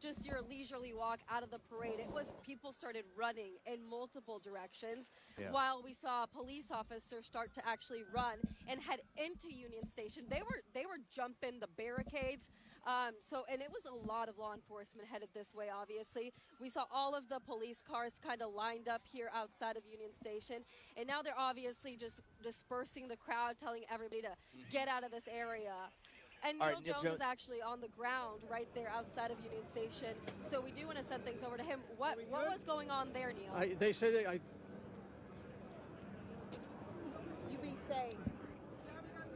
just your leisurely walk out of the parade. It was people started running in multiple directions, while we saw police officers start to actually run and head into Union Station. They were jumping the barricades. And it was a lot of law enforcement headed this way, obviously. We saw all of the police cars kind of lined up here outside of Union Station. And now they're obviously just dispersing the crowd, telling everybody to get out of this area. And Neil Jones is actually on the ground right there outside of Union Station. So we do want to send things over to him. What was going on there, Neil? They say that You be safe.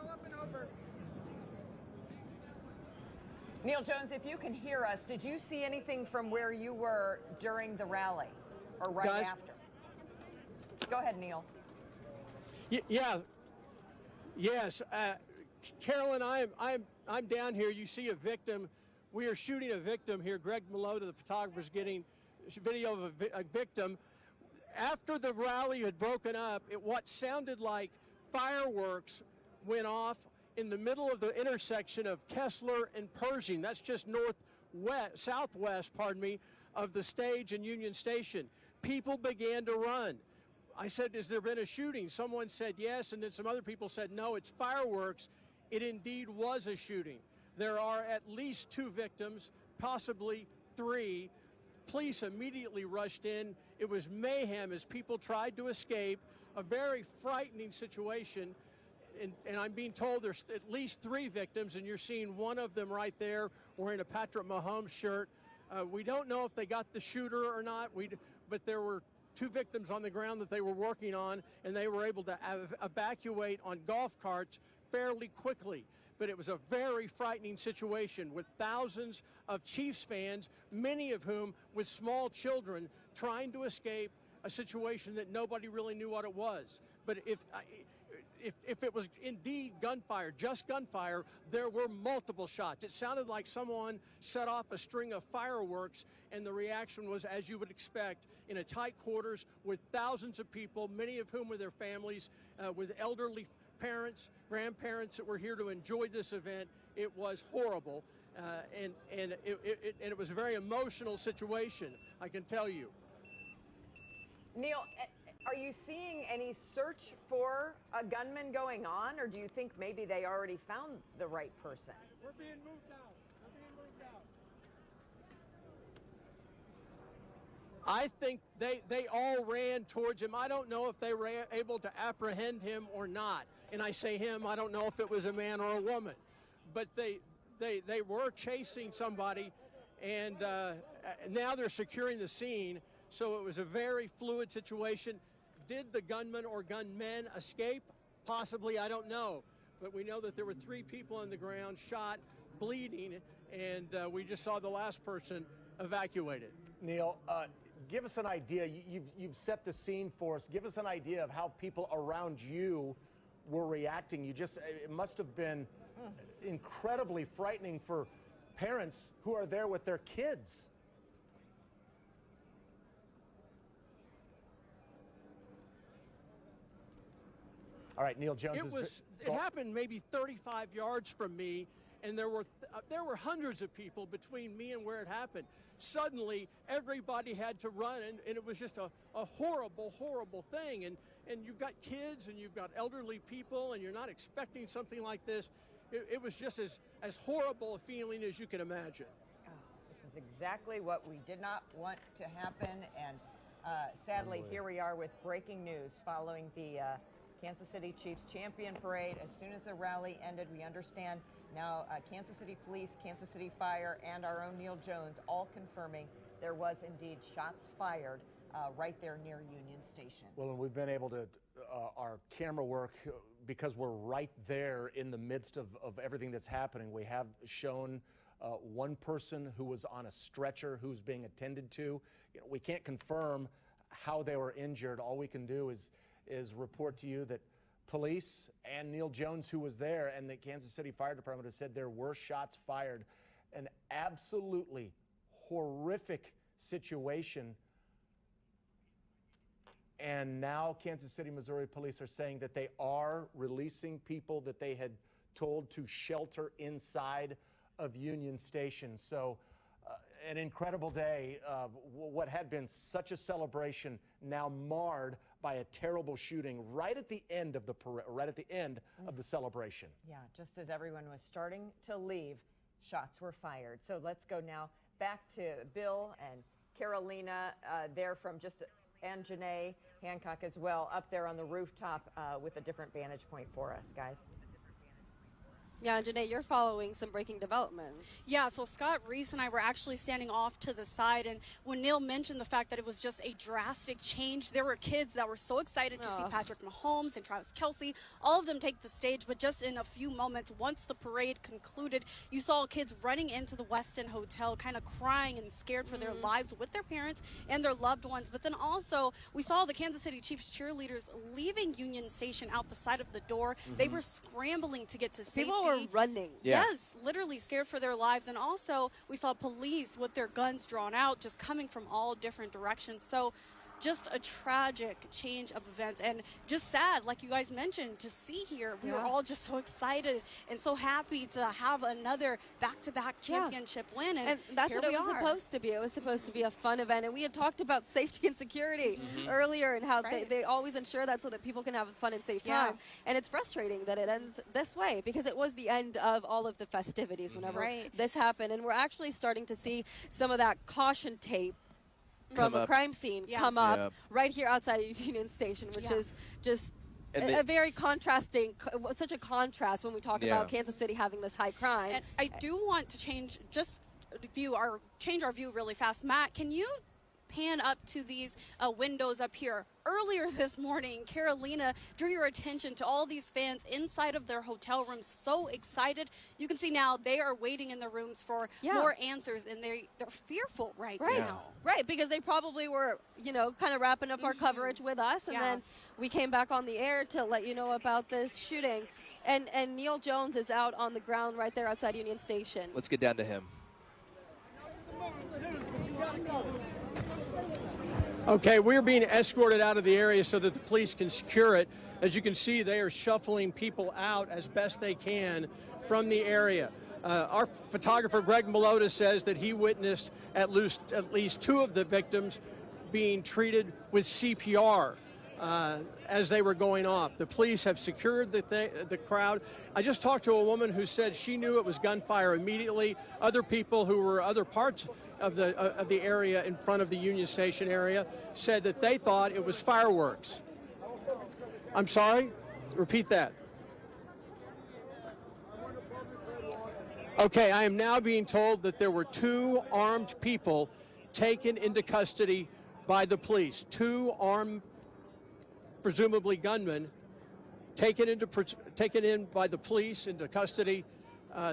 Go up and over. Neil Jones, if you can hear us, did you see anything from where you were during the rally or right after? Go ahead, Neil. Yes. Carolyn, I'm down here. You see a victim. We are shooting a victim here. Greg Malota, the photographer, is getting video of a victim. After the rally had broken up, what sounded like fireworks went off in the middle of the intersection of Kessler and Pershing. That's just southwest, of the stage and Union Station. People began to run. I said, has there been a shooting? Someone said yes, and then some other people said no, it's fireworks. It indeed was a shooting. There are at least 2 victims, possibly 3. Police immediately rushed in. It was mayhem as people tried to escape, a very frightening situation. And I'm being told there's at least 3 victims, and you're seeing one of them right there wearing a Patrick Mahomes shirt. We don't know if they got the shooter or not, but there were 2 victims on the ground that they were working on, and they were able to evacuate on golf carts fairly quickly. But it was a very frightening situation with thousands of Chiefs fans, many of whom with small children, trying to escape a situation that nobody really knew what it was. But if it was indeed gunfire, just gunfire, there were multiple shots. It sounded like someone set off a string of fireworks, and the reaction was, as you would expect, in a tight quarters with thousands of people, many of whom were their families, with elderly parents, grandparents that were here to enjoy this event. It was horrible, and it was a very emotional situation, I can tell you. Neil, are you seeing any search for a gunman going on, or do you think maybe they already found the right person? We're being moved out. I think they all ran towards him. I don't know if they were able to apprehend him or not. And I say him, I don't know if it was a man or a woman. But they were chasing somebody, and now they're securing the scene. So it was a very fluid situation. Did the gunman or gunmen escape? Possibly, I don't know. But we know that there were 3 people on the ground, shot, bleeding, and we just saw the last person evacuated. Neil, give us an idea. You've set the scene for us. Give us an idea of how people around you were reacting. It must have been incredibly frightening for parents who are there with their kids. All right, Neil Jones. It happened maybe 35 yards from me, and there were hundreds of people between me and where it happened. Suddenly, everybody had to run, and it was just a horrible, horrible thing. And you've got kids, and you've got elderly people, and you're not expecting something like this. It was just as horrible a feeling as you can imagine. Oh, this is exactly what we did not want to happen, and sadly, here we are with breaking news following the Kansas City Chiefs Champion Parade. As soon as the rally ended, we understand now Kansas City Police, Kansas City Fire, and our own Neil Jones all confirming there was indeed shots fired right there near Union Station. Well, and we've been able to, our camera work, because we're right there in the midst of everything that's happening, we have shown one person who was on a stretcher who's being attended to. We can't confirm how they were injured. All we can do is report to you that police and Neil Jones, who was there, and the Kansas City Fire Department has said there were shots fired. An absolutely horrific situation. And now Kansas City, Missouri police are saying that they are releasing people that they had told to shelter inside of Union Station. So An incredible day. What had been such a celebration now marred by a terrible shooting right at the end of the parade, right at the end of the celebration. Yeah, just as everyone was starting to leave, shots were fired. So let's go now back to Bill and Carolina there from and Janae Hancock as well, up there on the rooftop with a different vantage point for us, guys. Yeah, Janae, you're following some breaking developments. Yeah, so Scott Reese and I were actually standing off to the side, and when Neil mentioned the fact that it was just a drastic change, there were kids that were so excited to see Patrick Mahomes and Travis Kelce, all of them take the stage, but just in a few moments, once the parade concluded, you saw kids running into the Westin Hotel, kind of crying and scared for their lives with their parents and their loved ones. But then also, we saw the Kansas City Chiefs cheerleaders leaving Union Station out the side of the door. They were scrambling to get to safety. People were running. Yeah. Yes, literally scared for their lives. And also, we saw police with their guns drawn out, just coming from all different directions. So just a tragic change of events, and just sad, like you guys mentioned, to see here. We were all just so excited and so happy to have another back-to-back championship win. And that's what it was supposed to be. It was supposed to be a fun event. And we had talked about safety and security earlier, and how they always ensure that so that people can have a fun and safe time. And it's frustrating that it ends this way, because it was the end of all of the festivities whenever this happened. And we're actually starting to see some of that caution tape from a crime scene come up right here outside of Union Station, which is just a very contrasting, such a contrast when we talk about Kansas City having this high crime. And I do want to change our view really fast. Matt, can you pan up to these windows up here? Earlier this morning, Carolina drew your attention to all these fans inside of their hotel rooms, so excited. You can see now they are waiting in the rooms for more answers, and they're fearful right now. Right, because they probably were, kind of wrapping up our coverage with us, and then we came back on the air to let you know about this shooting. And Neil Jones is out on the ground right there outside Union Station. Let's get down to him. Okay, we're being escorted out of the area so that the police can secure it. As you can see, they are shuffling people out as best they can from the area. Our photographer, Greg Malota, says that he witnessed at least two of the victims being treated with CPR as they were going off. The police have secured the crowd. I just talked to a woman who said she knew it was gunfire immediately. Other people who were other parts of the area in front of the Union Station area said that they thought it was fireworks. I'm sorry? Repeat that. Okay, I am now being told that there were two armed people taken into custody by the police. Two armed, presumably gunmen, taken in by the police into custody.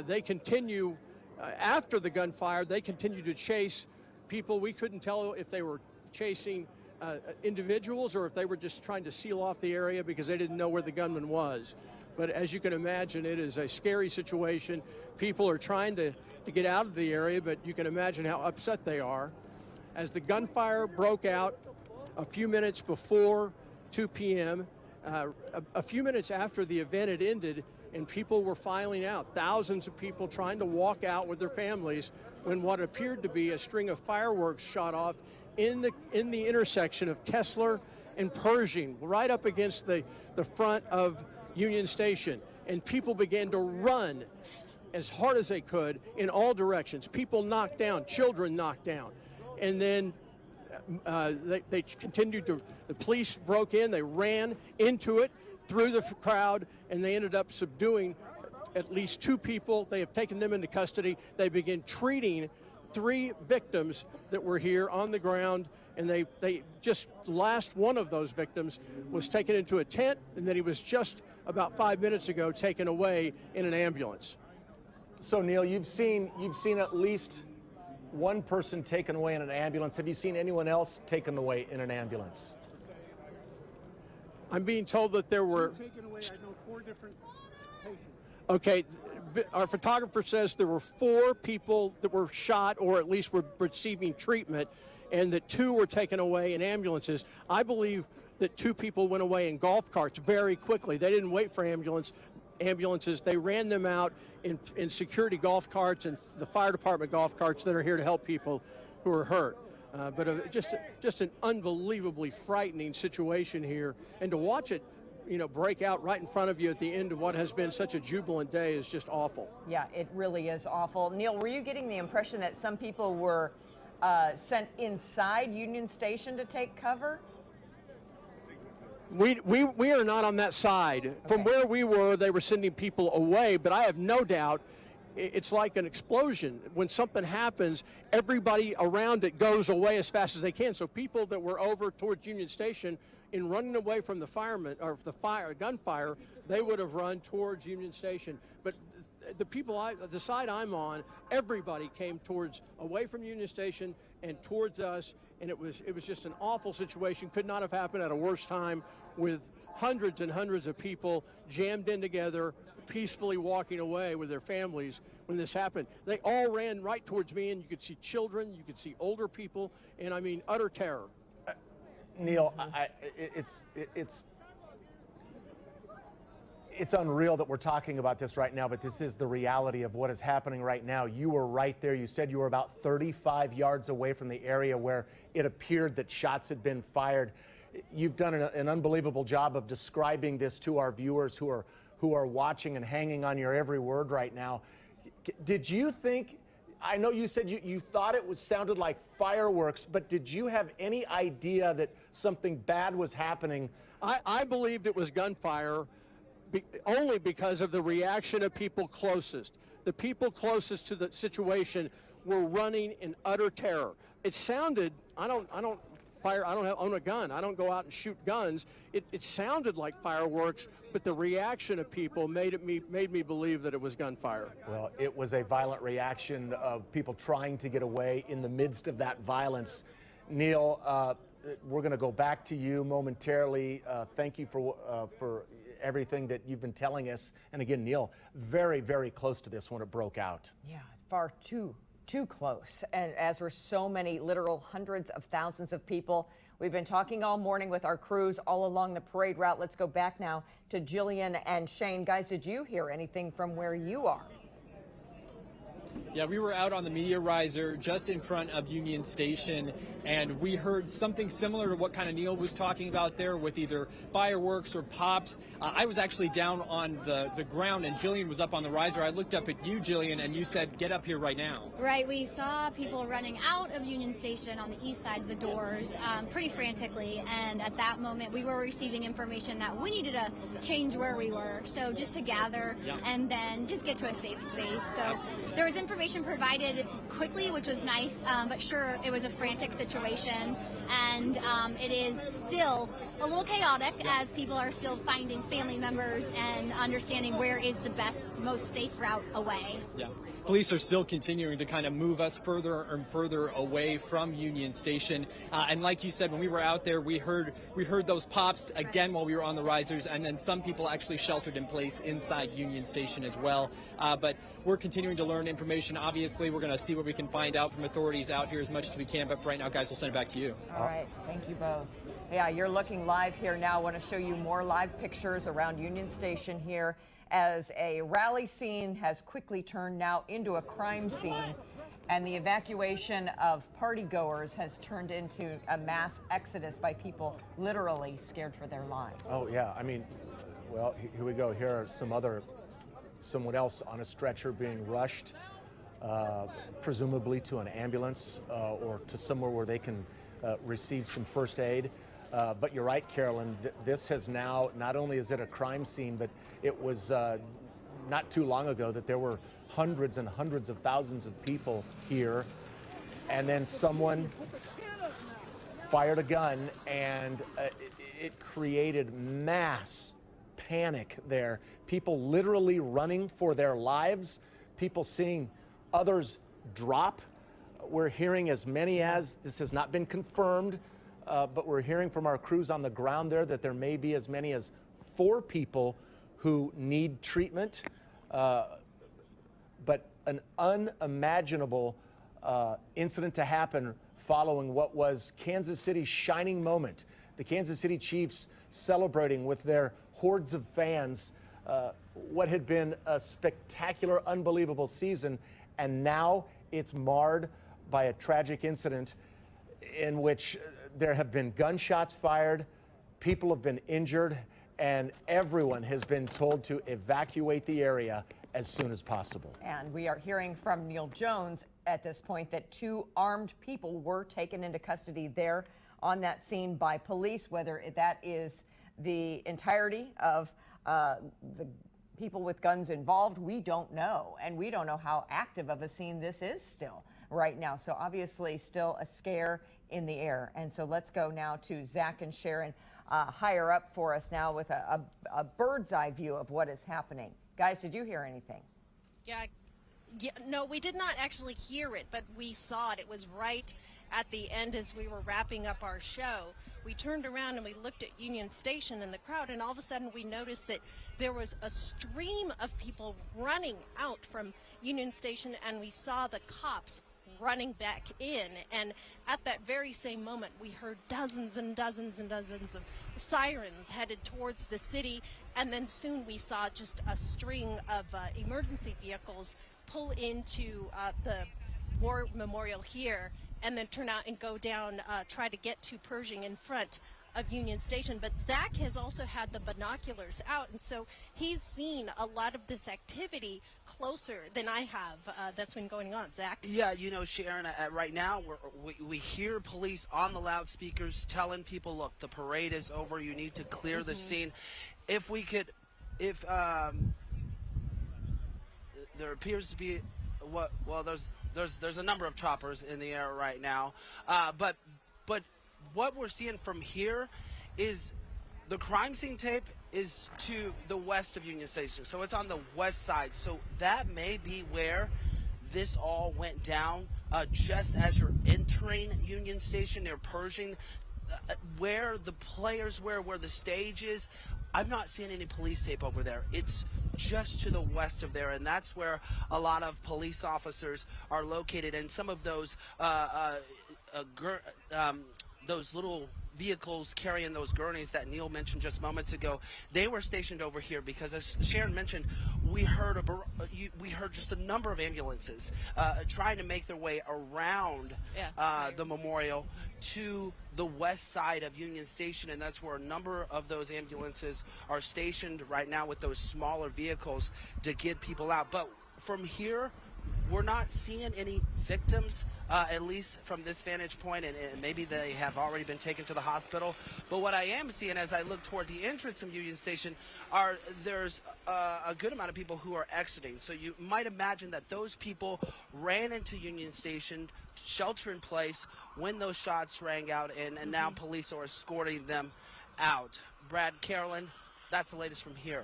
They continue. After the gunfire, they continued to chase people. We couldn't tell if they were chasing individuals or if they were just trying to seal off the area because they didn't know where the gunman was. But as you can imagine, it is a scary situation. People are trying to get out of the area, but you can imagine how upset they are. As the gunfire broke out a few minutes before 2 p.m., a few minutes after the event had ended, and people were filing out, thousands of people trying to walk out with their families, when what appeared to be a string of fireworks shot off in the intersection of Kessler and Pershing, right up against the front of Union Station. And people began to run as hard as they could in all directions. People knocked down, children knocked down. And then they continued to, the police broke in, they ran into it, through the crowd, and they ended up subduing at least two people. They have taken them into custody. They began treating three victims that were here on the ground, and they just, last one of those victims was taken into a tent, and then he was just about 5 minutes ago taken away in an ambulance. So Neil, you've seen at least one person taken away in an ambulance. Have you seen anyone else taken away in an ambulance? I'm being told that there were taken away, I know, 4 different patients. Okay, our photographer says there were 4 people that were shot or at least were receiving treatment, and that 2 were taken away in ambulances. I believe that 2 people went away in golf carts very quickly. They didn't wait for ambulance. ambulances. They ran them out in security golf carts and the fire department golf carts that are here to help people who are hurt. But just an unbelievably frightening situation here, and to watch it, break out right in front of you at the end of what has been such a jubilant day is just awful. Yeah, it really is awful. Neil, were you getting the impression that some people were sent inside Union Station to take cover? We are not on that side. Okay. From where we were, they were sending people away, but I have no doubt it's like an explosion. When something happens, everybody around it goes away as fast as they can. So people that were over towards Union Station, in running away from the firemen or the gunfire, they would have run towards Union Station. But the side I'm on, everybody came away from Union Station and towards us, and it was just an awful situation. Could not have happened at a worse time, with hundreds and hundreds of people jammed in together, peacefully walking away with their families when this happened. They all ran right towards me, and you could see children, you could see older people, and I mean utter terror. Neil, it's unreal that we're talking about this right now, but this is the reality of what is happening right now. You were right there. You said you were about 35 yards away from the area where it appeared that shots had been fired. You've done an unbelievable job of describing this to our viewers who are watching and hanging on your every word right now. Did you think, I know you said you thought it sounded like fireworks, but did you have any idea that something bad was happening? I believed it was gunfire only because of the reaction of people closest. The people closest to the situation were running in utter terror. It sounded, I don't own a gun. I don't go out and shoot guns. It sounded like fireworks, but the reaction of people made me believe that it was gunfire. Well, it was a violent reaction of people trying to get away in the midst of that violence. Neil, we're going to go back to you momentarily. Thank you for everything that you've been telling us. And again, Neil, very, very close to this when it broke out. Yeah, far too close. And as were so many, literal hundreds of thousands of people. We've been talking all morning with our crews all along the parade route. Let's go back now to Jillian and Shane. Guys, did you hear anything from where you are? Yeah, we were out on the media riser just in front of Union Station, and we heard something similar to what kind of Neil was talking about there, with either fireworks or pops. I was actually down on the ground, and Jillian was up on the riser. I looked up at you, Jillian, and you said, get up here right now. Right, we saw people running out of Union Station on the east side of the doors pretty frantically, and at that moment we were receiving information that we needed to change where we were, so just to gather and then just get to a safe space. So there was information provided quickly, which was nice, but sure, it was a frantic situation, and it is still a little chaotic as people are still finding family members and understanding where is the best, most safe route away. Yeah. Police are still continuing to kind of move us further and further away from Union Station. And like you said, when we were out there, we heard those pops again while we were on the risers, and then some people actually sheltered in place inside Union Station as well. But we're continuing to learn information. Obviously, we're going to see what we can find out from authorities out here as much as we can. But for right now, guys, we'll send it back to you. All right. Thank you both. Yeah, you're looking live here now. I want to show you more live pictures around Union Station here, as a rally scene has quickly turned now into a crime scene, and the evacuation of partygoers has turned into a mass exodus by people literally scared for their lives. Oh, yeah. I mean, well, here we go. Here are someone else on a stretcher being rushed, presumably to an ambulance or to somewhere where they can receive some first aid. But you're right, Carolyn, this has now, not only is it a crime scene, but it was not too long ago that there were hundreds and hundreds of thousands of people here, and then someone fired a gun, and it created mass panic there. People literally running for their lives, people seeing others drop. We're hearing as many as, this has not been confirmed, but we're hearing from our crews on the ground there that there may be as many as 4 people who need treatment. But an unimaginable incident to happen following what was Kansas City's shining moment. The Kansas City Chiefs celebrating with their hordes of fans what had been a spectacular, unbelievable season, and now it's marred by a tragic incident in which there have been gunshots fired, people have been injured, and everyone has been told to evacuate the area as soon as possible. And we are hearing from Neil Jones at this point that 2 armed people were taken into custody there on that scene by police. Whether that is the entirety of the people with guns involved, we don't know. And we don't know how active of a scene this is still right now. So obviously still a scare in the air. And so let's go now to Zach and Sharon higher up for us now with a bird's eye view of what is happening. Guys, did you hear anything? Yeah, no, we did not actually hear it, but we saw it. It was right at the end as we were wrapping up our show. We turned around and we looked at Union Station and the crowd, and all of a sudden we noticed that there was a stream of people running out from Union Station, and we saw the cops running back in. And at that very same moment, we heard dozens and dozens and dozens of sirens headed towards the city. And then soon we saw just a string of emergency vehicles pull into the War Memorial here and then turn out and go down, try to get to Pershing in front of Union Station. But Zach has also had the binoculars out, and so he's seen a lot of this activity closer than I have that's been going on. Zach? Yeah, you know, Sharon, right now we hear police on the loudspeakers telling people, look, the parade is over, you need to clear the scene. If we could, if there appears to be, well, there's a number of choppers in the air right now, but what we're seeing from here is the crime scene tape is to the west of Union Station, so it's on the west side. So that may be where this all went down, just as you're entering Union Station near Pershing, where the players were, where the stage is. I'm not seeing any police tape over there. It's just to the west of there, and that's where a lot of police officers are located. And some of those little vehicles carrying those gurneys that Neil mentioned just moments ago, they were stationed over here because, as Sharon mentioned, we heard just a number of ambulances trying to make their way around the memorial to the west side of Union Station, and that's where a number of those ambulances are stationed right now with those smaller vehicles to get people out. But from here, we're not seeing any victims, at least from this vantage point, and maybe they have already been taken to the hospital. But what I am seeing as I look toward the entrance of Union Station there's a good amount of people who are exiting. So you might imagine that those people ran into Union Station, shelter in place, when those shots rang out, and now police are escorting them out. Brad, Carolyn, that's the latest from here.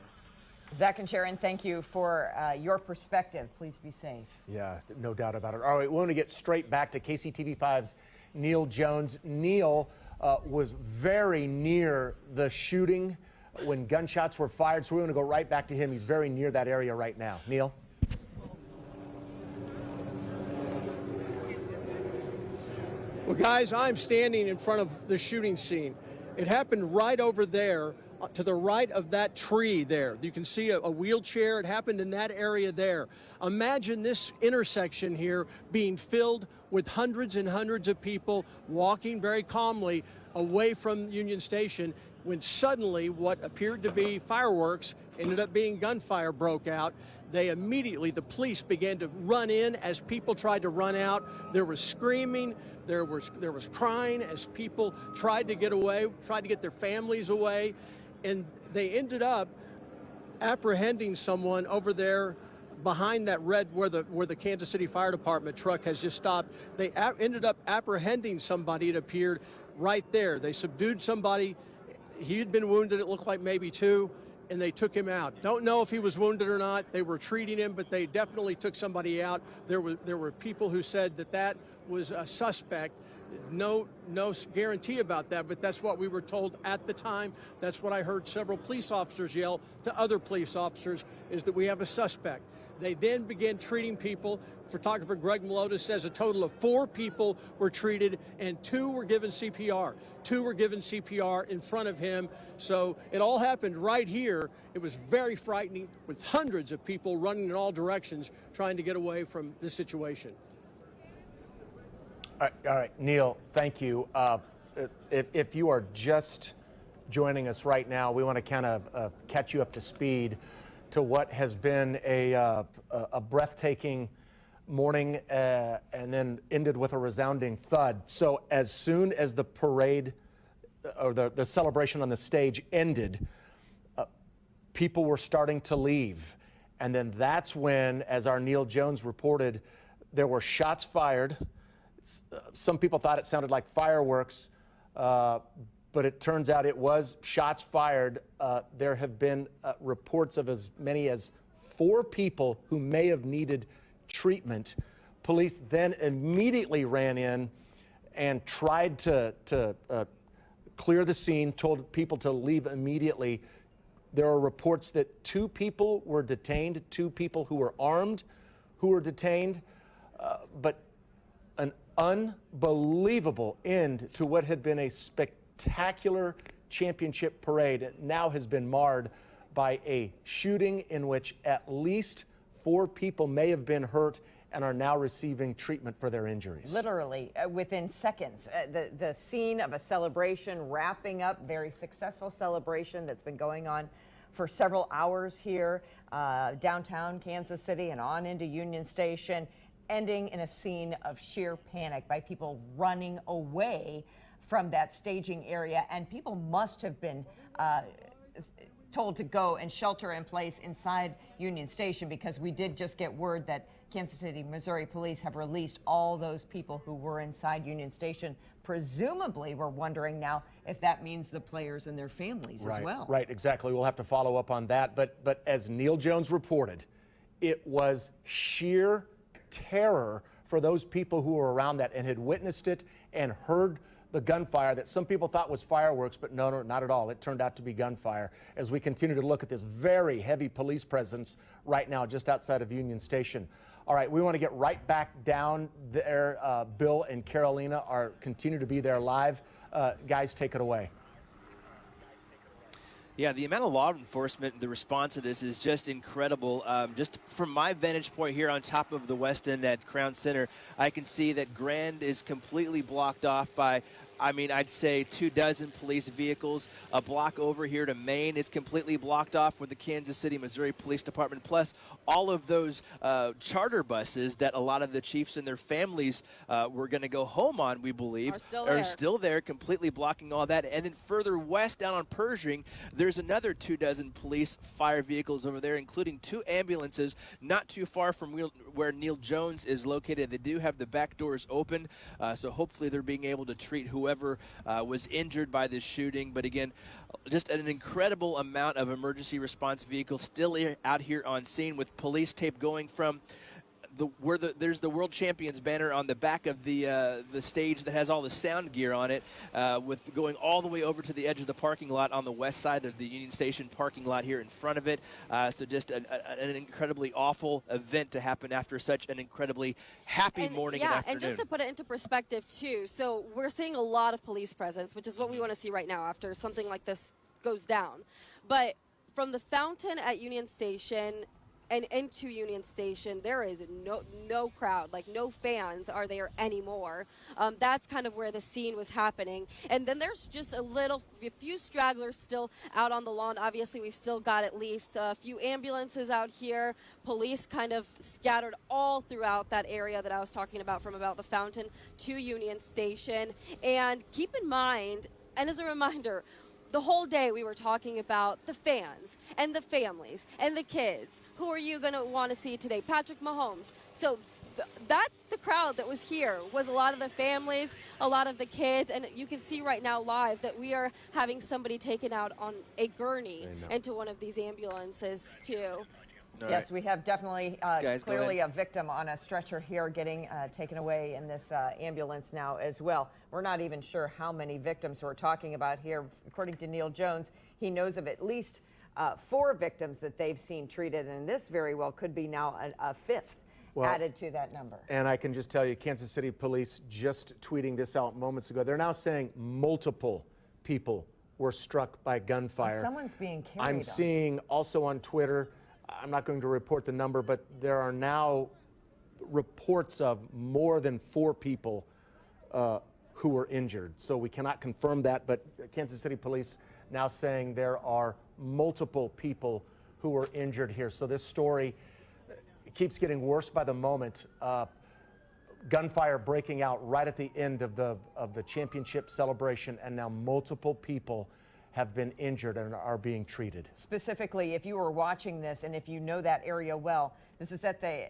Zach and Sharon, thank you for your perspective. Please be safe. Yeah, no doubt about it. All right, we want to get straight back to KCTV5's Neil Jones. Neil was very near the shooting when gunshots were fired, so we want to go right back to him. He's very near that area right now. Neil? Well, guys, I'm standing in front of the shooting scene. It happened right over there, to the right of that tree there. You can see a wheelchair. It happened in that area there. Imagine this intersection here being filled with hundreds and hundreds of people walking very calmly away from Union Station, when suddenly what appeared to be fireworks ended up being gunfire broke out. The police began to run in as people tried to run out. There was screaming, there was crying as people tried to get away, tried to get their families away. And they ended up apprehending someone over there behind that red, where the Kansas City Fire Department truck has just stopped. They ended up apprehending somebody, it appeared, right there. They subdued somebody. He had been wounded, it looked like maybe 2, and they took him out. Don't know if he was wounded or not. They were treating him, but they definitely took somebody out. There were people who said that was a suspect. No guarantee about that, but that's what we were told at the time. That's what I heard several police officers yell to other police officers, is that we have a suspect. They then began treating people. Photographer Greg Malota says a total of 4 people were treated and 2 were given CPR. 2 were given CPR in front of him. So it all happened right here. It was very frightening, with hundreds of people running in all directions trying to get away from this situation. All right, Neil, thank you. If you are just joining us right now, we want to kind of catch you up to speed to what has been a breathtaking morning and then ended with a resounding thud. So as soon as the parade or the celebration on the stage ended, people were starting to leave. And then that's when, as our Neil Jones reported, there were shots fired. Some people thought it sounded like fireworks, but it turns out it was shots fired. There have been reports of as many as 4 people who may have needed treatment. Police then immediately ran in and tried to clear the scene, told people to leave immediately. There are reports that 2 people were detained, 2 people who were armed who were detained, but an unbelievable end to what had been a spectacular championship parade now has been marred by a shooting in which at least 4 people may have been hurt and are now receiving treatment for their injuries. Literally within seconds. The scene of a celebration wrapping up, very successful celebration that's been going on for several hours here, downtown Kansas City and on into Union Station, ending in a scene of sheer panic by people running away from that staging area. And people must have been told to go and shelter in place inside Union Station, because we did just get word that Kansas City, Missouri police have released all those people who were inside Union Station. Presumably, we're wondering now if that means the players and their families as well. Right, exactly. We'll have to follow up on that. But as Neil Jones reported, it was sheer terror for those people who were around that and had witnessed it and heard the gunfire that some people thought was fireworks, but no, not at all. It turned out to be gunfire. As we continue to look at this very heavy police presence right now just outside of Union Station. All right, we want to get right back down there. Bill and Carolina continue to be there live. Guys, take it away. Yeah, the amount of law enforcement, the response to this is just incredible. Just from my vantage point here on top of the West End at Crown Center, I can see that Grand is completely blocked off by, I'd say 24 police vehicles. A block over here to Main is completely blocked off with the Kansas City, Missouri Police Department, plus all of those charter buses that a lot of the chiefs and their families were going to go home on, we believe, are still there, completely blocking all that. And then further west down on Pershing, there's another 24 police fire vehicles over there, including 2 ambulances not too far from where Neil Jones is located. They do have the back doors open, so hopefully they're being able to treat whoever was injured by this shooting. But again, just an incredible amount of emergency response vehicles still out here on scene, with police tape going from there's the World Champions banner on the back of the stage that has all the sound gear on it, with going all the way over to the edge of the parking lot on the west side of the Union Station parking lot here in front of it. So just an incredibly awful event to happen after such an incredibly happy morning and afternoon. And just to put it into perspective too, so we're seeing a lot of police presence, which is what we want to see right now after something like this goes down. But from the fountain at Union Station and into Union Station, there is no crowd, like no fans are there anymore. That's kind of where the scene was happening. And then there's just a few stragglers still out on the lawn. Obviously, we've still got at least a few ambulances out here. Police kind of scattered all throughout that area that I was talking about, from about the fountain to Union Station. And keep in mind, and as a reminder, the whole day we were talking about the fans and the families and the kids. Who are you going to want to see today? Patrick Mahomes. So that's the crowd that was here, was a lot of the families, a lot of the kids. And you can see right now live that we are having somebody taken out on a gurney into one of these ambulances too. Yes, we have definitely clearly a victim on a stretcher here getting taken away in this ambulance now as well. We're not even sure how many victims we're talking about here. According to Neil Jones, he knows of at least 4 victims that they've seen treated, and this very well could be now a 5th added to that number. And I can just tell you, Kansas City Police just tweeting this out moments ago. They're now saying multiple people were struck by gunfire. Someone's being carried. I'm seeing also on Twitter, I'm not going to report the number, but there are now reports of more than 4 people who were injured. So we cannot confirm that, but Kansas City Police now saying there are multiple people who were injured here. So this story keeps getting worse by the moment. Gunfire breaking out right at the end of the championship celebration, and now multiple people have been injured and are being treated. Specifically, if you were watching this and if you know that area well, this is at the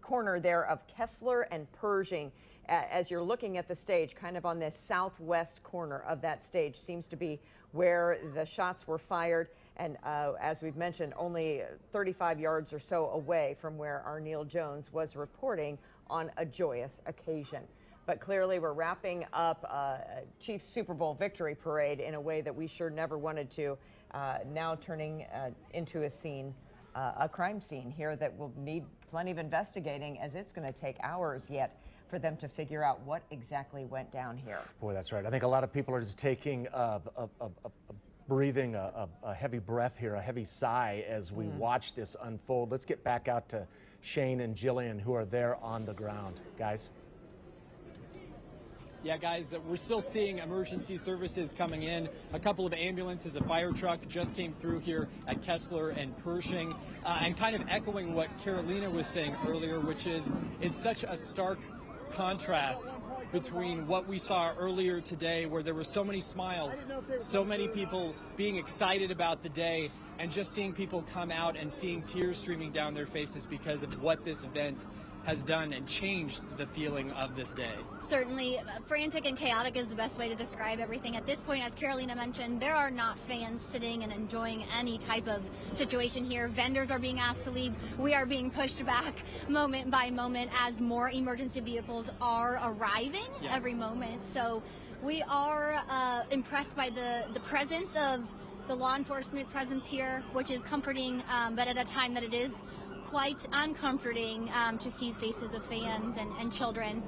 corner there of Kessler and Pershing. As you're looking at the stage, kind of on the southwest corner of that stage seems to be where the shots were fired. And as we've mentioned, only 35 yards or so away from where our Neil Jones was reporting on a joyous occasion. But clearly we're wrapping up Chiefs Super Bowl victory parade in a way that we sure never wanted to, now turning into a scene, a crime scene here that will need plenty of investigating, as it's going to take hours yet for them to figure out what exactly went down here. Boy, that's right. I think a lot of people are just taking breathing a heavy breath here, a heavy sigh as we watch this unfold. Let's get back out to Shane and Jillian, who are there on the ground. Guys? Yeah, guys, we're still seeing emergency services coming in. A couple of ambulances, a fire truck just came through here at Kessler and Pershing. And kind of echoing what Carolina was saying earlier, which is it's such a stark contrast between what we saw earlier today, where there were so many smiles, so many people being excited about the day, and just seeing people come out and seeing tears streaming down their faces because of what this event has done and changed the feeling of this day. Certainly, frantic and chaotic is the best way to describe everything. At this point, as Carolina mentioned, there are not fans sitting and enjoying any type of situation here. Vendors are being asked to leave. We are being pushed back moment by moment as more emergency vehicles are arriving every moment. So we are impressed by the presence of the law enforcement presence here, which is comforting, but at a time that it is quite uncomforting to see faces of fans and children.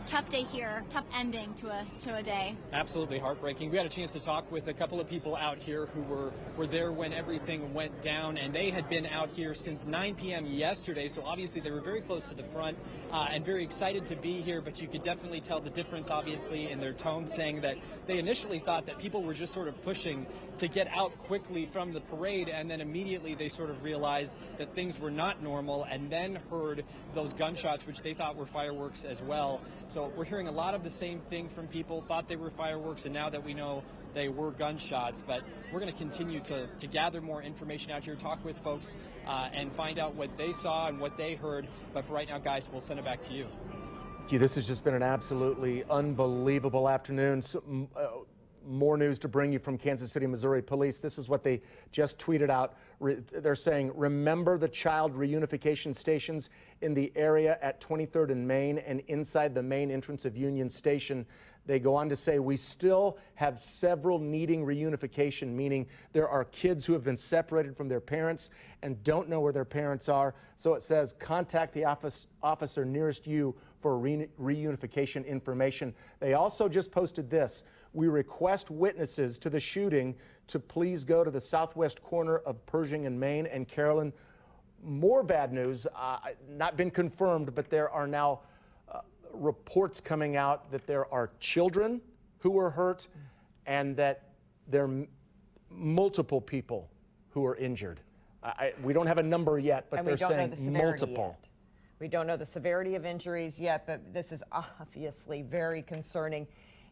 Tough day here, tough ending to a day. Absolutely heartbreaking. We had a chance to talk with a couple of people out here who were there when everything went down, and they had been out here since 9 p.m. yesterday, so obviously they were very close to the front and very excited to be here, but you could definitely tell the difference, obviously, in their tone, saying that they initially thought that people were just sort of pushing to get out quickly from the parade, and then immediately they sort of realized that things were not normal, and then heard those gunshots, which they thought were fireworks as well. So we're hearing a lot of the same thing from people, thought they were fireworks, and now that we know they were gunshots. But we're going to continue to gather more information out here, talk with folks, and find out what they saw and what they heard. But for right now, guys, we'll send it back to you. This has just been an absolutely unbelievable afternoon. More news to bring you from Kansas City, Missouri Police. This is what they just tweeted out. They're saying, remember the child reunification stations in the area at 23rd and Main and inside the main entrance of Union Station. They go on to say, we still have several needing reunification, meaning there are kids who have been separated from their parents and don't know where their parents are. So it says, contact the officer nearest you for reunification information. They also just posted this. We request witnesses to the shooting to please go to the southwest corner of Pershing and Main. And Carolyn, more bad news, not been confirmed, but there are now reports coming out that there are children who were hurt and that there are multiple people who are injured. We don't have a number yet, but they're saying multiple. We don't know the severity of injuries yet, but this is obviously very concerning.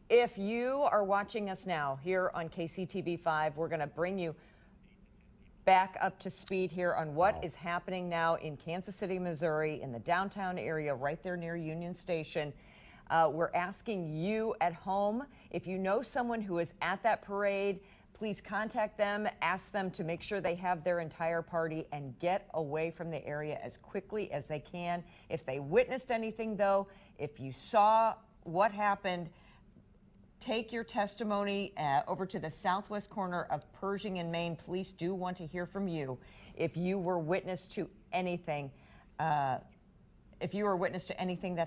If you are watching us now here on KCTV5, we're going to bring you back up to speed here on what is happening now in Kansas City, Missouri, in the downtown area, right there near Union Station. We're asking you at home, if you know someone who is at that parade, please contact them, ask them to make sure they have their entire party and get away from the area as quickly as they can. If they witnessed anything, though, if you saw what happened, take your testimony over to the southwest corner of Pershing in Maine. Police do want to hear from you. If you were witness to anything, that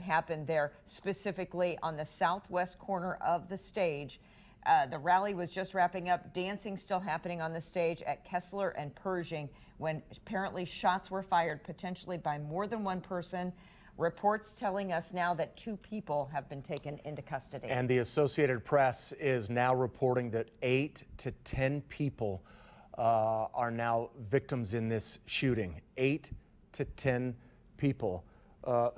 happened there, specifically on the southwest corner of the stage. The rally was just wrapping up. Dancing still happening on the stage at Kessler and Pershing when apparently shots were fired, potentially by more than one person. Reports telling us now that 2 people have been taken into custody. And the Associated Press is now reporting that 8 to 10 people are now victims in this shooting. 8 to 10 people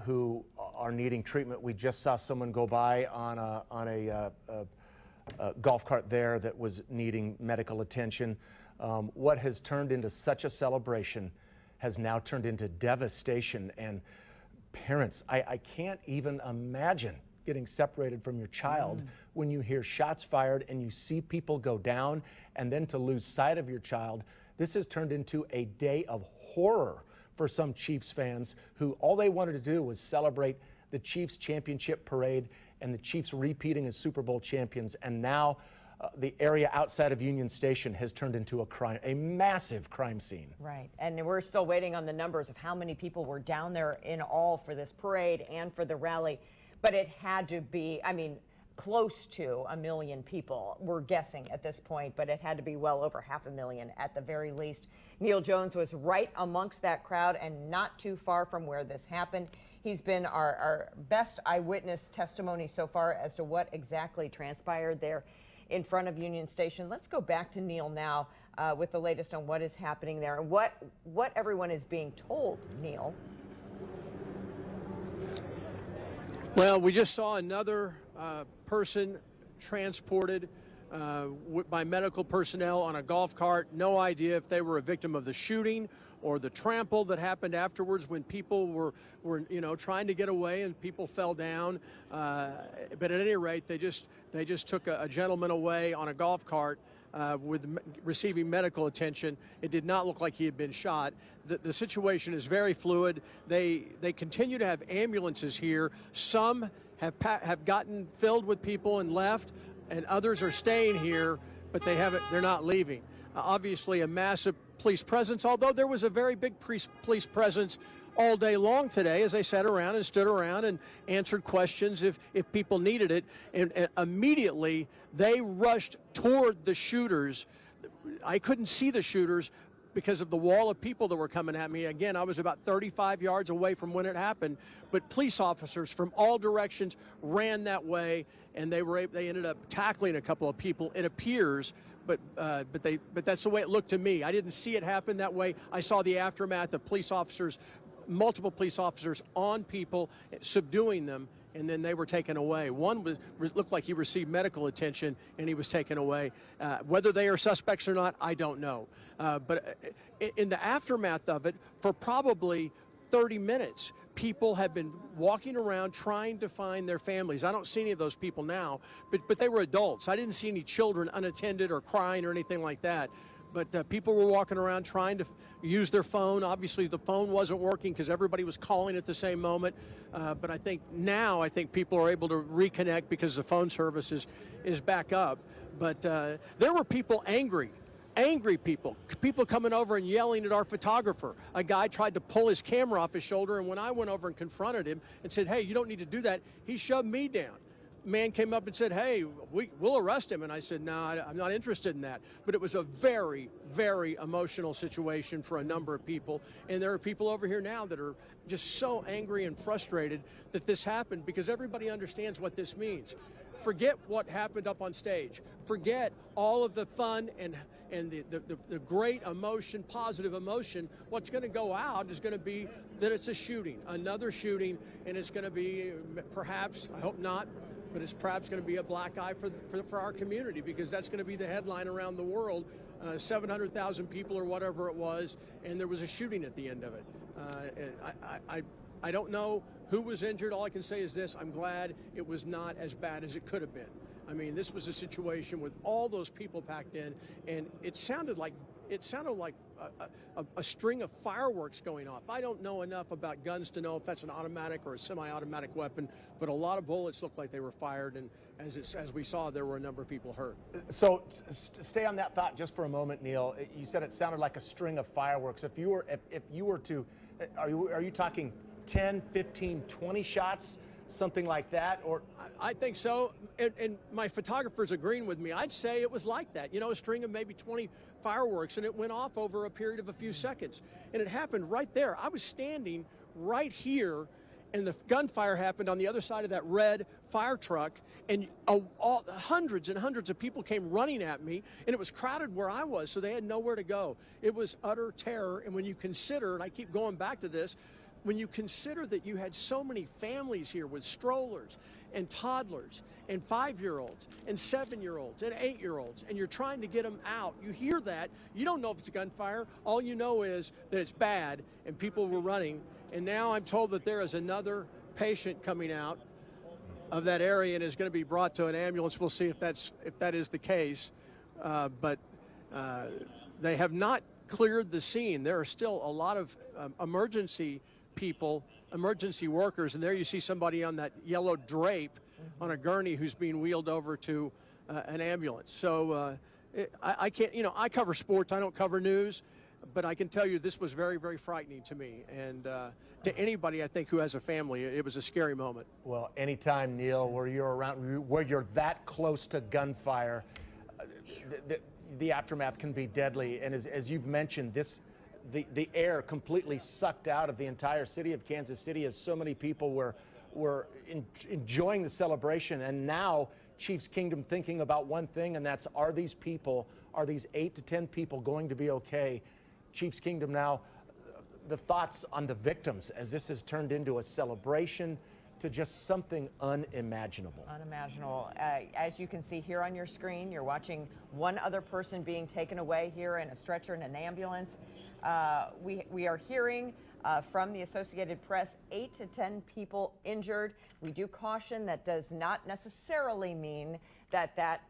who are needing treatment. We just saw someone go by on a golf cart there that was needing medical attention. What has turned into such a celebration has now turned into devastation. And parents, I can't even imagine getting separated from your child when you hear shots fired and you see people go down, and then to lose sight of your child. This has turned into a day of horror for some Chiefs fans who all they wanted to do was celebrate the Chiefs championship parade and the Chiefs repeating as Super Bowl champions. And now the area outside of Union Station has turned into a massive crime scene. Right, and we're still waiting on the numbers of how many people were down there in all for this parade and for the rally. But it had to be, close to 1 million people, we're guessing at this point, but it had to be well over 500,000 at the very least. Neil Jones was right amongst that crowd and not too far from where this happened. He's been our best eyewitness testimony so far as to what exactly transpired there in front of Union Station. Let's go back to Neil now with the latest on what is happening there and what everyone is being told, Neil. Well, we just saw another person transported by medical personnel on a golf cart. No idea if they were a victim of the shooting or the trample that happened afterwards when people were trying to get away and people fell down. But at any rate, they just took a gentleman away on a golf cart with receiving medical attention. It did not look like he had been shot. The situation is very fluid. They continue to have ambulances here. Some have gotten filled with people and left, and others are staying here, but they're not leaving. Obviously a massive police presence, although there was a very big police presence all day long today as they sat around and stood around and answered questions if people needed it. And immediately they rushed toward the shooters. I couldn't see the shooters because of the wall of people that were coming at me. Again, I was about 35 yards away from when it happened, but police officers from all directions ran that way, and they ended up tackling a couple of people, it appears, but that's the way it looked to me. I didn't see it happen that way. I saw the aftermath of multiple police officers on people, subduing them, and then they were taken away. One looked like he received medical attention, and he was taken away. Whether they are suspects or not, I don't know. But in the aftermath of it, for probably 30 minutes, people have been walking around trying to find their families. I don't see any of those people now, but they were adults. I didn't see any children unattended or crying or anything like that. But people were walking around trying to use their phone. Obviously, the phone wasn't working because everybody was calling at the same moment. But I think people are able to reconnect because the phone service is back up. But there were people angry people coming over and yelling at our photographer. A guy tried to pull his camera off his shoulder, and when I went over and confronted him and said, "Hey, you don't need to do that," he shoved me down. Man came up and said, "Hey, we'll arrest him." And I said, "No, I'm not interested in that." But it was a very, very emotional situation for a number of people. And there are people over here now that are just so angry and frustrated that this happened, because everybody understands what this means. Forget what happened up on stage. Forget all of the fun and the great emotion, positive emotion. What's going to go out is going to be that it's a shooting, another shooting, and it's going to be perhaps, I hope not, but it's perhaps going to be a black eye for our community, because that's going to be the headline around the world. 700,000 people or whatever it was, and there was a shooting at the end of it. I don't know who was injured. All I can say is this: I'm glad it was not as bad as it could have been. I mean, this was a situation with all those people packed in, and it sounded like a string of fireworks going off. I don't know enough about guns to know if that's an automatic or a semi-automatic weapon, but a lot of bullets looked like they were fired, and as we saw, there were a number of people hurt. So stay on that thought just for a moment, Neil. You said it sounded like a string of fireworks. If you were to, are you talking 10, 15, 20 shots, something like that? Or I think so, and my photographer's agreeing with me. I'd say it was like that, a string of maybe 20 fireworks, and it went off over a period of a few seconds. And it happened right there. I was standing right here, and the gunfire happened on the other side of that red fire truck, and hundreds and hundreds of people came running at me, and it was crowded where I was, so they had nowhere to go. It was utter terror, and when you consider, and I keep going back to this, when you consider that you had so many families here with strollers and toddlers and 5-year-olds and 7-year-olds and 8-year-olds, and you're trying to get them out, you hear that, you don't know if it's a gunfire, all you know is that it's bad and people were running, and now I'm told that there is another patient coming out of that area and is going to be brought to an ambulance. We'll see if that is the case, but they have not cleared the scene. There are still a lot of emergency workers, and there you see somebody on that yellow drape on a gurney who's being wheeled over to an ambulance. So I can't, I cover sports, I don't cover news, but I can tell you this was very, very frightening to me, and to anybody I think who has a family, it was a scary moment. Well, anytime, Neil, where you're that close to gunfire, the aftermath can be deadly, and as you've mentioned, the air completely sucked out of the entire city of Kansas City as so many people were enjoying the celebration. And now Chiefs Kingdom thinking about one thing, and that's, are these 8 to 10 people going to be okay? Chiefs Kingdom now, the thoughts on the victims as this has turned into a celebration to just something unimaginable. Unimaginable. As you can see here on your screen, you're watching one other person being taken away here in a stretcher in an ambulance. We are hearing from the Associated Press 8 to 10 people injured. We do caution that does not necessarily mean that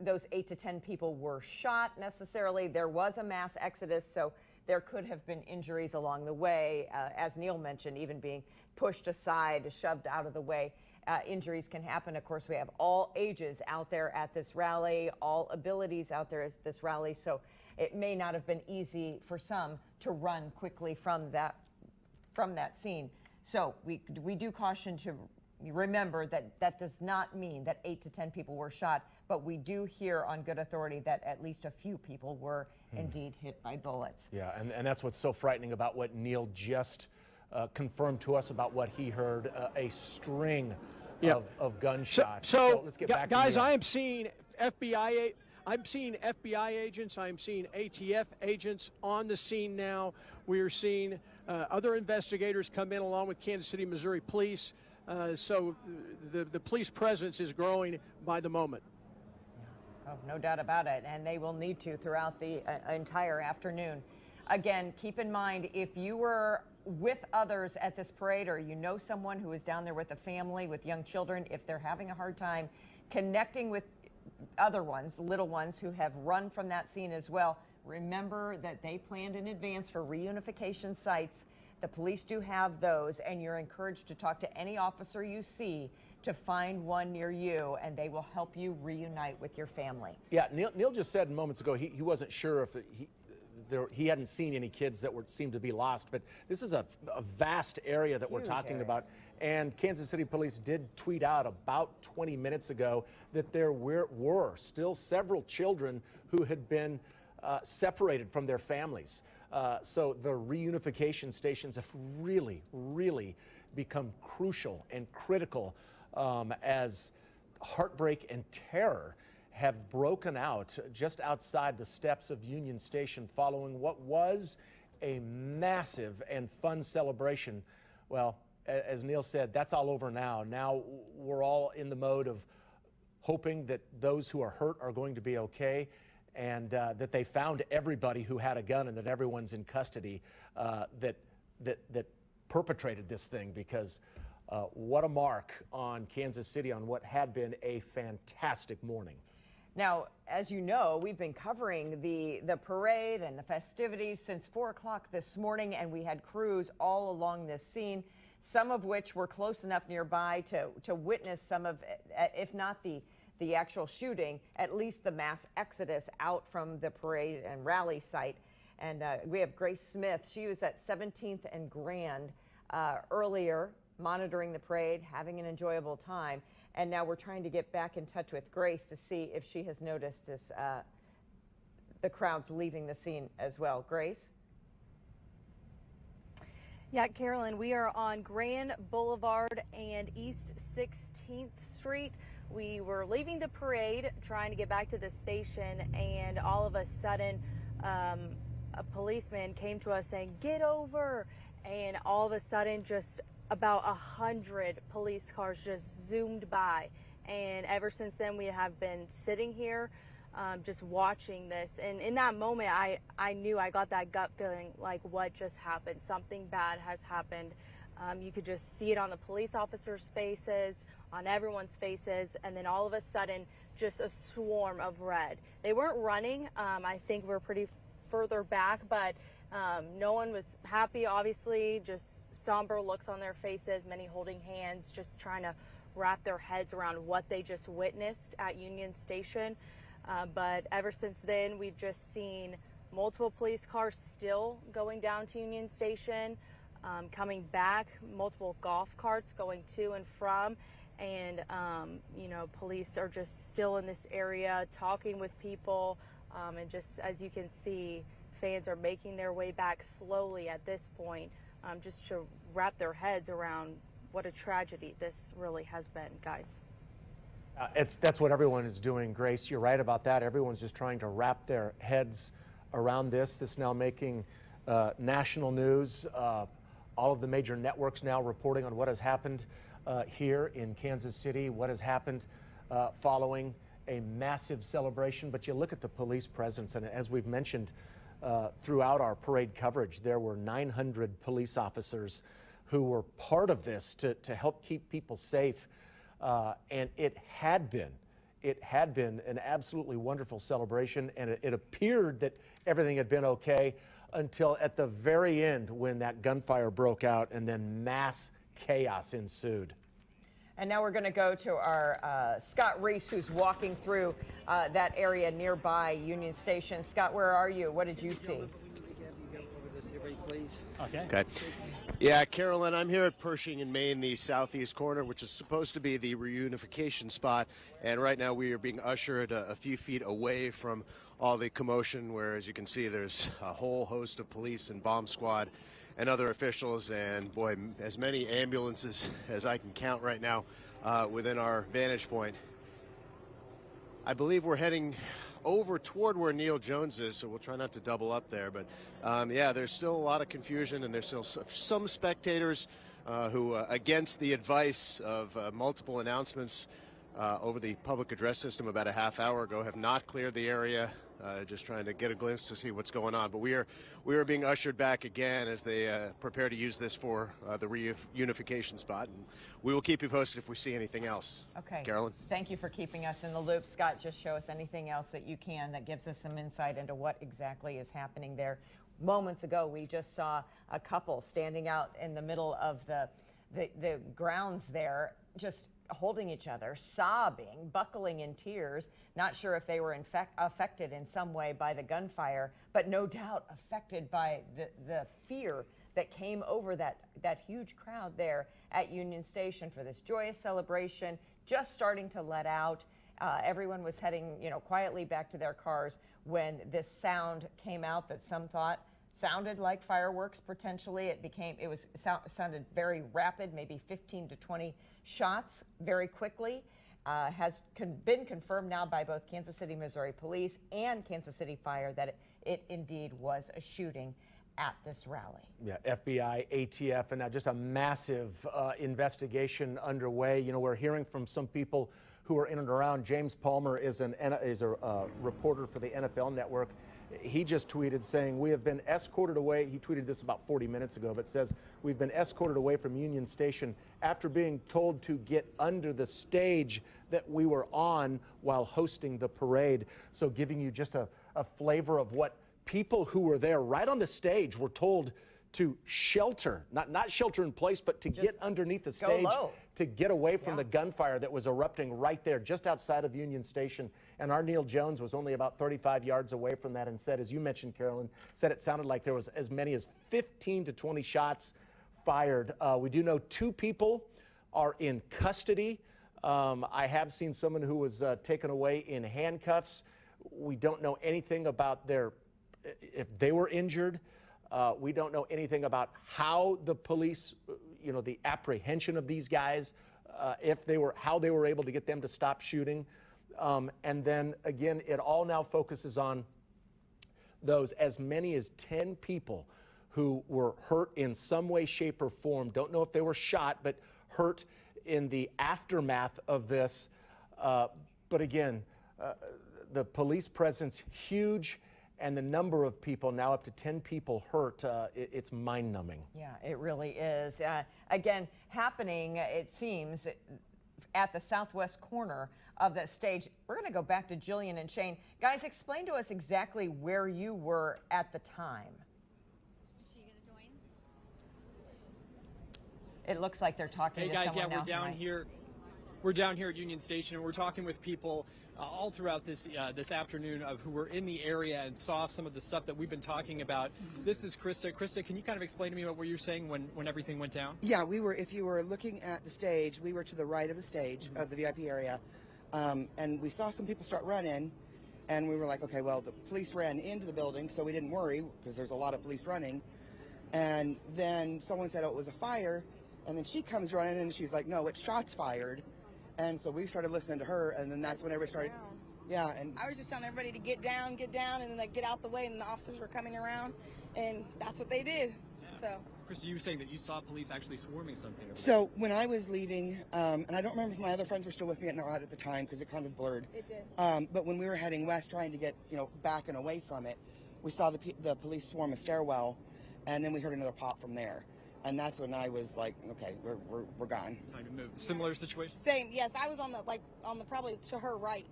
those 8 to 10 people were shot necessarily. There was a mass exodus, so there could have been injuries along the way. As Neil mentioned, even being pushed aside, shoved out of the way. Injuries can happen. Of course, we have all ages out there at this rally, all abilities out there at this rally. So it may not have been easy for some to run quickly from that scene. So we do caution to remember that does not mean that 8 to 10 people were shot, but we do hear on good authority that at least a few people were indeed hit by bullets. Yeah, and that's what's so frightening about what Neil just confirmed to us about what he heard, a string of gunshots. So let's get back guys, to Neil. I am seeing FBI agents, I'm seeing ATF agents on the scene now. We are seeing other investigators come in along with Kansas City, Missouri police. So the police presence is growing by the moment. Oh, no doubt about it, and they will need to throughout the entire afternoon. Again, keep in mind, if you were with others at this parade, or you know someone who is down there with a family, with young children, if they're having a hard time connecting with other ones, little ones who have run from that scene as well, remember that they planned in advance for reunification sites. The police do have those, and you're encouraged to talk to any officer you see to find one near you, and they will help you reunite with your family. Yeah, Neil just said moments ago he wasn't sure if he hadn't seen any kids that seemed to be lost, but this is a vast area that we're talking about. And Kansas City Police did tweet out about 20 minutes ago that there were still several children who had been separated from their families. So the reunification stations have really, really become crucial and critical as heartbreak and terror have broken out just outside the steps of Union Station following what was a massive and fun celebration. Well, as Neil said, that's all over now. Now we're all in the mode of hoping that those who are hurt are going to be okay, and that they found everybody who had a gun, and that everyone's in custody that perpetrated this thing, because what a mark on Kansas City on what had been a fantastic morning. Now, as you know, we've been covering the parade and the festivities since 4 o'clock this morning, and we had crews all along this scene, some of which were close enough nearby to witness some of, if not the actual shooting, at least the mass exodus out from the parade and rally site. And we have Grace Smith. She was at 17th and Grand earlier, monitoring the parade, having an enjoyable time. And now we're trying to get back in touch with Grace to see if she has noticed this, the crowds leaving the scene as well. Grace? Yeah, Carolyn, we are on Grand Boulevard and East 16th Street. We were leaving the parade, trying to get back to the station, and all of a sudden, a policeman came to us saying, "Get over!" And all of a sudden, just about 100 police cars just zoomed by. And ever since then, we have been sitting here just watching this. And in that moment, I knew, I got that gut feeling like what just happened. Something bad has happened. You could just see it on the police officers' faces, on everyone's faces, and then all of a sudden, just a swarm of red. They weren't running. I think we're pretty further back, but no one was happy, obviously, just somber looks on their faces, many holding hands, just trying to wrap their heads around what they just witnessed at Union Station. But ever since then, we've just seen multiple police cars still going down to Union Station, coming back, multiple golf carts going to and from. And, you know, police are just still in this area talking with people. And just as you can see, fans are making their way back slowly at this point, just to wrap their heads around what a tragedy this really has been, guys. That's what everyone is doing, Grace. You're right about that. Everyone's just trying to wrap their heads around this. This now making national news. All of the major networks now reporting on what has happened here in Kansas City, what has happened following a massive celebration. But you look at the police presence, and as we've mentioned throughout our parade coverage, there were 900 police officers who were part of this to help keep people safe. And it had been an absolutely wonderful celebration, and it appeared that everything had been okay until at the very end when that gunfire broke out and then mass chaos ensued. And now we're going to go to our Scott Reese, who's walking through that area nearby Union Station. Scott, where are you? What did you see? Okay. Yeah, Carolyn, I'm here at Pershing in Maine, the southeast corner, which is supposed to be the reunification spot. And right now we are being ushered a few feet away from all the commotion, where, as you can see, there's a whole host of police and bomb squad and other officials, and boy, as many ambulances as I can count right now within our vantage point. I believe we're heading over toward where Neil Jones is, so we'll try not to double up there. But yeah, there's still a lot of confusion, and there's still some spectators who, against the advice of multiple announcements over the public address system about a half hour ago, have not cleared the area, just trying to get a glimpse to see what's going on. But we are being ushered back again as they prepare to use this for the reunification spot. And we will keep you posted if we see anything else. Okay. Carolyn? Thank you for keeping us in the loop. Scott, just show us anything else that you can that gives us some insight into what exactly is happening there. Moments ago, we just saw a couple standing out in the middle of the grounds there, just holding each other, sobbing, buckling in tears, not sure if they were affected in some way by the gunfire, but no doubt affected by the fear that came over that huge crowd there at Union Station for this joyous celebration, just starting to let out. Everyone was heading, quietly back to their cars when this sound came out that some thought sounded like fireworks potentially. It sounded very rapid, maybe 15 to 20 shots very quickly. Has been confirmed now by both Kansas City, Missouri Police and Kansas City Fire that it indeed was a shooting at this rally. Yeah, FBI, ATF, and now just a massive investigation underway. We're hearing from some people who who are in and around. James Palmer is a reporter for the NFL Network. He just tweeted saying, "We have been escorted away." He tweeted this about 40 minutes ago, but says, "We've been escorted away from Union Station after being told to get under the stage that we were on while hosting the parade." So giving you just a flavor of what people who were there right on the stage were told to shelter, not shelter in place, but to get underneath the stage, to get away from the gunfire that was erupting right there just outside of Union Station. And our Neil Jones was only about 35 yards away from that and said, as you mentioned, Carolyn, said it sounded like there was as many as 15 to 20 shots fired. We do know 2 people are in custody. I have seen someone who was taken away in handcuffs. We don't know anything about if they were injured. We don't know anything about how the police, the apprehension of these guys, how they were able to get them to stop shooting. And then again, it all now focuses on those as many as 10 people who were hurt in some way, shape, or form. Don't know if they were shot, but hurt in the aftermath of this. But again, the police presence huge. And the number of people, now up to 10 people hurt, it's mind-numbing. Yeah, it really is. Again, happening, it seems, at the southwest corner of the stage. We're going to go back to Jillian and Shane. Guys, explain to us exactly where you were at the time. Is she going to join? It looks like they're talking to someone now. We're down here. We're down here at Union Station, and we're talking with people all throughout this afternoon who were in the area and saw some of the stuff that we've been talking about. This is Krista. Krista, can you kind of explain to me what you were saying when everything went down? Yeah, we were. If you were looking at the stage, we were to the right of the stage of the VIP area, and we saw some people start running, and we were like, okay, well, the police ran into the building, so we didn't worry because there's a lot of police running. And then someone said, oh, it was a fire, and then she comes running and she's like, no, it's shots fired. And so we started listening to her, and then that's when everybody started. Yeah, and I was just telling everybody to get down, and then like get out the way, and the officers were coming around, and that's what they did. Yeah. So. Chris, you were saying that you saw police actually swarming something. So when I was leaving, and I don't remember if my other friends were still with me or not at the time because it kind of blurred. It did. But when we were heading west, trying to get back and away from it, we saw the police swarm a stairwell, and then we heard another pop from there. And that's when I was like, okay, we're gone. Time to move. Similar situation? Same, yes. I was on the probably to her right.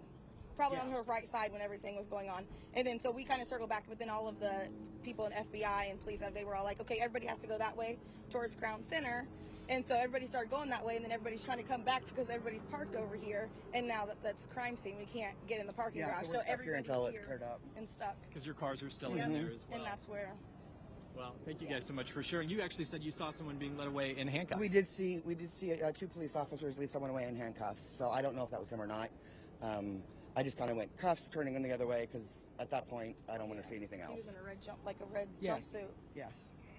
Probably on her right side when everything was going on. And then so we kind of circled back, but then all of the people in FBI and police, they were all like, okay, everybody has to go that way towards Crown Center. And so everybody started going that way, and then everybody's trying to come back because everybody's parked over here. And now that's a crime scene, we can't get in the parking garage. So everybody's here until it's cleared up. And stuck. Because your cars are still in there as well. And that's where. Well, thank you guys so much for sharing. You actually said you saw someone being led away in handcuffs. We did see 2 police officers lead someone away in handcuffs. So I don't know if that was him or not. I just kind of went cuffs, turning them the other way because at that point I don't want to see anything else. He was in a red jumpsuit. Yes.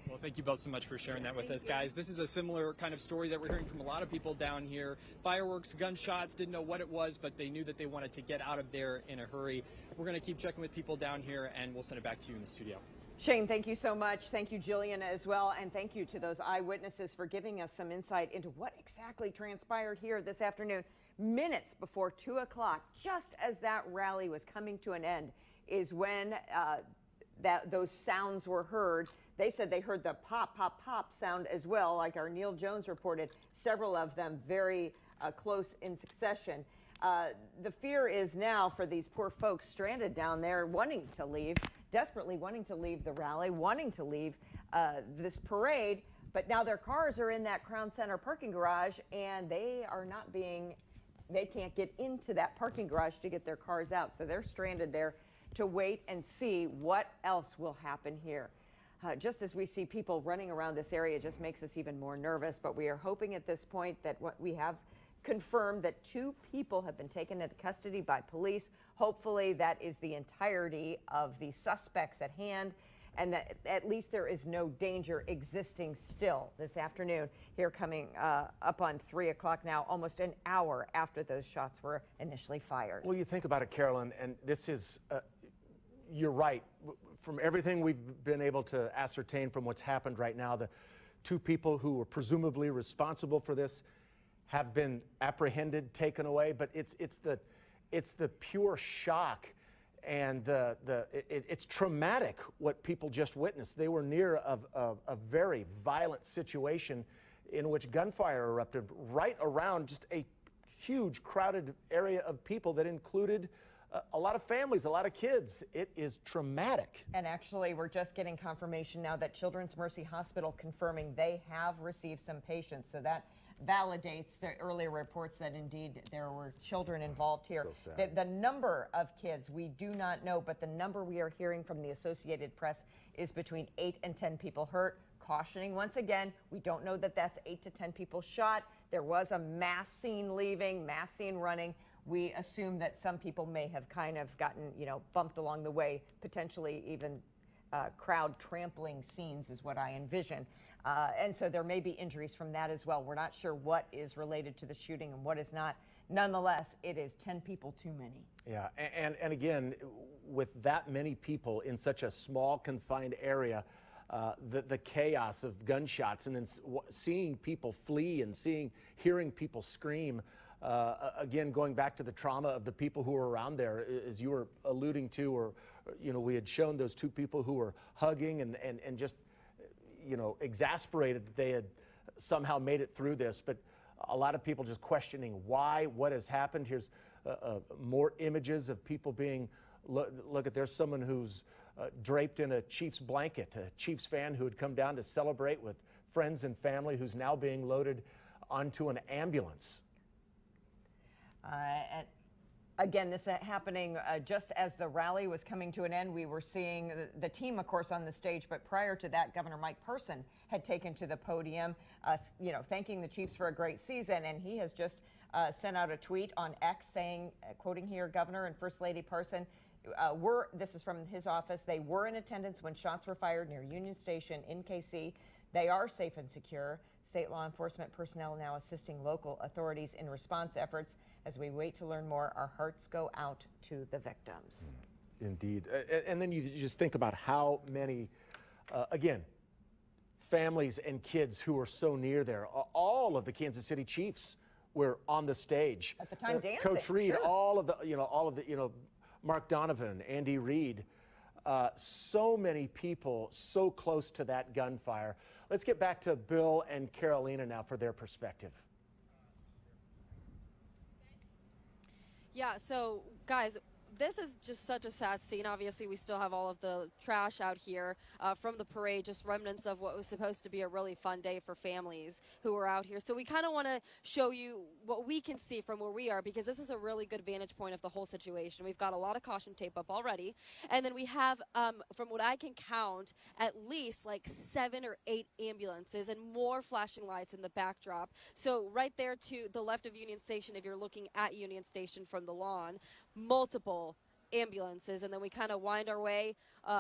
Well, thank you both so much for sharing that with us, guys. This is a similar kind of story that we're hearing from a lot of people down here. Fireworks, gunshots, didn't know what it was, but they knew that they wanted to get out of there in a hurry. We're going to keep checking with people down here, and we'll send it back to you in the studio. Shane, thank you so much. Thank you, Jillian, as well. And thank you to those eyewitnesses for giving us some insight into what exactly transpired here this afternoon. Minutes before 2 o'clock, just as that rally was coming to an end, is when those sounds were heard. They said they heard the pop, pop, pop sound as well, like our Neil Jones reported, several of them very close in succession. The fear is now for these poor folks stranded down there wanting to leave, desperately wanting to leave the rally, wanting to leave this parade, but now their cars are in that Crown Center parking garage and they can't get into that parking garage to get their cars out. So they're stranded there to wait and see what else will happen here. Just as we see people running around this area, it just makes us even more nervous, but we are hoping at this point that what we have confirmed that 2 people have been taken into custody by police. Hopefully that is the entirety of the suspects at hand, and that at least there is no danger existing still this afternoon. Here coming up on 3 o'clock now, almost an hour after those shots were initially fired. Well, you think about it, Carolyn, and this is, you're right. From everything we've been able to ascertain from what's happened right now, the 2 people who were presumably responsible for this have been apprehended, taken away, but it's the pure shock, and it's traumatic what people just witnessed. They were near a very violent situation in which gunfire erupted right around just a huge crowded area of people that included a lot of families, a lot of kids. It is traumatic. And actually, we're just getting confirmation now that Children's Mercy Hospital confirming they have received some patients. So that validates the earlier reports that indeed there were children involved here. So sad. The number of kids we do not know, but the number we are hearing from the Associated Press is between 8 and 10 people hurt. Cautioning once again, we don't know that that's 8 to 10 people shot. There was a mass scene leaving, mass scene running. We assume that some people may have kind of gotten, bumped along the way, potentially even crowd trampling scenes is what I envision. And so there may be injuries from that as well. We're not sure what is related to the shooting and what is not. Nonetheless, it is 10 people too many. Yeah, and again, with that many people in such a small, confined area, the chaos of gunshots and then seeing people flee and hearing people scream, again, going back to the trauma of the people who were around there, as you were alluding to, or we had shown those two people who were hugging and just, exasperated that they had somehow made it through this. But a lot of people just questioning why, what has happened. Here's more images of people being, look at, there's someone who's draped in a Chiefs blanket, a Chiefs fan who had come down to celebrate with friends and family, who's now being loaded onto an ambulance. And again, this happening just as the rally was coming to an end. We were seeing the team, of course, on the stage, but prior to that, Governor Mike Parson had taken to the podium, thanking the Chiefs for a great season, and he has just sent out a tweet on X saying, quoting here, Governor and First Lady Parson, this is from his office, they were in attendance when shots were fired near Union Station in KC. They are safe and secure. State law enforcement personnel now assisting local authorities in response efforts. As we wait to learn more, our hearts go out to the victims. Indeed. And then you just think about how many, again, families and kids who were so near there. All of the Kansas City Chiefs were on the stage. At the time, dancing. Coach Reed, sure. all of the, Mark Donovan, Andy Reid. So many people so close to that gunfire. Let's get back to Bill and Carolina now for their perspective. Yeah, so guys, this is just such a sad scene. Obviously, we still have all of the trash out here from the parade, just remnants of what was supposed to be a really fun day for families who were out here. So we kind of want to show you what we can see from where we are, because this is a really good vantage point of the whole situation. We've got a lot of caution tape up already. And then we have, from what I can count, at least like 7 or 8 ambulances and more flashing lights in the backdrop. So right there to the left of Union Station, if you're looking at Union Station from the lawn, multiple ambulances, and then we kind of wind our way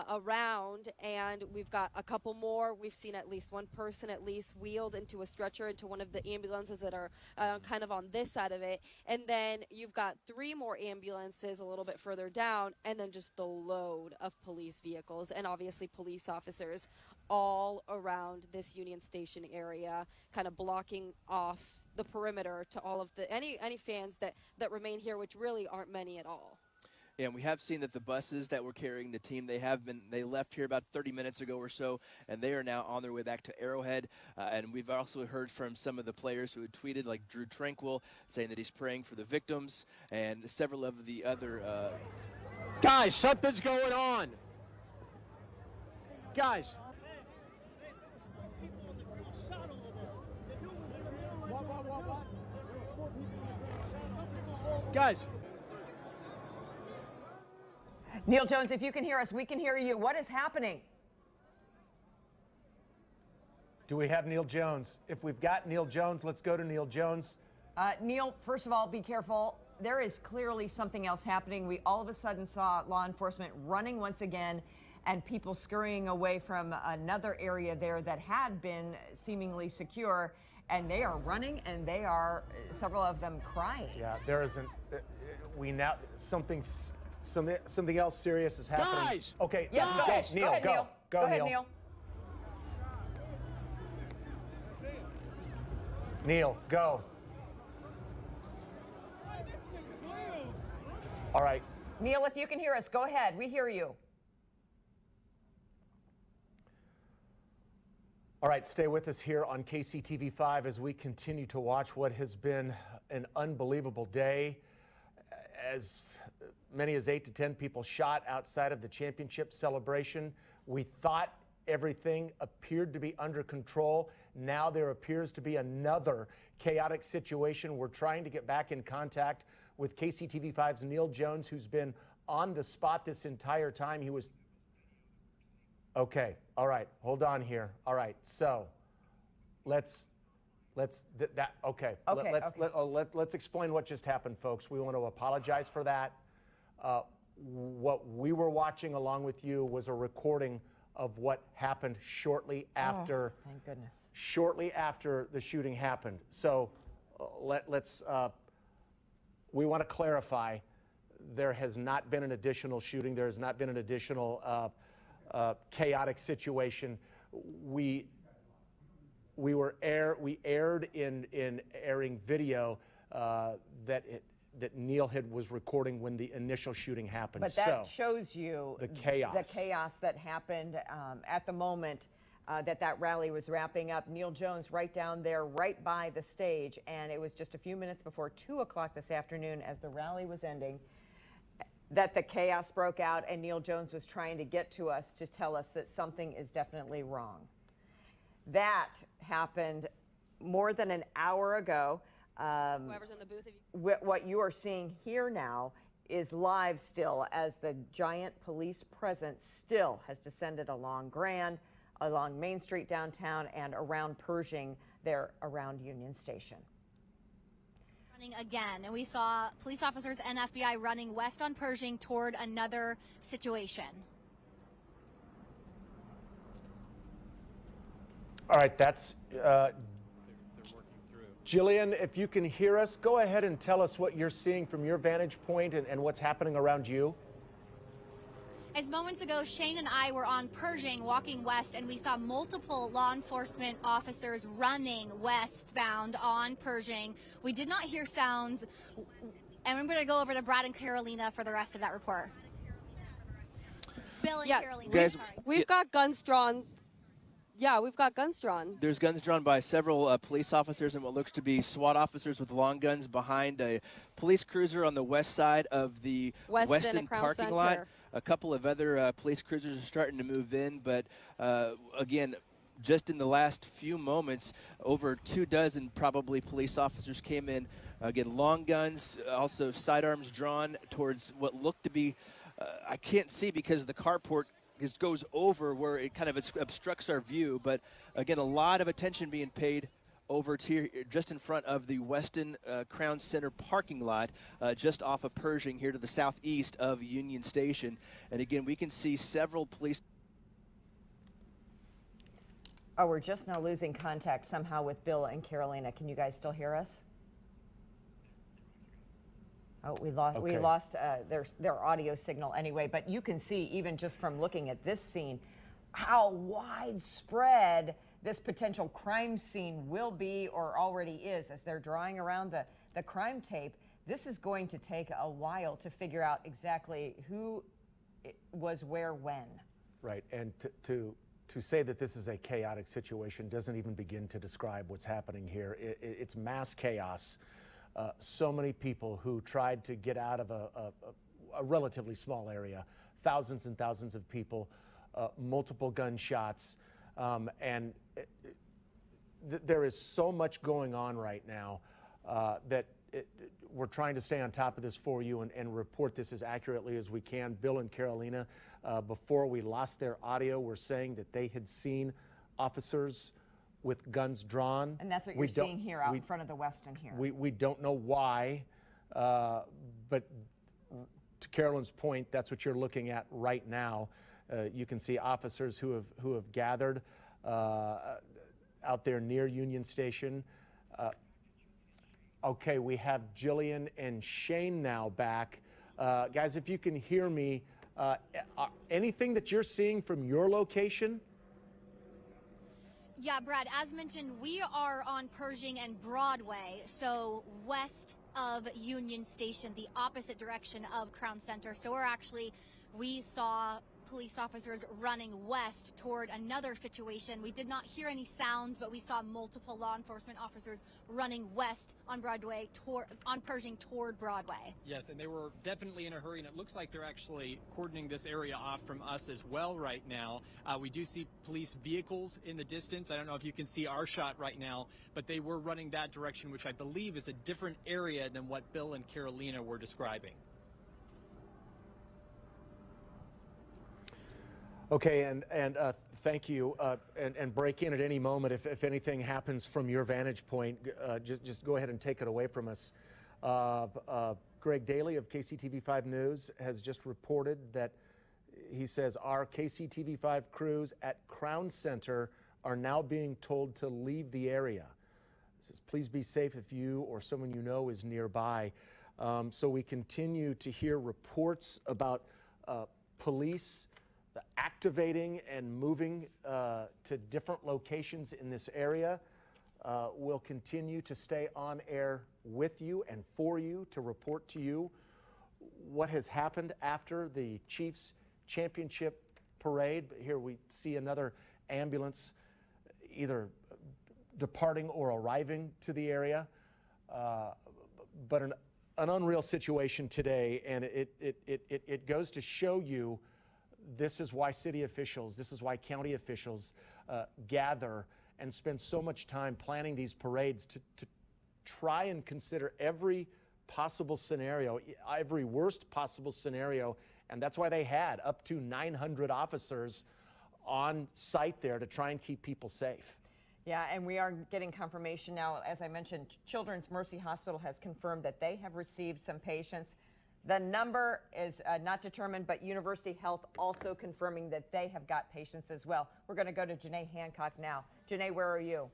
around, and we've got a couple more. We've seen at least one person at least wheeled into a stretcher into one of the ambulances that are kind of on this side of it, and then you've got 3 more ambulances a little bit further down, and then just the load of police vehicles and obviously police officers all around this Union Station area, kind of blocking off the perimeter to all of the any fans that remain here, which really aren't many at all. Yeah, and we have seen that the buses that were carrying the team, they left here about 30 minutes ago or so, and they are now on their way back to Arrowhead. And we've also heard from some of the players who had tweeted, like Drew Tranquil, saying that he's praying for the victims, and several of the other... Guys, something's going on. Guys. Guys. Neil Jones, if you can hear us, we can hear you. What is happening? Do we have Neil Jones? If we've got Neil Jones, let's go to Neil Jones. Neil, first of all, be careful. There is clearly something else happening. We all of a sudden saw law enforcement running once again and people scurrying away from another area there that had been seemingly secure. And they are running, and they are, several of them, crying. Yeah, there isn't. Something else serious is happening. Guys! Okay, yes, go, Neil, go ahead, go. Neil. Go ahead, Neil. Neil, go. All right. Neil, if you can hear us, go ahead. We hear you. All right, stay with us here on KCTV5 as we continue to watch what has been an unbelievable day. As many as 8 to 10 people shot outside of the championship celebration. We thought everything appeared to be under control. Now there appears to be another chaotic situation. We're trying to get back in contact with KCTV5's Neil Jones, who's been on the spot this entire time. He was... Okay, all right, hold on here. All right, so let's explain what just happened, folks. We want to apologize for that. What we were watching along with you was a recording of what happened shortly after. Oh, thank goodness. Shortly after the shooting happened. So we want to clarify, there has not been an additional shooting. There has not been an additional chaotic situation. We aired in airing video that Neil was recording when the initial shooting happened. But that shows you the chaos that happened at the moment that rally was wrapping up. Neil Jones right down there, right by the stage, and it was just a few minutes before 2 o'clock this afternoon as the rally was ending that the chaos broke out, and Neil Jones was trying to get to us to tell us that something is definitely wrong. That happened more than an hour ago. Whoever's in the booth. What you are seeing here now is live still, as the giant police presence still has descended along Grand, along Main Street downtown, and around Pershing there around Union Station. Again, and we saw police officers and FBI running west on Pershing toward another situation. All right, that's Jillian, if you can hear us, go ahead and tell us what you're seeing from your vantage point and what's happening around you. As moments ago, Shane and I were on Pershing walking west, and we saw multiple law enforcement officers running westbound on Pershing. We did not hear sounds, and I'm going to go over to Brad and Carolina for the rest of that report. Bill and Carolina. Guys, we've got guns drawn. Yeah, we've got guns drawn. There's guns drawn by several police officers and what looks to be SWAT officers with long guns behind a police cruiser on the west side of the Weston parking lot. A couple of other police cruisers are starting to move in, but again, just in the last few moments, over 24 probably police officers came in. Again, long guns, also sidearms drawn towards what looked to be, I can't see because the carport goes over where it kind of obstructs our view, but again, a lot of attention being paid over to just in front of the Weston Crown Center parking lot, just off of Pershing here to the southeast of Union Station. And again, we can see several police. Oh, we're just now losing contact somehow with Bill and Carolina. Can you guys still hear us? Oh, we lost their audio signal anyway, but you can see even just from looking at this scene how widespread this potential crime scene will be or already is as they're drawing around the crime tape. This is going to take a while to figure out exactly who was where when. Right, and to say that this is a chaotic situation doesn't even begin to describe what's happening here. It's mass chaos. So many people who tried to get out of a relatively small area, thousands and thousands of people, multiple gunshots, and there is so much going on right now that we're trying to stay on top of this for you and report this as accurately as we can. Bill and Carolina, before we lost their audio, were saying that they had seen officers with guns drawn. And that's what you're seeing here out in front of the Weston here. We don't know why, but to Carolyn's point, that's what you're looking at right now. You can see officers who have gathered out there near Union Station. Okay, we have Jillian and Shane now back. Guys, if you can hear me, anything that you're seeing from your location? Yeah, Brad, as mentioned, we are on Pershing and Broadway, so west of Union Station, the opposite direction of Crown Center. So we saw police officers running west toward another situation. We did not hear any sounds, but we saw multiple law enforcement officers running west on Broadway on Pershing toward Broadway. Yes, and they were definitely in a hurry, and it looks like they're actually cordoning this area off from us as well right now. We do see police vehicles in the distance. I don't know if you can see our shot right now, but they were running that direction, which I believe is a different area than what Bill and Carolina were describing. Okay, and thank you. And break in at any moment if anything happens from your vantage point. Just go ahead and take it away from us. Greg Daly of KCTV5 News has just reported that he says our KCTV5 crews at Crown Center are now being told to leave the area. He says, please be safe if you or someone you know is nearby. So we continue to hear reports about police activating and moving to different locations in this area. We'll continue to stay on air with you and for you to report to you what has happened after the Chiefs championship parade. But here we see another ambulance either departing or arriving to the area. But an unreal situation today, and it goes to show you this is why city officials, this is why county officials gather and spend so much time planning these parades to try and consider every possible scenario, every worst possible scenario. And that's why they had up to 900 officers on site there to try and keep people safe. Yeah, and we are getting confirmation now. As I mentioned, Children's Mercy Hospital has confirmed that they have received some patients. The number is not determined, but University Health also confirming that they have got patients as well. We're going to go to Janae Hancock now. Janae, where are you?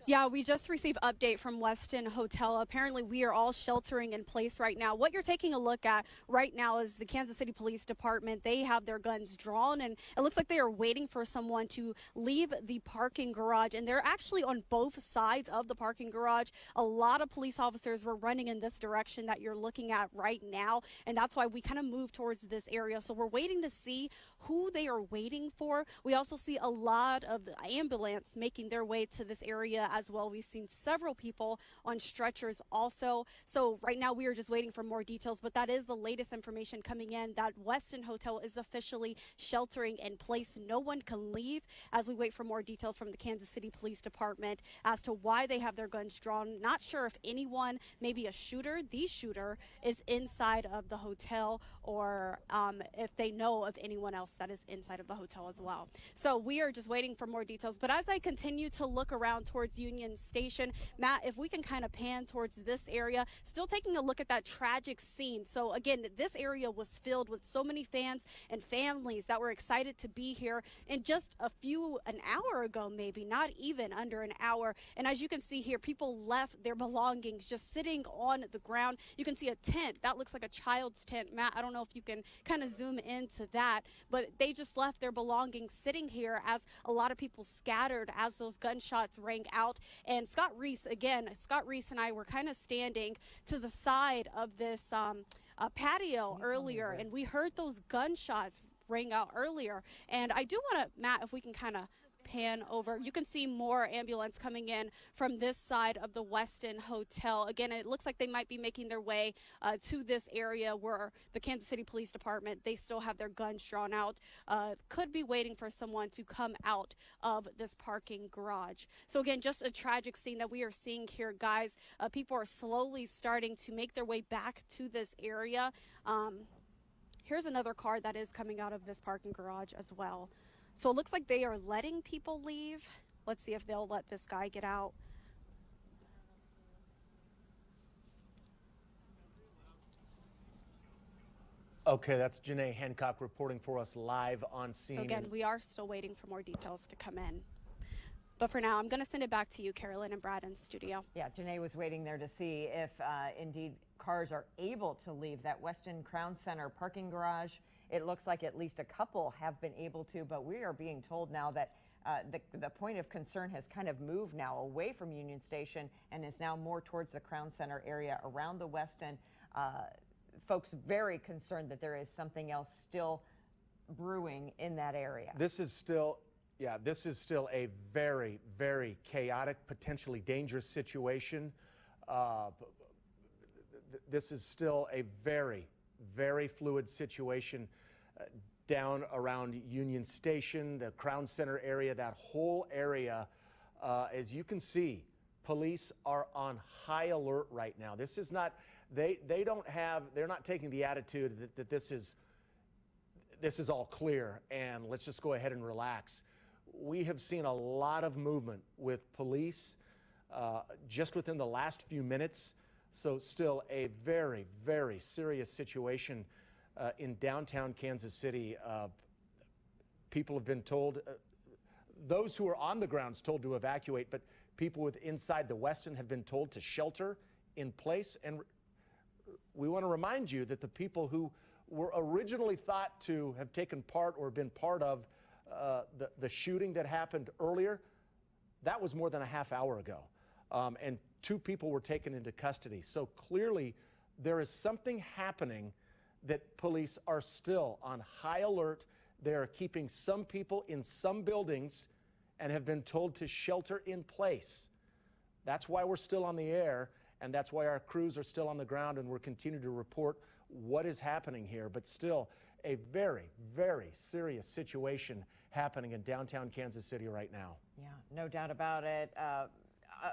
Yeah, we just received update from Westin Hotel. Apparently, we are all sheltering in place right now. What you're taking a look at right now is the Kansas City Police Department. They have their guns drawn, and it looks like they are waiting for someone to leave the parking garage. And they're actually on both sides of the parking garage. A lot of police officers were running in this direction that you're looking at right now, and that's why we kind of moved towards this area. So we're waiting to see who they are waiting for. We also see a lot of the ambulance making their way to this area as well. We've seen several people on stretchers also. So right now we are just waiting for more details, but that is the latest information coming in, that Westin Hotel is officially sheltering in place. No one can leave as we wait for more details from the Kansas City Police Department as to why they have their guns drawn. Not sure if anyone, maybe a shooter, the shooter is inside of the hotel, or if they know of anyone else that is inside of the hotel as well. So we are just waiting for more details. But as I continue to look around towards Union Station, Matt, if we can kind of pan towards this area, still taking a look at that tragic scene. So again, this area was filled with so many fans and families that were excited to be here. And just an hour ago, maybe not even under an hour. And as you can see here, people left their belongings just sitting on the ground. You can see a tent that looks like a child's tent. Matt, I don't know if you can kind of zoom into that, but they just left their belongings sitting here as a lot of people scattered as those gunshots rang out. And Scott Reese and I were kind of standing to the side of this patio earlier, and we heard those gunshots ring out earlier. And I do want to, Matt, if we can kind of pan over, you can see more ambulance coming in from this side of the Westin Hotel. Again, it looks like they might be making their way to this area where the Kansas City Police Department, they still have their guns drawn out, could be waiting for someone to come out of this parking garage. So again, just a tragic scene that we are seeing here, guys. People are slowly starting to make their way back to this area. Here's another car that is coming out of this parking garage as well. So it looks like they are letting people leave. Let's see if they'll let this guy get out. Okay, that's Janae Hancock reporting for us live on scene. So again, we are still waiting for more details to come in. But for now, I'm going to send it back to you, Carolyn and Brad in studio. Yeah, Janae was waiting there to see if indeed cars are able to leave that Westin Crown Center parking garage. It looks like at least a couple have been able to, but we are being told now that The point of concern has kind of moved now away from Union Station and is now more towards the Crown Center area around the Westin. Folks very concerned that there is something else still brewing in that area. This is still a very, very chaotic, potentially dangerous situation. This is still a very, very fluid situation down around Union Station, the Crown Center area, that whole area. As you can see, police are on high alert right now. This is not, they're not taking the attitude that this is all clear and let's just go ahead and relax. We have seen a lot of movement with police just within the last few minutes. So still a very, very serious situation in downtown Kansas City. People have been told, those who are on the grounds told to evacuate, but people inside the Westin have been told to shelter in place. And we want to remind you that the people who were originally thought to have taken part or been part of the shooting that happened earlier, that was more than a half hour ago. And 2 people were taken into custody. So clearly there is something happening that police are still on high alert. They are keeping some people in some buildings and have been told to shelter in place. That's why we're still on the air, and that's why our crews are still on the ground, and we're continuing to report what is happening here. But still a very, very serious situation happening in downtown Kansas City right now. Yeah, no doubt about it.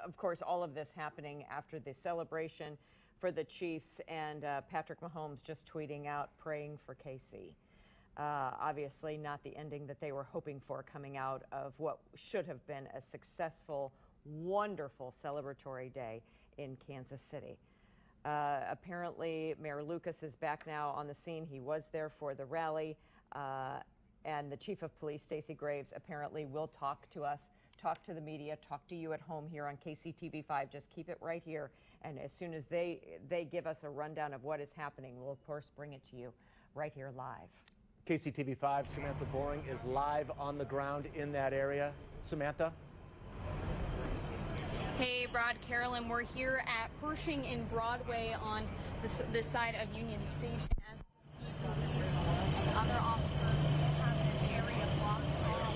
Of course, all of this happening after the celebration for the Chiefs and Patrick Mahomes just tweeting out, praying for KC. Obviously not the ending that they were hoping for coming out of what should have been a successful, wonderful celebratory day in Kansas City. Apparently, Mayor Lucas is back now on the scene. He was there for the rally. And the Chief of Police, Stacey Graves, apparently will talk to us, talk to the media, talk to you at home here on KCTV5. Just keep it right here. And as soon as they give us a rundown of what is happening, we'll, of course, bring it to you right here live. KCTV5, Samantha Boring is live on the ground in that area. Samantha? Hey, Brad, Carolyn, we're here at Pershing and Broadway on this side of Union Station. As you see, police and other officers have this area blocked off.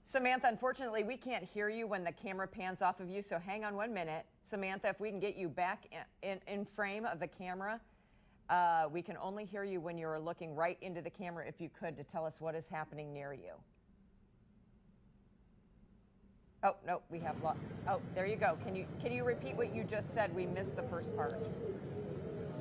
Samantha, unfortunately, we can't hear you when the camera pans off of you, so hang on 1 minute. Samantha, if we can get you back in frame of the camera. We can only hear you when you're looking right into the camera, if you could, to tell us what is happening near you. Oh, no, we have oh, there you go. Can you repeat what you just said? We missed the first part.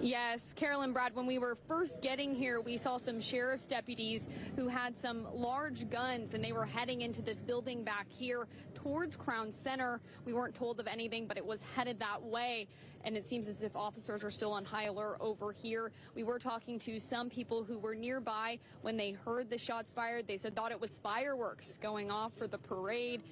Yes, Carolyn, Brad, when we were first getting here, we saw some sheriff's deputies who had some large guns, and they were heading into this building back here towards Crown Center. We weren't told of anything, but it was headed that way, and it seems as if officers are still on high alert over here. We were talking to some people who were nearby when they heard the shots fired. They said thought it was fireworks going off for the parade.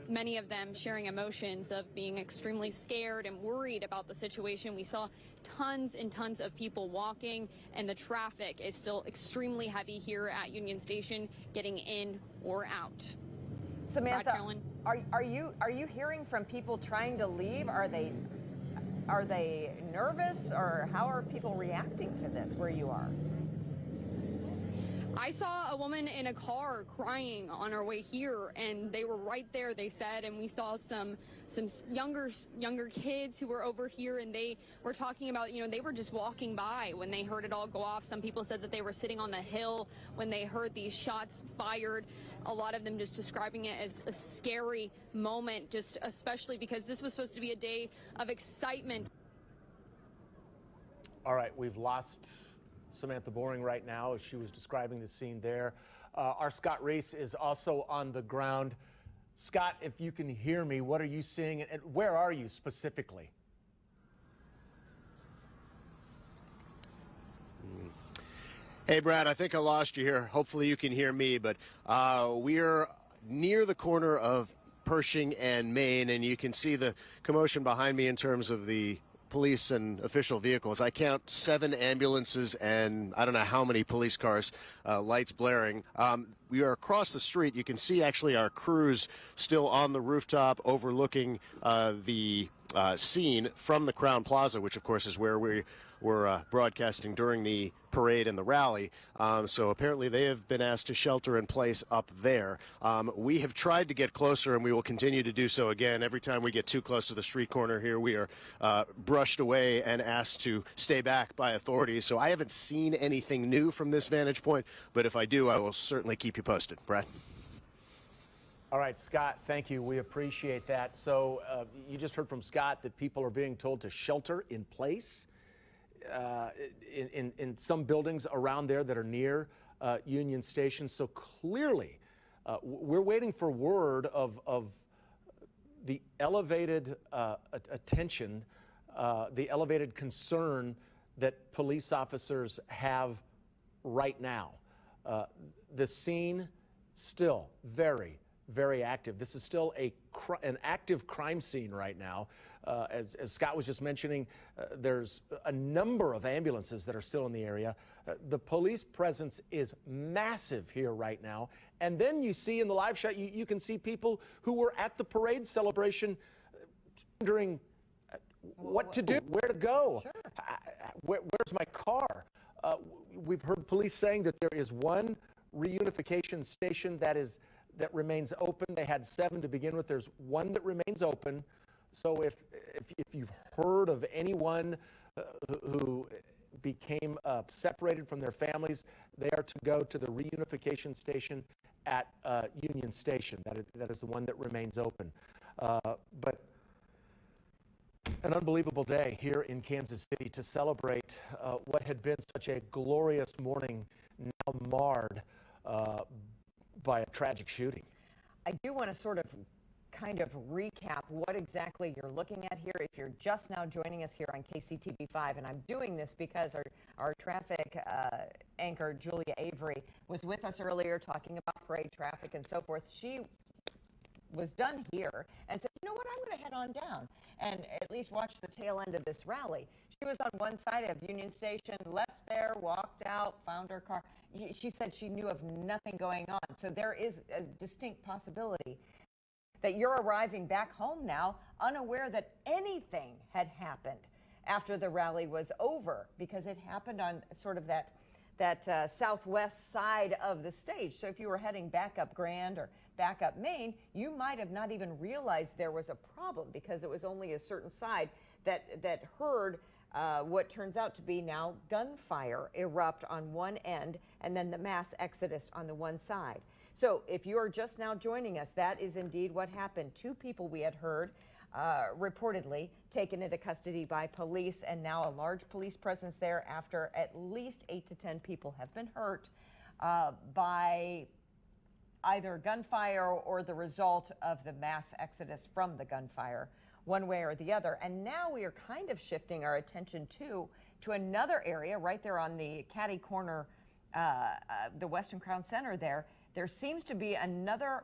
Many of them sharing emotions of being extremely scared and worried about the situation. We saw tons and tons of people walking, and the traffic is still extremely heavy here at Union Station, getting in or out. Samantha, Brad, are you hearing from people trying to leave? Are they nervous, or how are people reacting to this where you are? I saw a woman in a car crying on our way here, and they were right there, they said, and we saw some younger kids who were over here, and they were talking about, you know, they were just walking by when they heard it all go off. Some people said that they were sitting on the hill when they heard these shots fired. A lot of them just describing it as a scary moment, just especially because this was supposed to be a day of excitement. All right, we've lost Samantha Boring right now as she was describing the scene there. Our Scott Reese is also on the ground. Scott, if you can hear me, what are you seeing, and where are you specifically? Hey, Brad, I think I lost you here. Hopefully you can hear me, but we're near the corner of Pershing and Main, and you can see the commotion behind me in terms of the police and official vehicles. I count 7 ambulances and I don't know how many police cars, lights blaring. We are across the street. You can see actually our crews still on the rooftop overlooking the scene from the Crowne Plaza, which of course is where we were broadcasting during the parade and the rally. So apparently they have been asked to shelter in place up there. We have tried to get closer, and we will continue to do so again. Every time we get too close to the street corner here, we are brushed away and asked to stay back by authorities. So I haven't seen anything new from this vantage point, but if I do, I will certainly keep you posted. Brad? All right, Scott, thank you. We appreciate that. So you just heard from Scott that people are being told to shelter in place in some buildings around there that are near Union Station. So clearly, we're waiting for word of the elevated attention, the elevated concern that police officers have right now. The scene still very active. This is still an active crime scene right now. As Scott was just mentioning, there's a number of ambulances that are still in the area. The police presence is massive here right now. And then you see in the live shot, you can see people who were at the parade celebration wondering what to do, where to go, sure. Where's my car? We've heard police saying that there is one reunification station that remains open. They had 7 to begin with. There's one that remains open. So if you've heard of anyone who became separated from their families, they are to go to the reunification station at Union Station. That is the one that remains open. But an unbelievable day here in Kansas City to celebrate what had been such a glorious morning, now marred by a tragic shooting. I do want to kind of recap what exactly you're looking at here if you're just now joining us here on KCTV5. And I'm doing this because our traffic anchor, Julia Avery, was with us earlier talking about parade traffic and so forth. She was done here and said, you know what, I'm going to head on down and at least watch the tail end of this rally. She was on one side of Union Station, left there, walked out, found her car. She said she knew of nothing going on. So there is a distinct possibility that you're arriving back home now unaware that anything had happened after the rally was over, because it happened on sort of that southwest side of the stage. So if you were heading back up Grand or back up Main, you might have not even realized there was a problem, because it was only a certain side that heard what turns out to be now gunfire erupt on one end and then the mass exodus on the one side. So if you are just now joining us, that is indeed what happened. 2 people we had heard reportedly taken into custody by police, and now a large police presence there after at least 8 to 10 people have been hurt by either gunfire or the result of the mass exodus from the gunfire, one way or the other. And now we are kind of shifting our attention to another area right there on the catty corner, the Western Crowne Center there. There seems to be another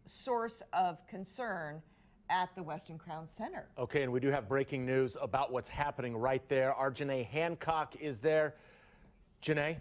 source of concern at the Western Crowne Center. Okay, and we do have breaking news about what's happening right there. Our Janae Hancock is there. Janae?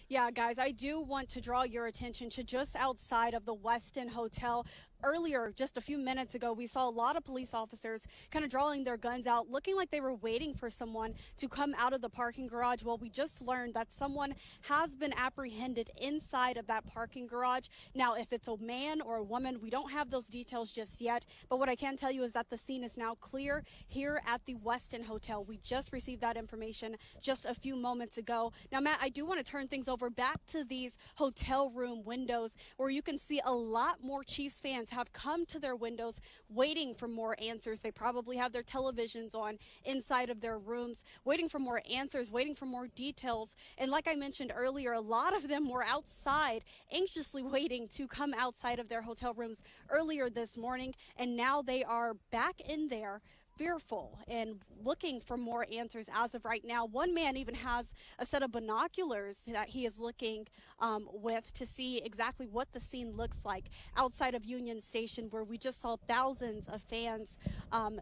Yeah, guys, I do want to draw your attention to just outside of the Westin Hotel. Earlier, just a few minutes ago, we saw a lot of police officers kind of drawing their guns out, looking like they were waiting for someone to come out of the parking garage. Well, we just learned that someone has been apprehended inside of that parking garage. Now, if it's a man or a woman, we don't have those details just yet. But what I can tell you is that the scene is now clear here at the Westin Hotel. We just received that information just a few moments ago. Now, Matt, I do want to turn things over back to these hotel room windows where you can see a lot more Chiefs fans have come to their windows waiting for more answers. They probably have their televisions on inside of their rooms, waiting for more answers, waiting for more details. And like I mentioned earlier, a lot of them were outside, anxiously waiting to come outside of their hotel rooms earlier this morning. And now they are back in there fearful and looking for more answers as of right now. One man even has a set of binoculars that he is looking with to see exactly what the scene looks like outside of Union Station, where we just saw thousands of fans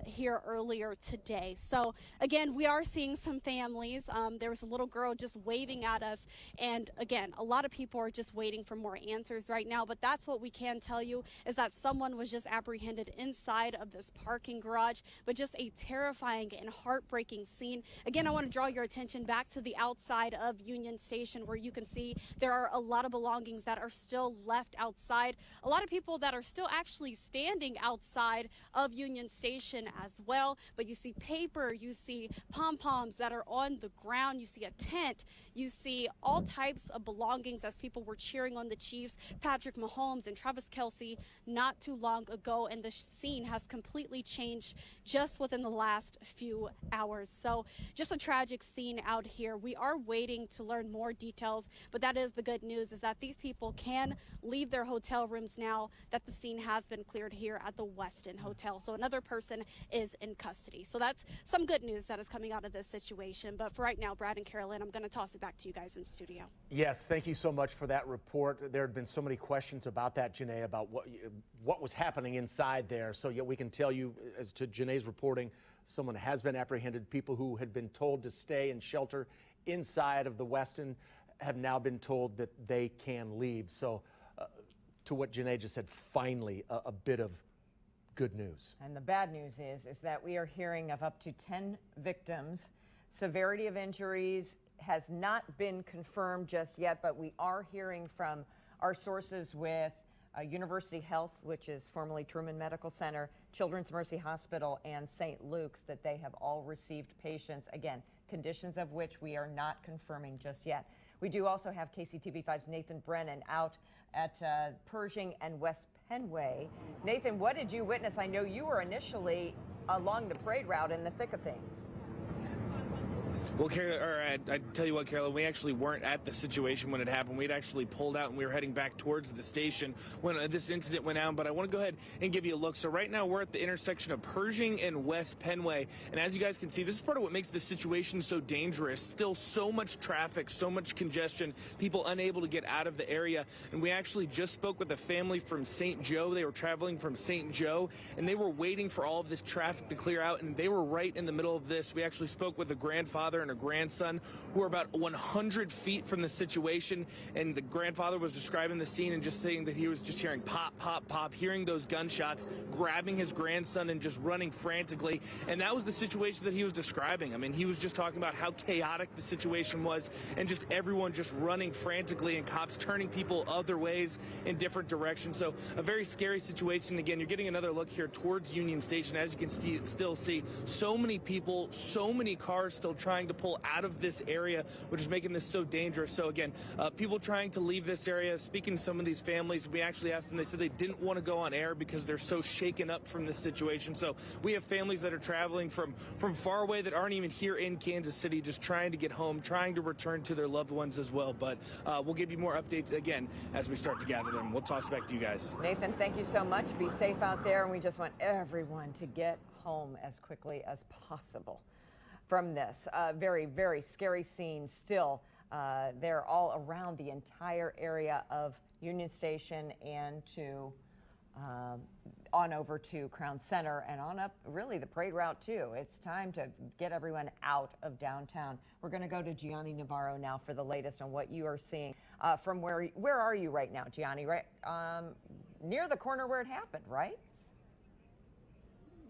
here earlier today. So again, we are seeing some families. There was a little girl just waving at us, and again, a lot of people are just waiting for more answers right now. But that's what we can tell you, is that someone was just apprehended inside of this parking garage. But just a terrifying and heartbreaking scene. Again, I want to draw your attention back to the outside of Union Station, where you can see there are a lot of belongings that are still left outside. A lot of people that are still actually standing outside of Union Station as well. But you see paper, you see pom-poms that are on the ground, you see a tent, you see all types of belongings as people were cheering on the Chiefs, Patrick Mahomes and Travis Kelce not too long ago. And the scene has completely changed just within the last few hours. So just a tragic scene out here. We are waiting to learn more details, but that is the good news, is that these people can leave their hotel rooms now that the scene has been cleared here at the Westin Hotel. So another person is in custody. So that's some good news that is coming out of this situation. But for right now, Brad and Carolyn, I'm going to toss it back to you guys in studio. Yes, thank you so much for that report. There had been so many questions about that, Janae, about what was happening inside there. So yeah, we can tell you, as to Janae's reporting, someone has been apprehended. People who had been told to stay and shelter inside of the Westin have now been told that they can leave. So to what Janae just said, finally a bit of good news. And the bad news is that we are hearing of up to 10 victims. Severity of injuries has not been confirmed just yet, but we are hearing from our sources with University Health, which is formerly Truman Medical Center, Children's Mercy Hospital, and St. Luke's, that they have all received patients. Again, conditions of which we are not confirming just yet. We do also have KCTV5's Nathan Brennan out at Pershing and West Penway. Nathan, what did you witness? I know you were initially along the parade route in the thick of things. Well, I tell you what, Carolyn, we actually weren't at the situation when it happened. We'd actually pulled out and we were heading back towards the station when this incident went down. But I want to go ahead and give you a look. So right now we're at the intersection of Pershing and West Penway. And as you guys can see, this is part of what makes this situation so dangerous. Still so much traffic, so much congestion, people unable to get out of the area. And we actually just spoke with a family from St. Joe. They were traveling from St. Joe and they were waiting for all of this traffic to clear out. And they were right in the middle of this. We actually spoke with a grandfather and a grandson who are about 100 feet from the situation, and the grandfather was describing the scene and just saying that he was just hearing pop, pop, pop, hearing those gunshots, grabbing his grandson and just running frantically. And that was the situation that he was describing. I mean, he was just talking about how chaotic the situation was and just everyone just running frantically and cops turning people other ways in different directions. So a very scary situation. Again, you're getting another look here towards Union Station. As you can still see, so many people, so many cars still trying to pull out of this area, which is making this so dangerous. So again, people trying to leave this area. Speaking to some of these families, we actually asked them, they said they didn't want to go on air because they're so shaken up from this situation. So we have families that are traveling from far away that aren't even here in Kansas City, just trying to get home, trying to return to their loved ones as well. But we'll give you more updates again as we start to gather them. We'll toss it back to you guys. Nathan, thank you so much. Be safe out there, and we just want everyone to get home as quickly as possible from this very, very scary scene. Still, they're all around the entire area of Union Station and to on over to Crown Center and on up really the parade route too. It's time to get everyone out of downtown. We're going to go to Gianni Navarro now for the latest on what you are seeing from where are you right now, Gianni? Right near the corner where it happened, right?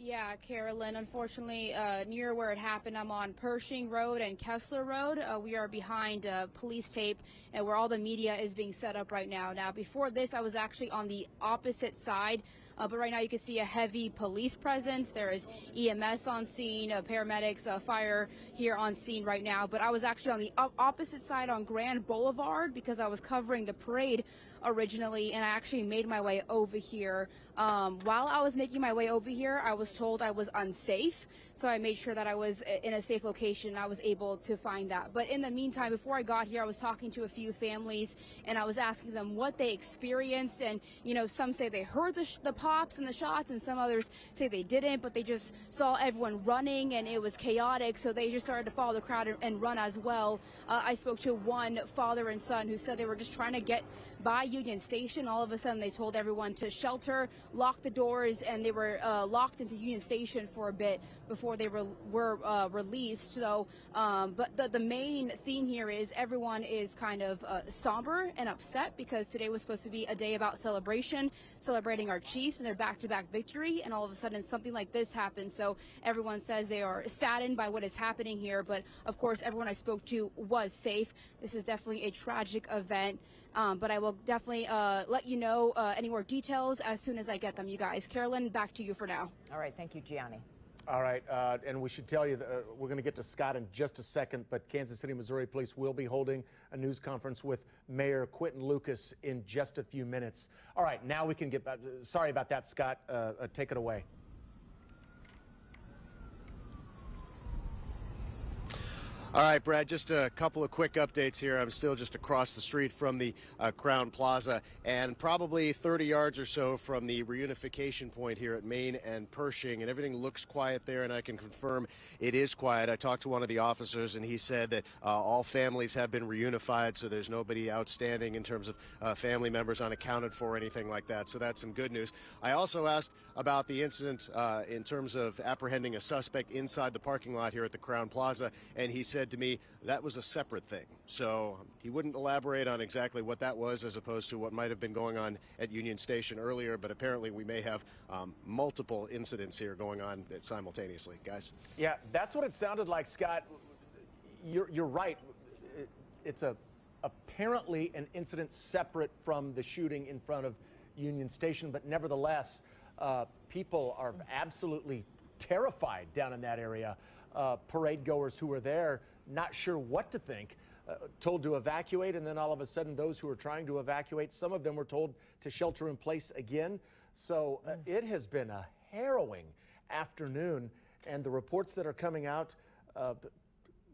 Yeah, Carolyn, unfortunately, near where it happened, I'm on Pershing Road and Kessler Road. We are behind police tape and where all the media is being set up right now. Now, before this, I was actually on the opposite side, but right now you can see a heavy police presence. There is EMS on scene, paramedics, fire here on scene right now. But I was actually on the opposite side on Grand Boulevard because I was covering the parade originally, and I actually made my way over here. While I was making my way over here, I was was told I was unsafe. So I made sure that I was in a safe location and I was able to find that. But in the meantime, before I got here, I was talking to a few families and I was asking them what they experienced. And, you know, some say they heard the pops and the shots, and some others say they didn't, but they just saw everyone running and it was chaotic. So they just started to follow the crowd and run as well. I spoke to one father and son who said they were just trying to get by Union Station. All of a sudden, they told everyone to shelter, lock the doors, and they were locked into Union Station for a bit before they were released. So, but the main theme here is everyone is kind of somber and upset because today was supposed to be a day about celebration, celebrating our Chiefs and their back-to-back victory, and all of a sudden something like this happened. So everyone says they are saddened by what is happening here, but of course everyone I spoke to was safe. This is definitely a tragic event. But I will definitely let you know any more details as soon as I get them, you guys. Carolyn, back to you for now. All right. Thank you, Gianni. All right. And we should tell you that we're going to get to Scott in just a second, but Kansas City, Missouri Police will be holding a news conference with Mayor Quinton Lucas in just a few minutes. All right. Now we can get back. Sorry about that, Scott. Take it away. All right, Brad, just a couple of quick updates here. I'm still just across the street from the Crown Plaza and probably 30 yards or so from the reunification point here at Main and Pershing, and everything looks quiet there, and I can confirm it is quiet. I talked to one of the officers, and he said that all families have been reunified, so there's nobody outstanding in terms of family members unaccounted for or anything like that, so that's some good news. I also asked about the incident in terms of apprehending a suspect inside the parking lot here at the Crown Plaza, and he said to me that was a separate thing. So he wouldn't elaborate on exactly what that was as opposed to what might have been going on at Union Station earlier, but apparently we may have multiple incidents here going on simultaneously, guys. Yeah, that's what it sounded like, Scott. You're right. It's apparently an incident separate from the shooting in front of Union Station, but nevertheless, people are absolutely terrified down in that area. Parade goers who were there, not sure what to think, told to evacuate, and then all of a sudden those who were trying to evacuate, some of them were told to shelter in place again. So it has been a harrowing afternoon, and the reports that are coming out,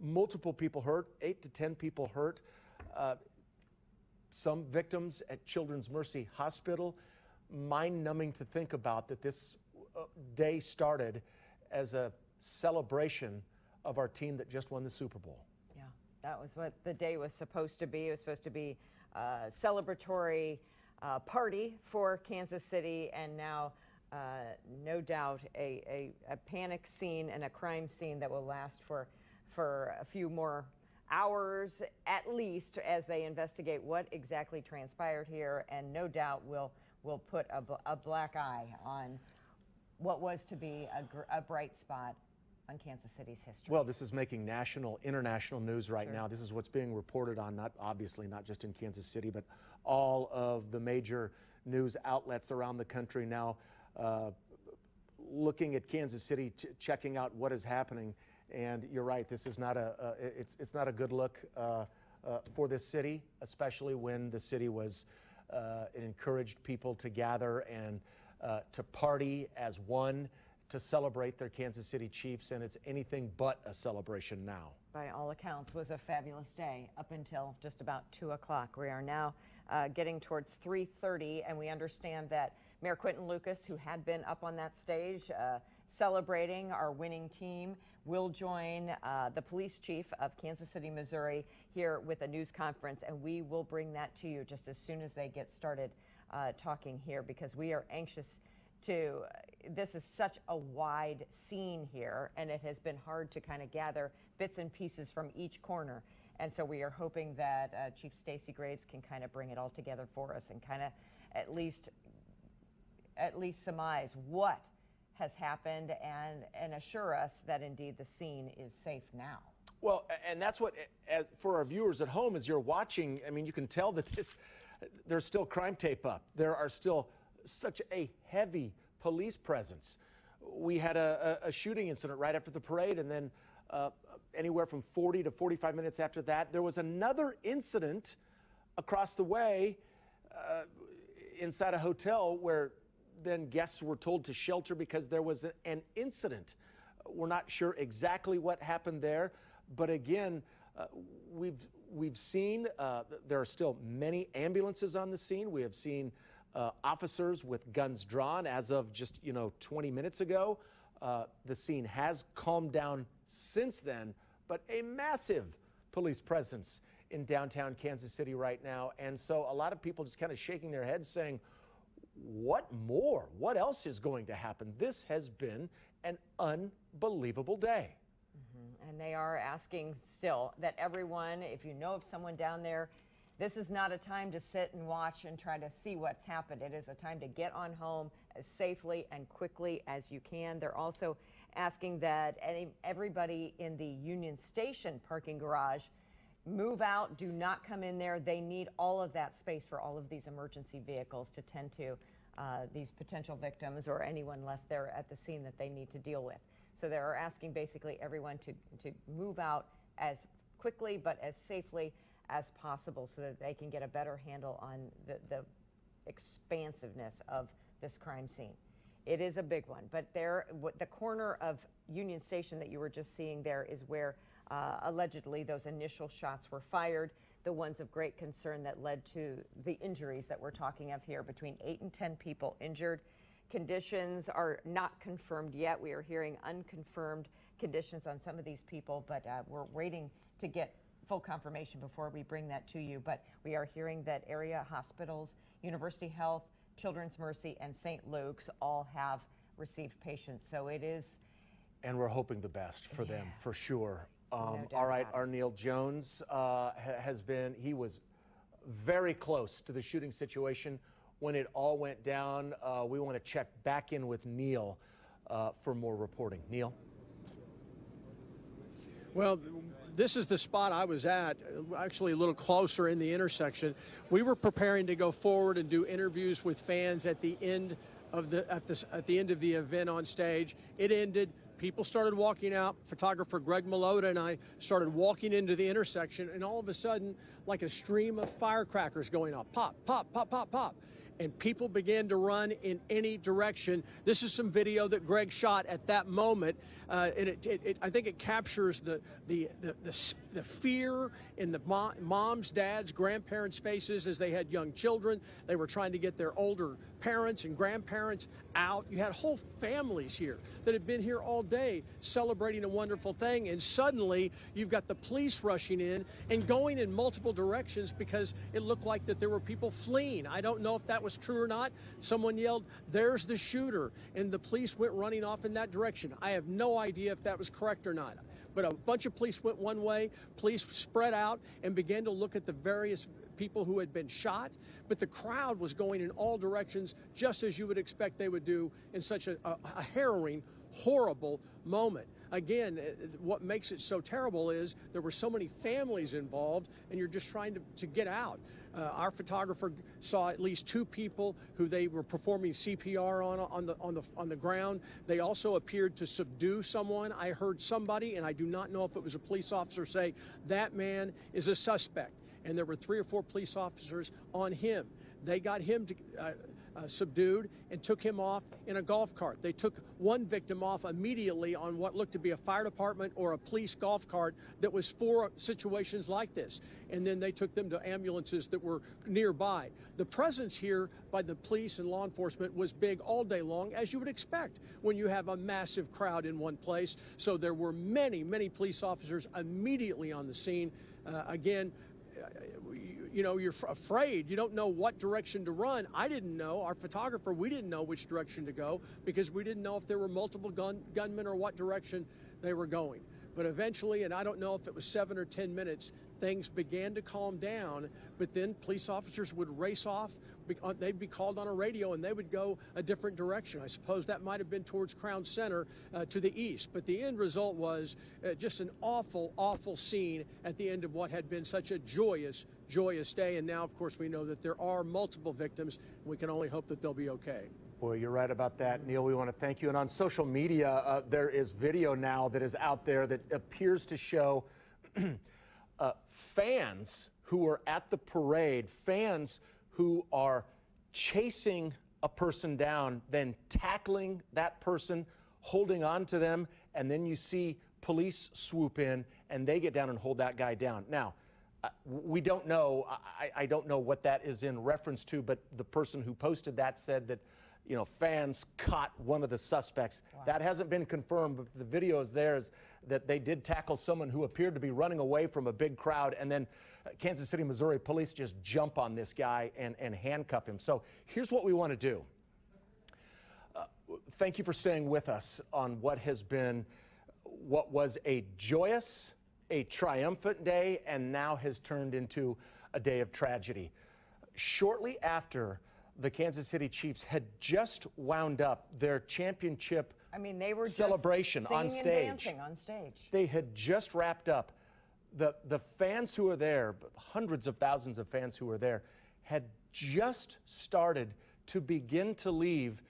multiple people hurt, 8 to 10 people hurt, some victims at Children's Mercy Hospital. Mind-numbing to think about that this day started as a celebration of our team that just won the Super Bowl. Yeah, that was what the day was supposed to be. It was supposed to be a celebratory party for Kansas City, and now no doubt a panic scene and a crime scene that will last for a few more hours at least as they investigate what exactly transpired here, and no doubt will put a black eye on what was to be a bright spot on Kansas City's history. Well, this is making national, international news right now. This is what's being reported on, not just in Kansas City, but all of the major news outlets around the country now looking at Kansas City, checking out what is happening. And you're right, this is not it's not a good look for this city, especially when the city was it encouraged people to gather and to party as one, to celebrate their Kansas City Chiefs, and it's anything but a celebration now. By all accounts, was a fabulous day up until just about 2 o'clock. We are now getting towards 3:30, and we understand that Mayor Quinton Lucas, who had been up on that stage celebrating our winning team, will join the police chief of Kansas City, Missouri, here with a news conference, and we will bring that to you just as soon as they get started talking here, because we are anxious to, this is such a wide scene here, and it has been hard to kind of gather bits and pieces from each corner. And so we are hoping that Chief Stacey Graves can kind of bring it all together for us and kind of at least surmise what has happened and assure us that indeed the scene is safe now. Well, and that's what, for our viewers at home, as you're watching, I mean, you can tell that there's still crime tape up. There are still such a heavy police presence. We had a shooting incident right after the parade, and then anywhere from 40 to 45 minutes after that, there was another incident across the way inside a hotel where then guests were told to shelter because there was an incident. We're not sure exactly what happened there, but again, we've seen there are still many ambulances on the scene. We have seen officers with guns drawn as of just 20 minutes ago. The scene has calmed down since then, but a massive police presence in downtown Kansas City right now. And so a lot of people just kind of shaking their heads saying, what more? What else is going to happen? This has been an unbelievable day. And they are asking still that everyone, if you know of someone down there, this is not a time to sit and watch and try to see what's happened. It is a time to get on home as safely and quickly as you can. They're also asking that everybody in the Union Station parking garage move out, do not come in there. They need all of that space for all of these emergency vehicles to tend to these potential victims or anyone left there at the scene that they need to deal with. So they're asking basically everyone to move out as quickly but as safely as possible so that they can get a better handle on the expansiveness of this crime scene. It is a big one, but the corner of Union Station that you were just seeing there is where allegedly those initial shots were fired, the ones of great concern that led to the injuries that we're talking of here. Between 8 and 10 people injured. Conditions are not confirmed yet. We are hearing unconfirmed conditions on some of these people, but we're waiting to get full confirmation before we bring that to you. But we are hearing that area hospitals, University Health, Children's Mercy, and St. Luke's all have received patients. So it is. And we're hoping the best for them, for sure. No doubt All right, about it. Arneal Jones he was very close to the shooting situation when it all went down. We want to check back in with Neil for more reporting. Neil? Well, this is the spot I was at, actually a little closer in the intersection. We were preparing to go forward and do interviews with fans at the end of the event on stage. It ended. People started walking out. Photographer Greg Malota and I started walking into the intersection, and all of a sudden, like a stream of firecrackers going off, pop, pop, pop, pop, pop. And people began to run in any direction. This is some video that Greg shot at that moment, and I think it captures the fear in the moms, dads, grandparents' faces as they had young children. They were trying to get their older parents and grandparents out. You had whole families here that had been here all day celebrating a wonderful thing, and suddenly you've got the police rushing in and going in multiple directions because it looked like that there were people fleeing. I don't know if that was true or not. Someone yelled, "There's the shooter," and the police went running off in that direction. I have no idea if that was correct or not. But a bunch of police went one way, police spread out and began to look at the various people who had been shot, but the crowd was going in all directions, just as you would expect they would do in such a harrowing, horrible moment. Again, what makes it so terrible is there were so many families involved, and you're just trying to get out. Our photographer saw at least 2 people who they were performing CPR on the ground. They also appeared to subdue someone. I heard somebody, and I do not know if it was a police officer, say that man is a suspect. And there were 3 or 4 police officers on him. They got him subdued and took him off in a golf cart. They took one victim off immediately on what looked to be a fire department or a police golf cart that was for situations like this. And then they took them to ambulances that were nearby. The presence here by the police and law enforcement was big all day long, as you would expect when you have a massive crowd in one place. So there were many, many police officers immediately on the scene. Again, you're afraid. You don't know what direction to run. I didn't know. Our photographer, we didn't know which direction to go because we didn't know if there were multiple gunmen or what direction they were going. But eventually, and I don't know if it was 7 or 10 minutes, things began to calm down, but then police officers would race off. They'd be called on a radio and they would go a different direction. I suppose that might have been towards Crown Center to the east. But the end result was just an awful, awful scene at the end of what had been such a joyous, joyous day. And now, of course, we know that there are multiple victims. We can only hope that they'll be okay. Boy, you're right about that, Neil. We want to thank you. And on social media, there is video now that is out there that appears to show fans who are at the parade, fans who are chasing a person down, then tackling that person, holding on to them, and then you see police swoop in and they get down and hold that guy down. Now, we don't know, I don't know what that is in reference to, but the person who posted that said that, fans caught one of the suspects. Wow. That hasn't been confirmed, but the video is there, is that they did tackle someone who appeared to be running away from a big crowd, and then Kansas City, Missouri police just jump on this guy and handcuff him. So here's what we want to do. Thank you for staying with us on what was a joyous, a triumphant day, and now has turned into a day of tragedy. Shortly after the Kansas City Chiefs had just wound up their championship they were celebration just on singing stage. and dancing on stage. They had just wrapped up. The fans who were there, hundreds of thousands of fans who were there, had just started to begin to leave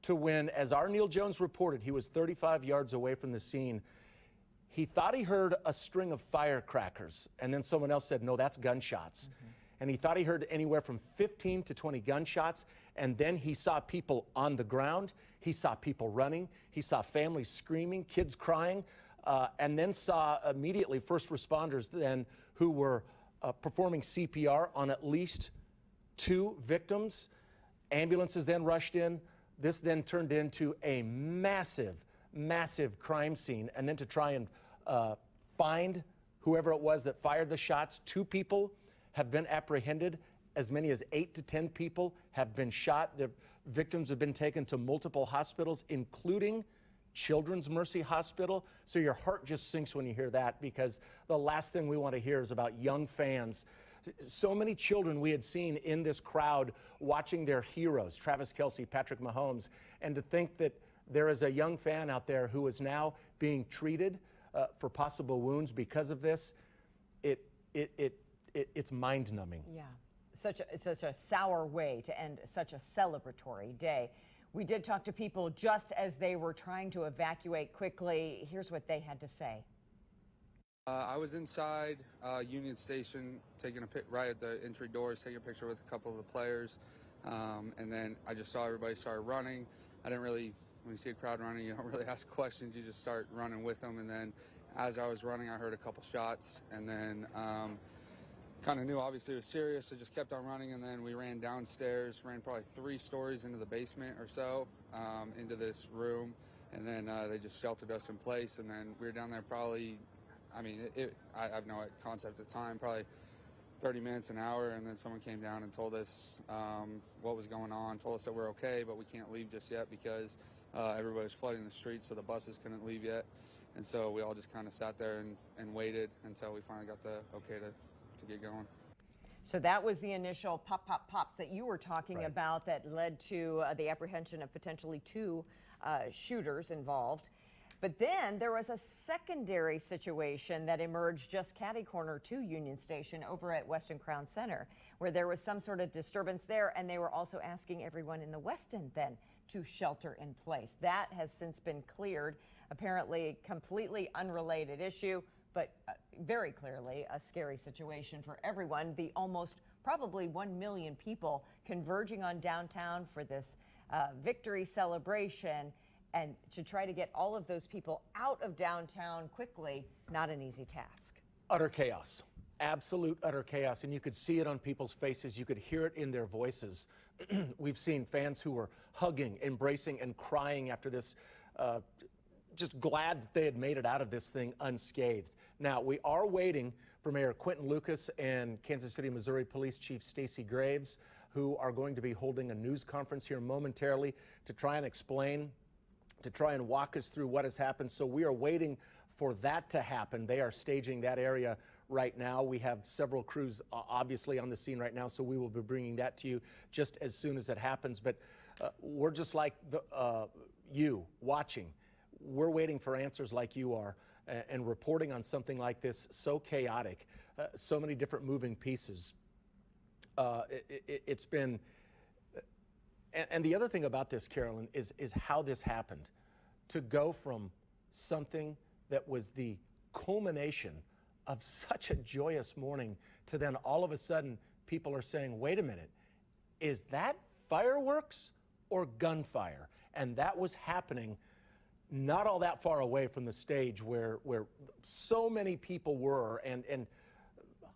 to when, as our Neil Jones reported, he was 35 yards away from the scene. He thought he heard a string of firecrackers, and then someone else said, no, that's gunshots. Mm-hmm. And he thought he heard anywhere from 15 to 20 gunshots, and then he saw people on the ground, he saw people running, he saw families screaming, kids crying, and then saw immediately first responders then who were performing CPR on at least 2 victims. Ambulances then rushed in. This then turned into a massive, massive crime scene, and then to try and find whoever it was that fired the shots. 2 people have been apprehended. As many as 8 to 10 people have been shot. The victims have been taken to multiple hospitals, including Children's Mercy Hospital. So your heart just sinks when you hear that, because the last thing we want to hear is about young fans. So many children we had seen in this crowd watching their heroes, Travis Kelce, Patrick Mahomes, and to think that there is a young fan out there who is now being treated for possible wounds because of this, it's mind-numbing. Yeah, such a sour way to end such a celebratory day. We did talk to people just as they were trying to evacuate quickly. Here's what they had to say. I was inside Union Station, right at the entry doors, taking a picture with a couple of the players, and then I just saw everybody start running. I didn't really, when you see a crowd running, you don't really ask questions, you just start running with them, and then as I was running, I heard a couple shots, and then kind of knew obviously it was serious, so just kept on running, and then we ran downstairs, ran probably 3 stories into the basement or so, into this room, and then they just sheltered us in place, and then we were down there probably, I have no concept of time, probably 30 minutes, an hour, and then someone came down and told us what was going on, told us that we're okay, but we can't leave just yet because everybody was flooding the streets, so the buses couldn't leave yet. And so we all just kind of sat there and waited until we finally got the okay to get going. So that was the initial pops that you were talking Right. about that led to the apprehension of potentially 2 shooters involved. But then there was a secondary situation that emerged just catty-corner to Union Station over at Weston Crown Center, where there was some sort of disturbance there, and they were also asking everyone in the Westin then to shelter in place. That has since been cleared. Apparently completely unrelated issue, but very clearly a scary situation for everyone. The almost probably 1 million people converging on downtown for this victory celebration, and to try to get all of those people out of downtown quickly, not an easy task. Utter chaos. Absolute utter chaos, and you could see it on people's faces. You could hear it in their voices. We've seen fans who were hugging, embracing, and crying after this, just glad that they had made it out of this thing unscathed. Now, we are waiting for Mayor Quentin Lucas and Kansas City, Missouri Police Chief Stacey Graves, who are going to be holding a news conference here momentarily to try and explain, to try and walk us through what has happened. So we are waiting for that to happen. They are staging that area right now. We have several crews obviously on the scene right now, so we will be bringing that to you just as soon as it happens. But we're just like you watching. We're waiting for answers like you are, and reporting on something like this so chaotic, so many different moving pieces. It's been, and the other thing about this, Carolyn, is how this happened. To go from something that was the culmination of such a joyous morning to then all of a sudden people are saying, wait a minute, is that fireworks or gunfire. And that was happening not all that far away from the stage where so many people were, and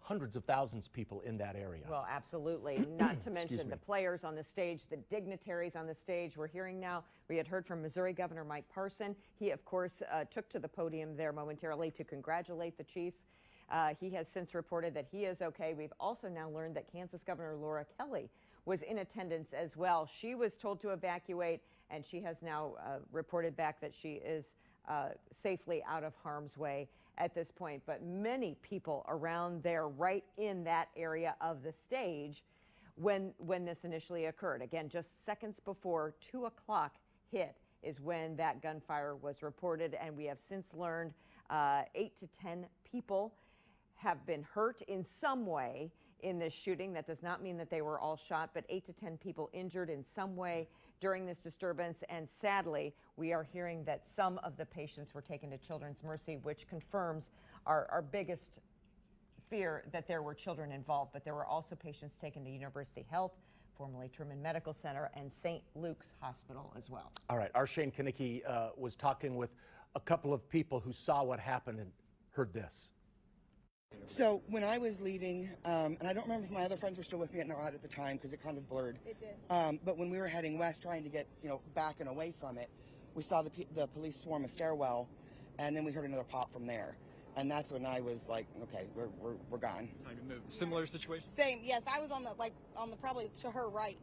hundreds of thousands of people in that area. Well, absolutely. Not to mention the players on the stage, the dignitaries on the stage. We're hearing now, we had heard from Missouri Governor Mike Parson. He, of course, took to the podium there momentarily to congratulate the Chiefs. He has since reported that he is okay. We've also now learned that Kansas Governor Laura Kelly was in attendance as well. She was told to evacuate, and she has now reported back that she is safely out of harm's way at this point. But many people around there, right in that area of the stage when this initially occurred. Again, just seconds before 2 o'clock hit is when that gunfire was reported, and we have since learned 8 to 10 people have been hurt in some way in this shooting. That does not mean that they were all shot, but 8 to 10 people injured in some way during this disturbance. And sadly, we are hearing that some of the patients were taken to Children's Mercy, which confirms our biggest fear that there were children involved. But there were also patients taken to University Health, formerly Truman Medical Center, and St. Luke's Hospital as well. All right, our Shane Kinnicky was talking with a couple of people who saw what happened and heard this. So when I was leaving, and I don't remember if my other friends were still with me or not at the time because it kind of blurred. It did. But when we were heading west, trying to get back and away from it, we saw the police swarm a stairwell, and then we heard another pop from there, and that's when I was like, okay, we're gone. Time to move. Similar situation. Same. Yes, I was on the probably to her right.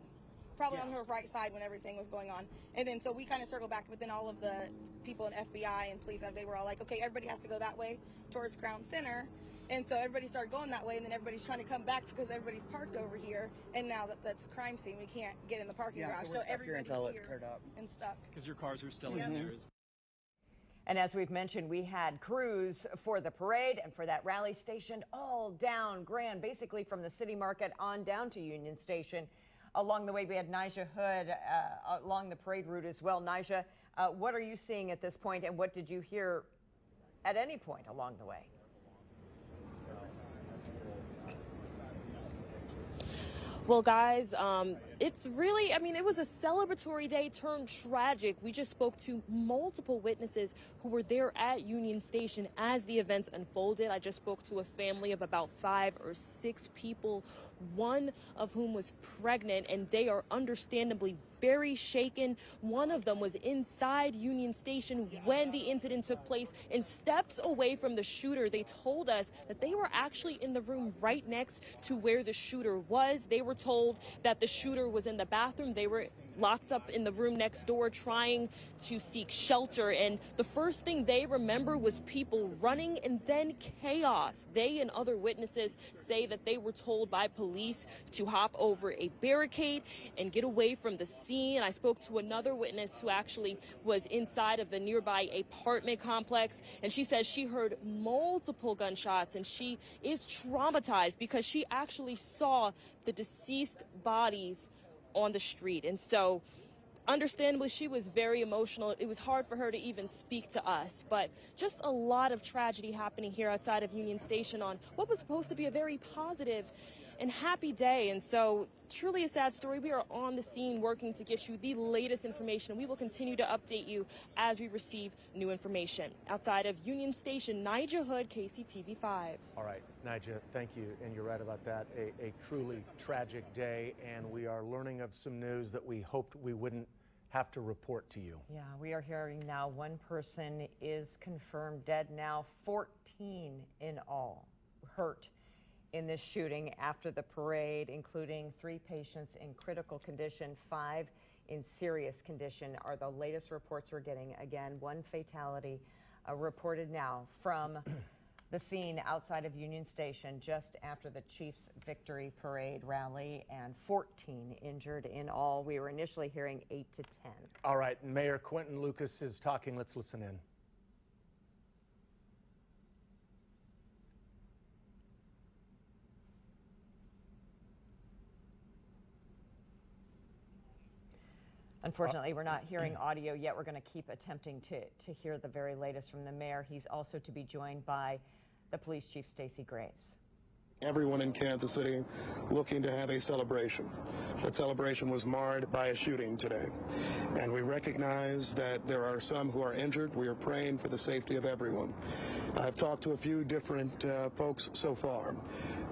Probably on her right side when everything was going on. And then so we kind of circled back, but then all of the people in FBI and police, they were all like, okay, everybody has to go that way towards Crown Center. And so everybody started going that way, and then everybody's trying to come back because everybody's parked over here. And now that's a crime scene, we can't get in the parking garage. So everybody's until it's cleared up and stuck. Because your cars are still in there. And as we've mentioned, we had crews for the parade and for that rally stationed all down Grand, basically from the City Market on down to Union Station. Along the way, we had Nijah Hood along the parade route as well. Nijah, what are you seeing at this point, and what did you hear at any point along the way? Well, guys, it's really, it was a celebratory day turned tragic. We just spoke to multiple witnesses who were there at Union Station as the events unfolded. I just spoke to a family of about 5 or 6 people, one of whom was pregnant, and they are understandably very shaken. One of them was inside Union Station when the incident took place, and steps away from the shooter. They told us that they were actually in the room right next to where the shooter was. They were told that the shooter was in the bathroom. They were locked up in the room next door trying to seek shelter, and the first thing they remember was people running and then chaos. They and other witnesses say that they were told by police to hop over a barricade and get away from the scene. I spoke to another witness who actually was inside of a nearby apartment complex, and she says she heard multiple gunshots, and she is traumatized because she actually saw the deceased bodies on the street. And so understandably, she was very emotional. It was hard for her to even speak to us, but just a lot of tragedy happening here outside of Union Station on what was supposed to be a very positive and happy day. And so truly a sad story. We are on the scene working to get you the latest information, and we will continue to update you as we receive new information. Outside of Union Station, Nijah Hood, KCTV5. All right, Nijah, thank you. And you're right about that. A truly tragic day, and we are learning of some news that we hoped we wouldn't have to report to you. Yeah, we are hearing now one person is confirmed dead now, 14 in all hurt in this shooting after the parade, including 3 patients in critical condition, 5 in serious condition are the latest reports we're getting. Again, 1 fatality reported now from the scene outside of Union Station just after the Chiefs Victory Parade rally, and 14 injured in all. We were initially hearing 8 to 10. All right, Mayor Quinton Lucas is talking. Let's listen in. Unfortunately, we're not hearing audio yet. We're going to keep attempting to hear the very latest from the mayor. He's also to be joined by the police chief, Stacey Graves. everyone in Kansas City looking to have a celebration. That celebration was marred by a shooting today. And we recognize that there are some who are injured. We are praying for the safety of everyone. I've talked to a few different folks so far.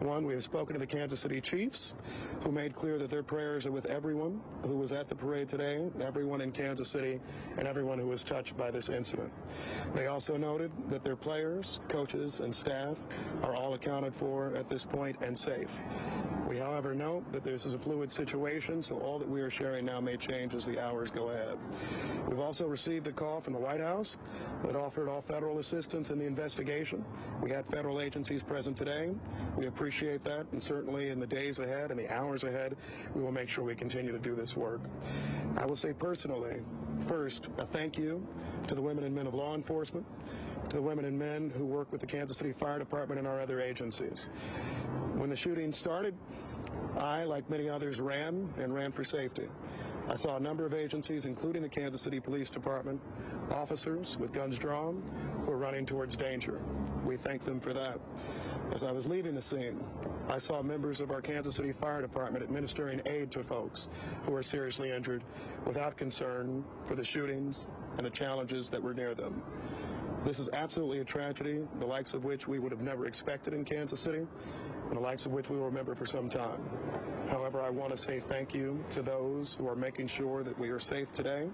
One, we have spoken to the Kansas City Chiefs, who made clear that their prayers are with everyone who was at the parade today, everyone in Kansas City, and everyone who was touched by this incident. They also noted that their players, coaches, and staff are all accounted for at this point and safe. We, however, note that this is a fluid situation, so all that we are sharing now may change as the hours go ahead. We've also received a call from the White House that offered all federal assistance in the investigation. We had federal agencies present today. We appreciate that, and certainly in the days ahead and the hours ahead, we will make sure we continue to do this work. I will say personally, first, a thank you to the women and men of law enforcement, to the women and men who work with the Kansas City Fire Department and our other agencies. When the shooting started, I, like many others, ran for safety. I saw a number of agencies, including the Kansas City Police Department, officers with guns drawn who were running towards danger. We thank them for that. As I was leaving the scene, I saw members of our Kansas City Fire Department administering aid to folks who were seriously injured without concern for the shootings and the challenges that were near them. This is absolutely a tragedy, the likes of which we would have never expected in Kansas City, and the likes of which we will remember for some time. However, I want to say thank you to those who are making sure that we are safe today,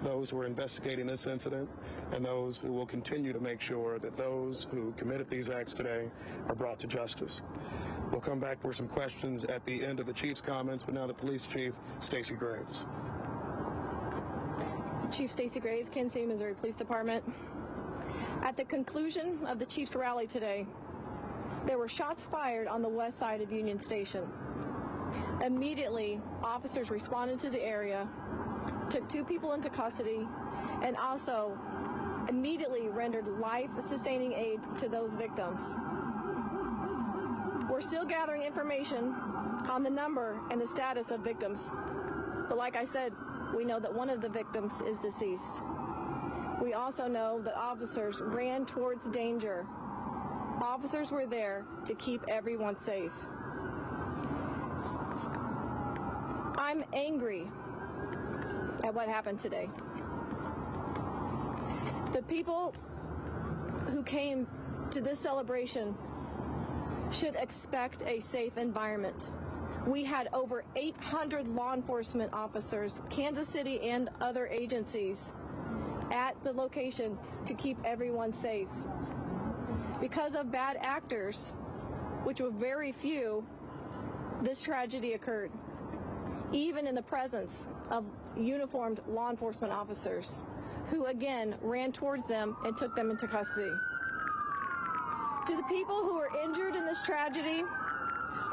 those who are investigating this incident, and those who will continue to make sure that those who committed these acts today are brought to justice. We'll come back for some questions at the end of the Chief's comments, but now the Police Chief, Stacey Graves. Chief Stacey Graves, Kansas City, Missouri Police Department. At the conclusion of the Chiefs rally today, there were shots fired on the west side of Union Station. Immediately, officers responded to the area, took 2 people into custody, and also immediately rendered life-sustaining aid to those victims. We're still gathering information on the number and the status of victims. But like I said, we know that one of the victims is deceased. We also know that officers ran towards danger. Officers were there to keep everyone safe. I'm angry at what happened today. The people who came to this celebration should expect a safe environment. We had over 800 law enforcement officers, Kansas City and other agencies, at the location to keep everyone safe. Because of bad actors, which were very few, this tragedy occurred, even in the presence of uniformed law enforcement officers, who again ran towards them and took them into custody. To the people who were injured in this tragedy,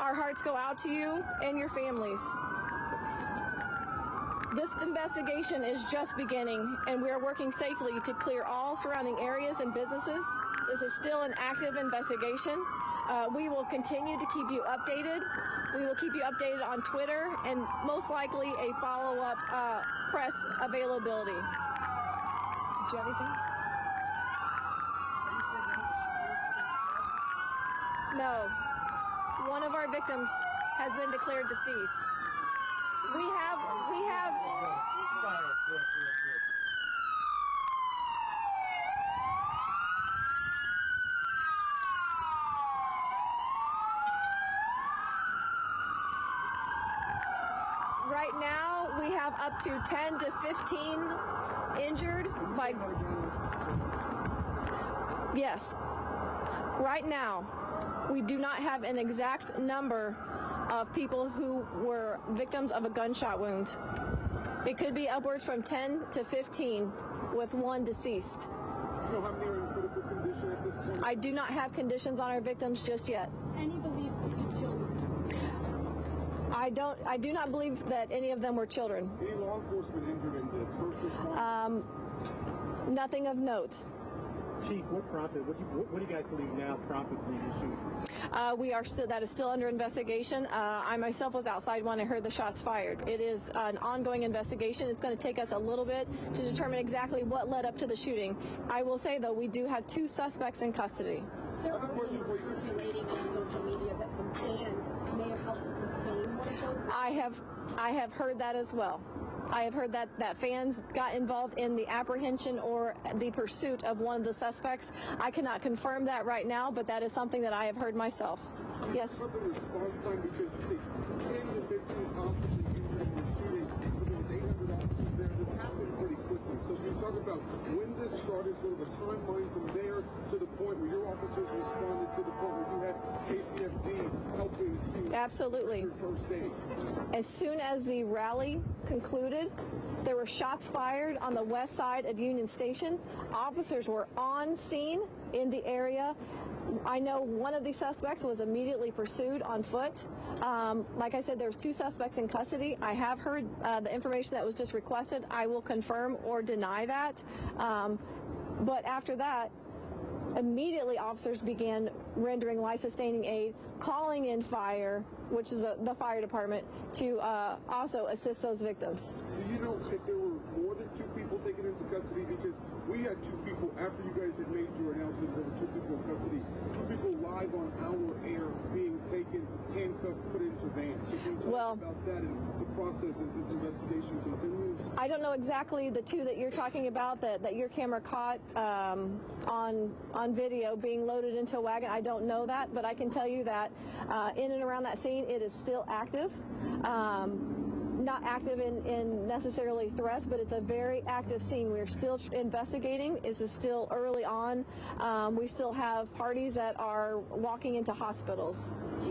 our hearts go out to you and your families. This investigation is just beginning, and we are working safely to clear all surrounding areas and businesses. This is still an active investigation. We will continue to keep you updated. We will keep you updated on Twitter and most likely a follow-up press availability. Did you have anything? No. One of our victims has been declared deceased. We have right now we have up to 10 to 15 injured by, yes, right now we do not have an exact number of people who were victims of a gunshot wound. It could be upwards from 10 to 15 with one deceased. So how many are in critical condition at this point? I do not have conditions on our victims just yet. Any believed to be children? I do not believe that any of them were children. Any law enforcement injured in this? First responders? Nothing of note. Chief, what prompted? What do you guys believe now prompted the shooting? That is still under investigation. I myself was outside when I heard the shots fired. It is an ongoing investigation. It's going to take us a little bit to determine exactly what led up to the shooting. I will say, though, we do have 2 suspects in custody. There are circulating on social media that some fans may have helped contain one of those. I have heard that as well. I have heard that fans got involved in the apprehension or the pursuit of one of the suspects. I cannot confirm that right now, but that is something that I have heard myself. Yes. About the response time, because you say 10 to 15 hostages injured in the shooting, but there was 800 officers there. This happened pretty quickly. So can you talk about when this started, sort of a timeline from there to the point where your officers responded, to the point where you had KCFD helping to Absolutely. first aid? As soon as the rally concluded, there were shots fired on the west side of Union Station. Officers were on scene in the area. I know one of the suspects was immediately pursued on foot. Like I said, there's 2 suspects in custody. I have heard the information that was just requested. I will confirm or deny that. But after that, immediately officers began rendering life-sustaining aid, calling in fire, which is the fire department, to also assist those victims. Do you know if there were more than 2 people taken into custody? Because we had 2 people, after you guys had made your announcement, there were 2 people in custody, 2 people live on our air being taken, handcuffed, put into vans. So can you talk about that and the process as this investigation continues? I don't know exactly the 2 that you're talking about that your camera caught on video being loaded into a wagon. I don't know that, but I can tell you that in and around that scene, it is still active. Not active in necessarily threats, but it's a very active scene. We're still investigating. This is still early on. We still have parties that are walking into hospitals. Do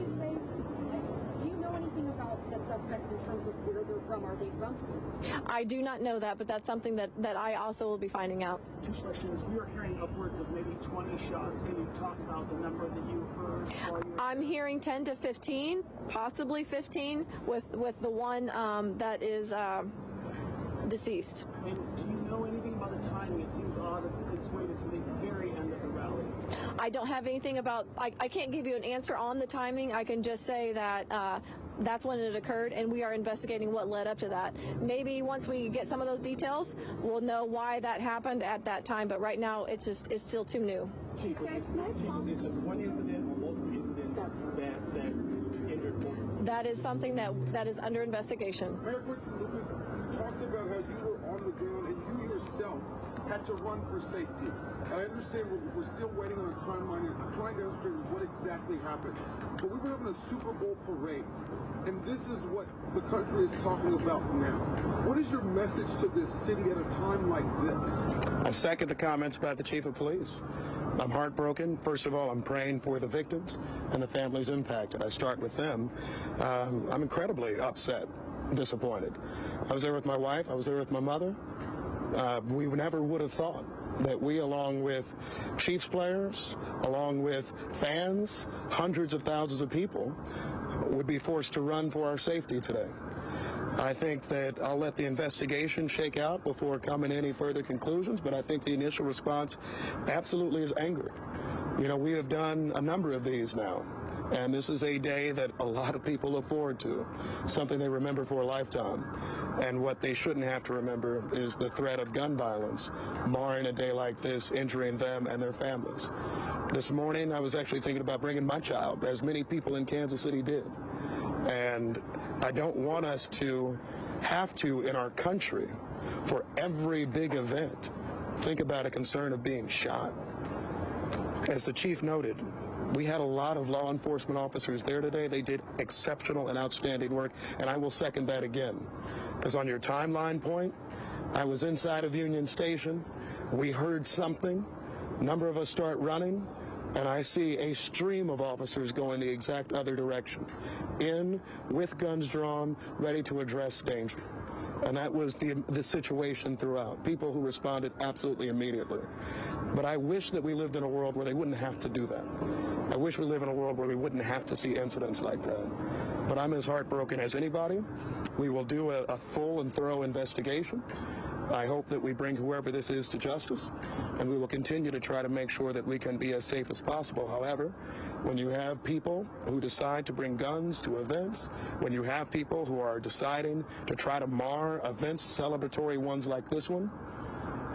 you know anything about the suspects in terms of where they're from? Are they from? I do not know that, but that's something that I also will be finding out. 2 questions. We are hearing upwards of maybe 20 shots. Can you talk about the number that you heard? I'm hearing 10 to 15, possibly 15, with the one that is deceased. And do you know anything about the timing? It seems odd if it's waited to the very end of the rally. I don't have anything about, I can't give you an answer on the timing. I can just say that that's when it occurred, and we are investigating what led up to that. Maybe once we get some of those details, we'll know why that happened at that time, but right now it's still too new. Chief, is it just one incident or multiple incidents that injured more? That is something that is under investigation. Mayor Quincy Lucas talked about how you were on the ground and you yourself had to run for safety. I understand we're still waiting on a timeline and trying to understand what exactly happened. But we were having a Super Bowl parade, and this is what the country is talking about now. What is your message to this city at a time like this? I second the comments about the chief of police. I'm heartbroken. First of all, I'm praying for the victims and the families impacted. I start with them. I'm incredibly upset, disappointed. I was there with my wife. I was there with my mother. We never would have thought that we, along with Chiefs players, along with fans, hundreds of thousands of people, would be forced to run for our safety today. I think that I'll let the investigation shake out before coming to any further conclusions, but I think the initial response absolutely is anger. You know, we have done a number of these now, and this is a day that a lot of people look forward to, something they remember for a lifetime. And what they shouldn't have to remember is the threat of gun violence, marring a day like this, injuring them and their families. This morning, I was actually thinking about bringing my child, as many people in Kansas City did. And I don't want us to have to, in our country, for every big event, think about a concern of being shot. As the chief noted, we had a lot of law enforcement officers there today. They did exceptional and outstanding work, and I will second that again. Because on your timeline point, I was inside of Union Station. We heard something. A number of us start running, and I see a stream of officers going the exact other direction, in with guns drawn, ready to address danger. And that was the situation throughout. People who responded absolutely immediately. But I wish that we lived in a world where they wouldn't have to do that. I wish we live in a world where we wouldn't have to see incidents like that. But I'm as heartbroken as anybody. We will do a full and thorough investigation. I hope that we bring whoever this is to justice, and we will continue to try to make sure that we can be as safe as possible. However, when you have people who decide to bring guns to events, when you have people who are deciding to try to mar events, celebratory ones like this one,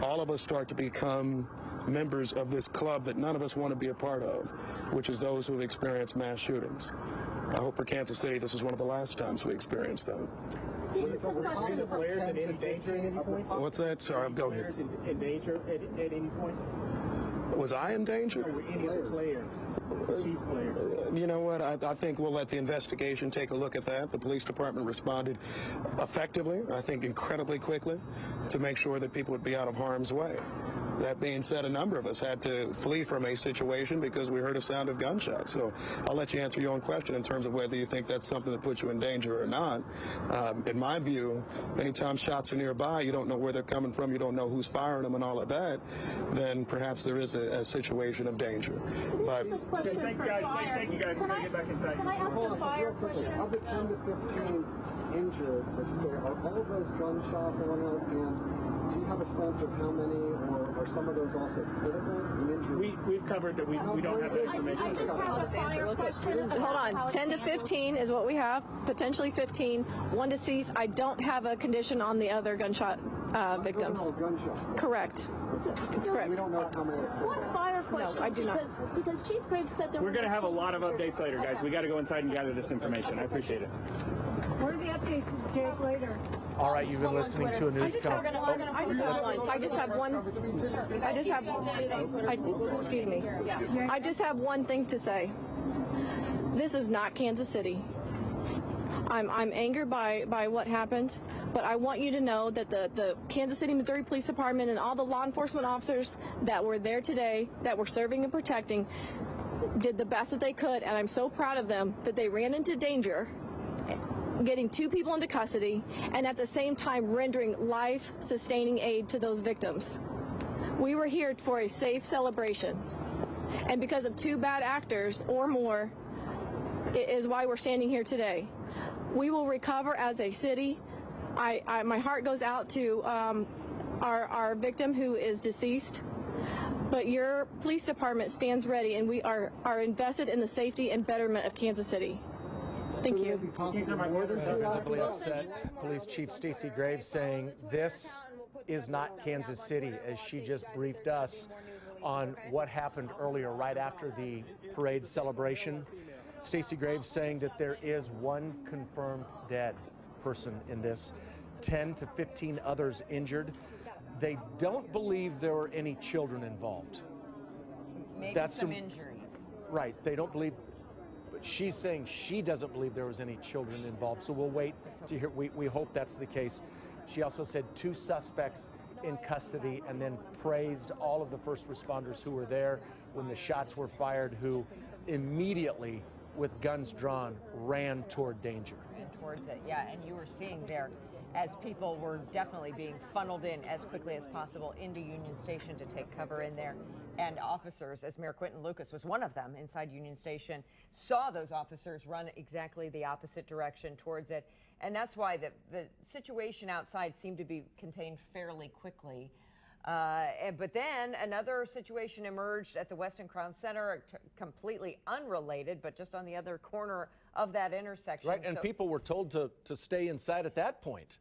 all of us start to become members of this club that none of us want to be a part of, which is those who have experienced mass shootings. I hope for Kansas City this is one of the last times we experience that. Were the players in any danger at any point? What's that? Sorry, go ahead. In danger at any point? Was I in danger? Or were any of the players? Chiefs players? You know what? I think we'll let the investigation take a look at that. The police department responded effectively, I think incredibly quickly, to make sure that people would be out of harm's way. That being said, a number of us had to flee from a situation because we heard a sound of gunshots. So I'll let you answer your own question in terms of whether you think that's something that puts you in danger or not. In my view, many times shots are nearby, you don't know where they're coming from, you don't know who's firing them and all of that, then perhaps there is a situation of danger. But Thanks, guys. Thank you, guys. We're going to get back inside. Can I ask a fire question? Of the 10 to 15 injured, like you say, are all of those gunshots around, and do you have a sense of how many, or are some of those also critical in injury? We've covered that. We don't have that information. I just have a fire question. Hold on. 10 to 15 is what we have. Potentially 15. One deceased. I don't have a condition on the other gunshot victims. Those are all gunshots. Correct. It's correct. We don't know how many. One fire question. No, I do not. Because Chief Graves said there We're going to have a lot of updates later, guys. We got to go inside and gather this information. I appreciate it. Where are the updates, Jake, later? All right, you've been listening to a news conference. I just have one. Excuse me. I just have one thing to say. This is not Kansas City. I'm angered by what happened, but I want you to know that the Kansas City, Missouri Police Department and all the law enforcement officers that were there today, that were serving and protecting, did the best that they could, and I'm so proud of them that they ran into danger, getting 2 people into custody, and at the same time rendering life-sustaining aid to those victims. We were here for a safe celebration, and because of 2 bad actors or more, is why we're standing here today. We will recover as a city. My heart goes out to our victim who is deceased, but your police department stands ready, and we are invested in the safety and betterment of Kansas City. Thank you. Visibly upset, Police Chief Stacey Graves saying this is not Kansas City, as she just briefed us on what happened earlier right after the parade celebration. Stacey Graves saying that there is 1 confirmed dead person in this, 10 to 15 others injured. They don't believe there were any children involved. Maybe That's some injuries. Right, they don't believe, but she's saying she doesn't believe there was any children involved, so we'll wait to hear. We hope that's the case. She also said 2 suspects in custody, and then praised all of the first responders who were there when the shots were fired, who immediately, with guns drawn, ran toward danger. Ran towards it, yeah, and you were seeing there as people were definitely being funneled in as quickly as possible into Union Station to take cover in there. And officers, as Mayor Quinton Lucas was one of them inside Union Station, saw those officers run exactly the opposite direction towards it. And that's why the situation outside seemed to be contained fairly quickly. But then another situation emerged at the Weston Crown Center, completely unrelated, but just on the other corner of that intersection. Right, and people were told to stay inside at that point.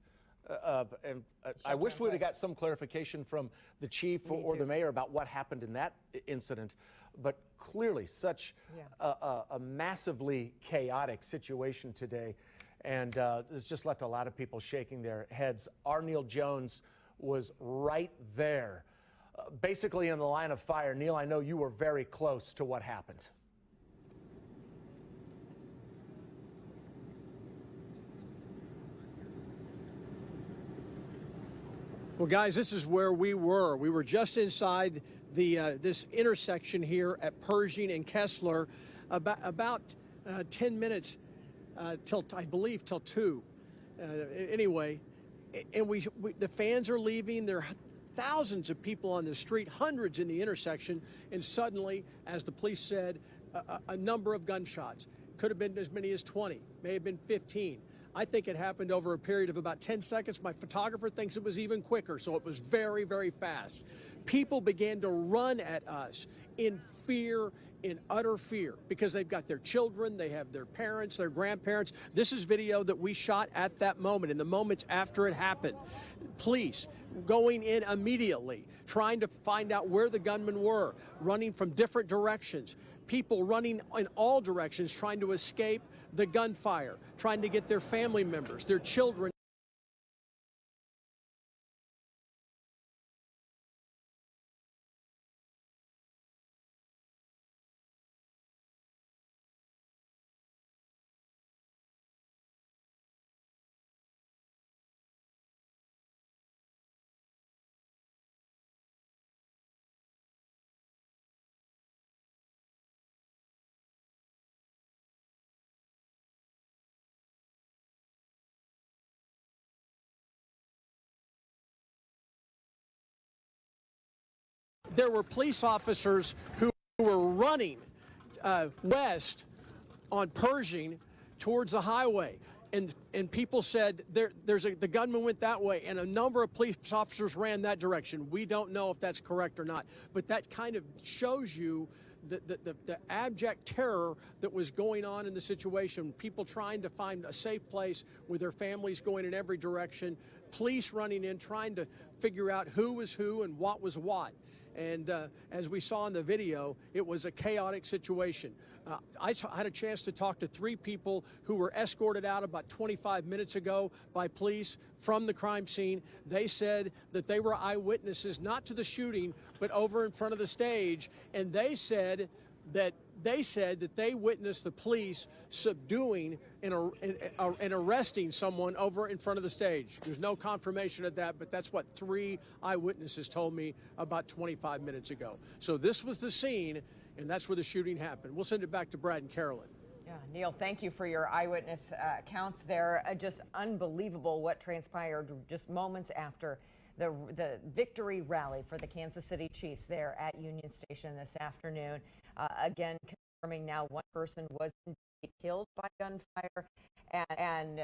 I wish we'd have got some clarification from the chief or the mayor about what happened in that incident. But clearly, such a massively chaotic situation today. And it's just left a lot of people shaking their heads. R. Neil Jones was right there, basically in the line of fire. Neil, I know you were very close to what happened. Well, guys, this is where we were. We were just inside the this intersection here at Pershing and Kessler, about 10 minutes till, I believe, till 2. Anyway, and the fans are leaving. There are thousands of people on the street, hundreds in the intersection, and suddenly, as the police said, a number of gunshots. Could have been as many as 20, may have been 15. I think it happened over a period of about 10 seconds. My photographer thinks it was even quicker, so it was very, very fast. People began to run at us in fear, in utter fear because they've got their children, they have their parents, their grandparents. This is video that we shot at that moment, in the moments after it happened. Police going in immediately, trying to find out where the gunmen were, running from different directions. People running in all directions, trying to escape the gunfire, trying to get their family members, their children. There were police officers who were running west on Pershing towards the highway. And people said the gunman went that way, and a number of police officers ran that direction. We don't know if that's correct or not, but that kind of shows you the abject terror that was going on in the situation. People trying to find a safe place with their families going in every direction, police running in, trying to figure out who was who and what was what. And as we saw in the video, it was a chaotic situation. I had a chance to talk to 3 people who were escorted out about 25 minutes ago by police from the crime scene. They said that they were eyewitnesses, not to the shooting, but over in front of the stage. And they said that they witnessed the police subduing and arresting someone over in front of the stage. There's no confirmation of that, but that's what 3 eyewitnesses told me about 25 minutes ago. So this was the scene, and that's where the shooting happened. We'll send it back to Brad and Carolyn. Yeah, Neil, thank you for your eyewitness accounts there. Just unbelievable what transpired just moments after the victory rally for the Kansas City Chiefs there at Union Station this afternoon. Again, confirming now 1 person was indeed killed by gunfire, and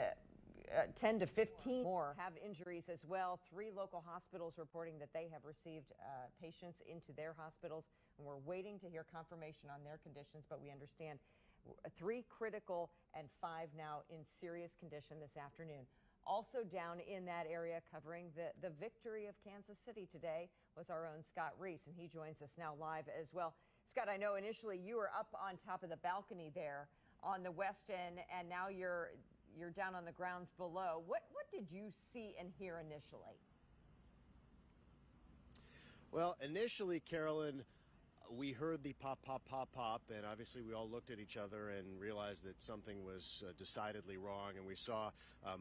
10 to 15 more have injuries as well. 3 local hospitals reporting that they have received patients into their hospitals, and we're waiting to hear confirmation on their conditions, but we understand 3 critical and 5 now in serious condition this afternoon. Also down in that area covering the victory of Kansas City today was our own Scott Reese, and he joins us now live as well. Scott, I know initially you were up on top of the balcony there on the west end, and now you're down on the grounds below. What did you see and hear initially? Well, initially, Carolyn, we heard the pop, pop, pop, pop, and obviously we all looked at each other and realized that something was decidedly wrong. And we saw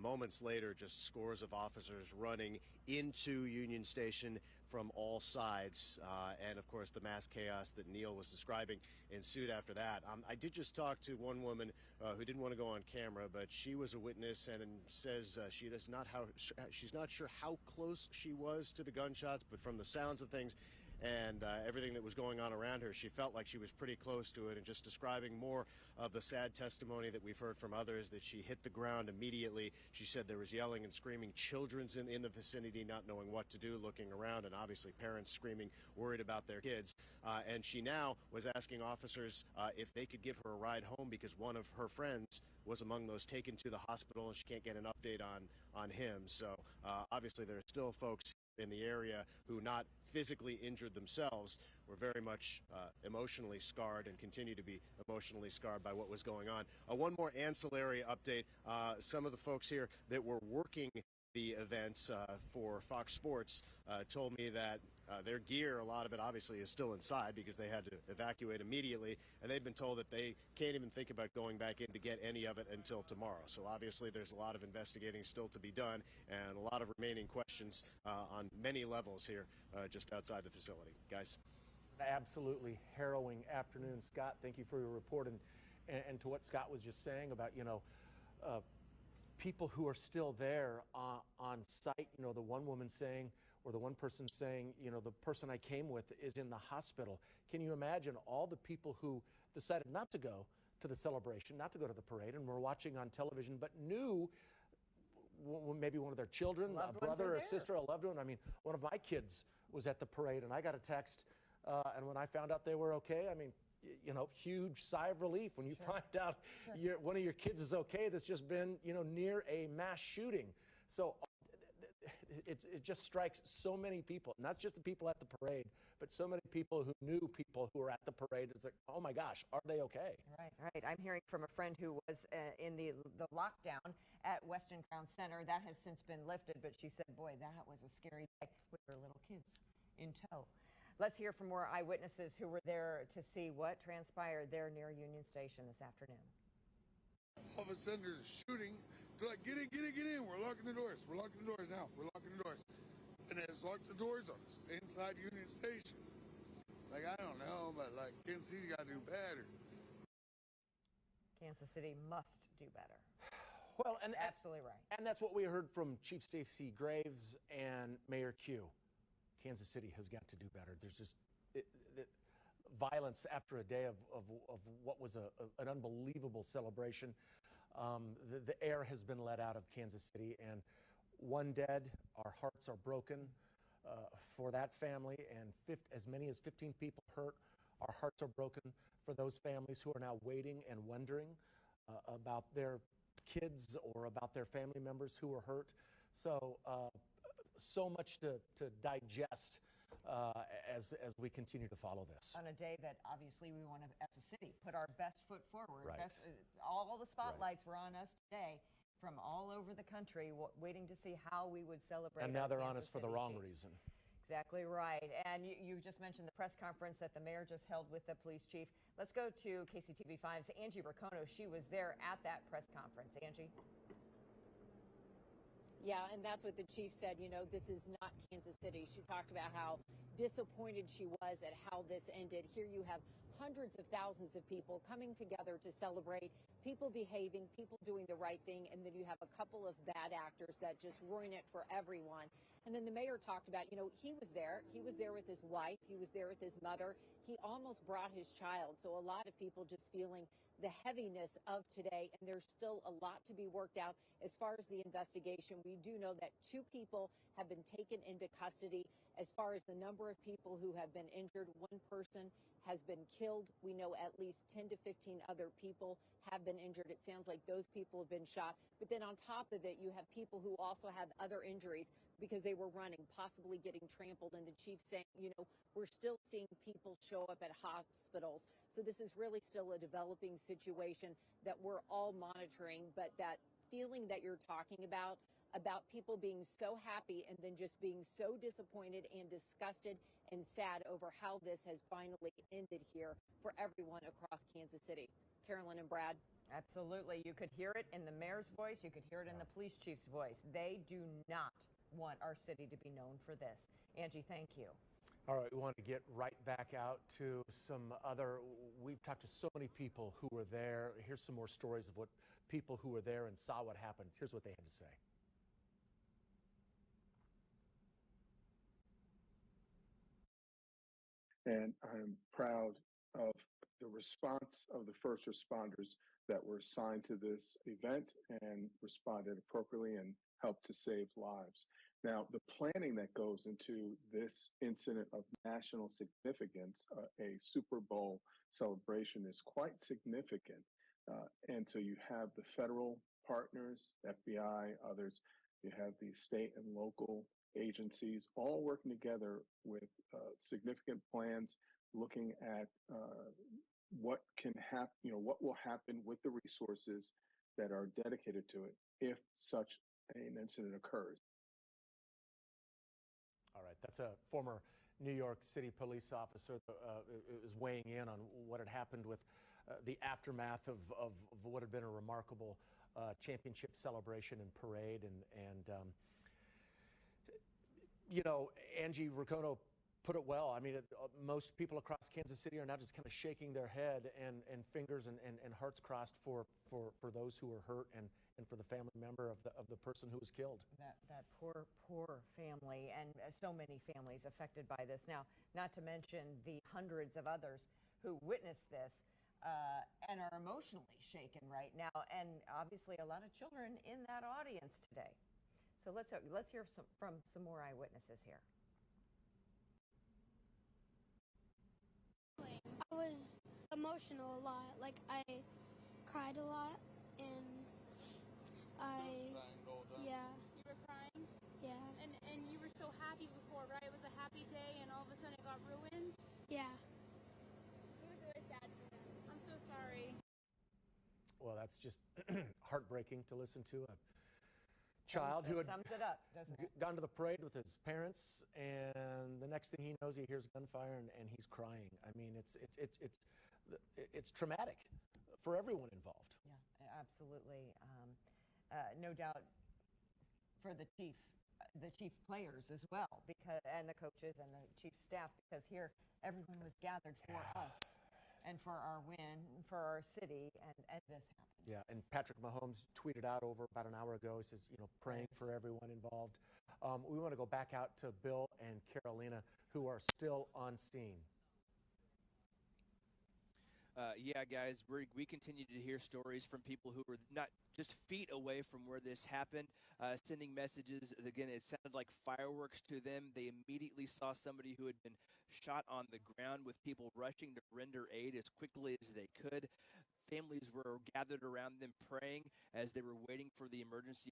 moments later just scores of officers running into Union Station from all sides. And of course, the mass chaos that Neil was describing ensued after that. I did just talk to one woman who didn't want to go on camera, but she was a witness and says she's not sure how close she was to the gunshots, but from the sounds of things and everything that was going on around her, she felt like she was pretty close to it. And just describing more of the sad testimony that we've heard from others, that she hit the ground immediately. She said there was yelling and screaming, children's in the vicinity not knowing what to do, looking around, and obviously parents screaming, worried about their kids. And she now was asking officers if they could give her a ride home because one of her friends was among those taken to the hospital, and she can't get an update on him. So obviously there are still folks in the area who, not physically injured themselves, were very much emotionally scarred and continue to be emotionally scarred by what was going on. One more ancillary update. Some of the folks here that were working the events for Fox Sports told me that their gear, a lot of it obviously is still inside because they had to evacuate immediately, and they've been told that they can't even think about going back in to get any of it until tomorrow. So obviously there's a lot of investigating still to be done and a lot of remaining questions on many levels here just outside the facility. Guys. Absolutely harrowing afternoon, Scott. Thank you for your report, and to what Scott was just saying about, people who are still there on site. The one woman saying, or the one person saying, the person I came with is in the hospital. Can you imagine all the people who decided not to go to the celebration, not to go to the parade, and were watching on television, but knew maybe one of their children, a brother, a sister, a loved one. I mean, one of my kids was at the parade, and I got a text, and when I found out they were okay, I mean, huge sigh of relief when you find out one of your kids is okay that's just been, near a mass shooting. So it just strikes so many people, not just the people at the parade, but so many people who knew people who were at the parade. It's like, oh my gosh, are they okay? Right. I'm hearing from a friend who was in the lockdown at Weston Crown Center. That has since been lifted, but she said, boy, that was a scary day with her little kids in tow. Let's hear from more eyewitnesses who were there to see what transpired there near Union Station this afternoon. All of a sudden there's a shooting. They're like, get in. We're locking the doors. We're locking the doors now. We're locking the doors. And they just locked the doors on us inside Union Station. Like, I don't know, but like, Kansas City got to do better. Kansas City must do better. Well, and absolutely right. And that's what we heard from Chief Stacey Graves and Mayor Q. Kansas City has got to do better. There's just violence after a day of what was an unbelievable celebration. The air has been let out of Kansas City, and one dead. Our hearts are broken for that family, and as many as 15 people hurt. Our hearts are broken for those families who are now waiting and wondering about their kids or about their family members who were hurt. So much to digest as we continue to follow this. On a day that obviously we want to, as a city, put our best foot forward. Right. All the spotlights were on us today from all over the country, waiting to see how we would celebrate. And now they're on Kansas us for the City wrong Chiefs. reason. Exactly right. And you just mentioned the press conference that the mayor just held with the police chief. Let's go to KCTV5's Angie Racono. She was there at that press conference. Angie? Yeah, and that's what the chief said. This is not Kansas City. She talked about how disappointed she was at how this ended. Here you have hundreds of thousands of people coming together to celebrate, people behaving, people doing the right thing, and then you have a couple of bad actors that just ruin it for everyone. And then the mayor talked about, he was there. He was there with his wife. He was there with his mother. He almost brought his child. So a lot of people just feeling the heaviness of today, and there's still a lot to be worked out as far as the investigation. We do know that 2 people have been taken into custody. As far as the number of people who have been injured, 1 person has been killed. We know at least 10 to 15 other people have been injured. It sounds like those people have been shot. But then on top of it, you have people who also have other injuries because they were running, possibly getting trampled. And the chief saying, we're still seeing people show up at hospitals. So this is really still a developing situation that we're all monitoring. But that feeling that you're talking about people being so happy and then just being so disappointed and disgusted and sad over how this has finally ended here for everyone across Kansas City. Carolyn and Brad. Absolutely. You could hear it in the mayor's voice. You could hear it in the police chief's voice. They do not want our city to be known for this. Angie, thank you. All right, we want to get right back out to some other, we've talked to so many people who were there. Here's some more stories of what people who were there and saw what happened. Here's what they had to say. And I'm proud of the response of the first responders that were assigned to this event and responded appropriately and helped to save lives. Now, the planning that goes into this incident of national significance, a Super Bowl celebration, is quite significant. And so you have the federal partners, FBI, others, you have the state and local agencies all working together with significant plans, looking at what can happen, what will happen with the resources that are dedicated to it if such an incident occurs. All right, that's a former New York City police officer is weighing in on what had happened with the aftermath of what had been a remarkable championship celebration and parade. And Angie Racono put it well. I mean, most people across Kansas City are now just kind of shaking their head and fingers and hearts crossed for those who were hurt and for the family member of the person who was killed. That poor family, and so many families affected by this. Now, not to mention the hundreds of others who witnessed this and are emotionally shaken right now, and obviously a lot of children in that audience today. So let's hear from some more eyewitnesses here. I was emotional a lot. Like, I cried a lot, and yeah. You were crying? Yeah. And you were so happy before, right? It was a happy day, and all of a sudden it got ruined? Yeah. It was really sad for them. I'm so sorry. Well, that's just heartbreaking to listen to. A child who had sums it up, doesn't it? gone to the parade with his parents, and the next thing he knows, he hears gunfire and he's crying. I mean, it's traumatic for everyone involved. Yeah, absolutely. No doubt for the chief players as well, and the coaches and the chief staff, because here everyone was gathered for us and for our win, for our city, and this happened. Yeah, and Patrick Mahomes tweeted out over about an hour ago, he says, praying for everyone involved. We want to go back out to Bill and Carolina, who are still on scene. Yeah, guys, we continue to hear stories from people who were not just feet away from where this happened, sending messages. Again, it sounded like fireworks to them. They immediately saw somebody who had been shot on the ground, with people rushing to render aid as quickly as they could. Families were gathered around them praying as they were waiting for the emergency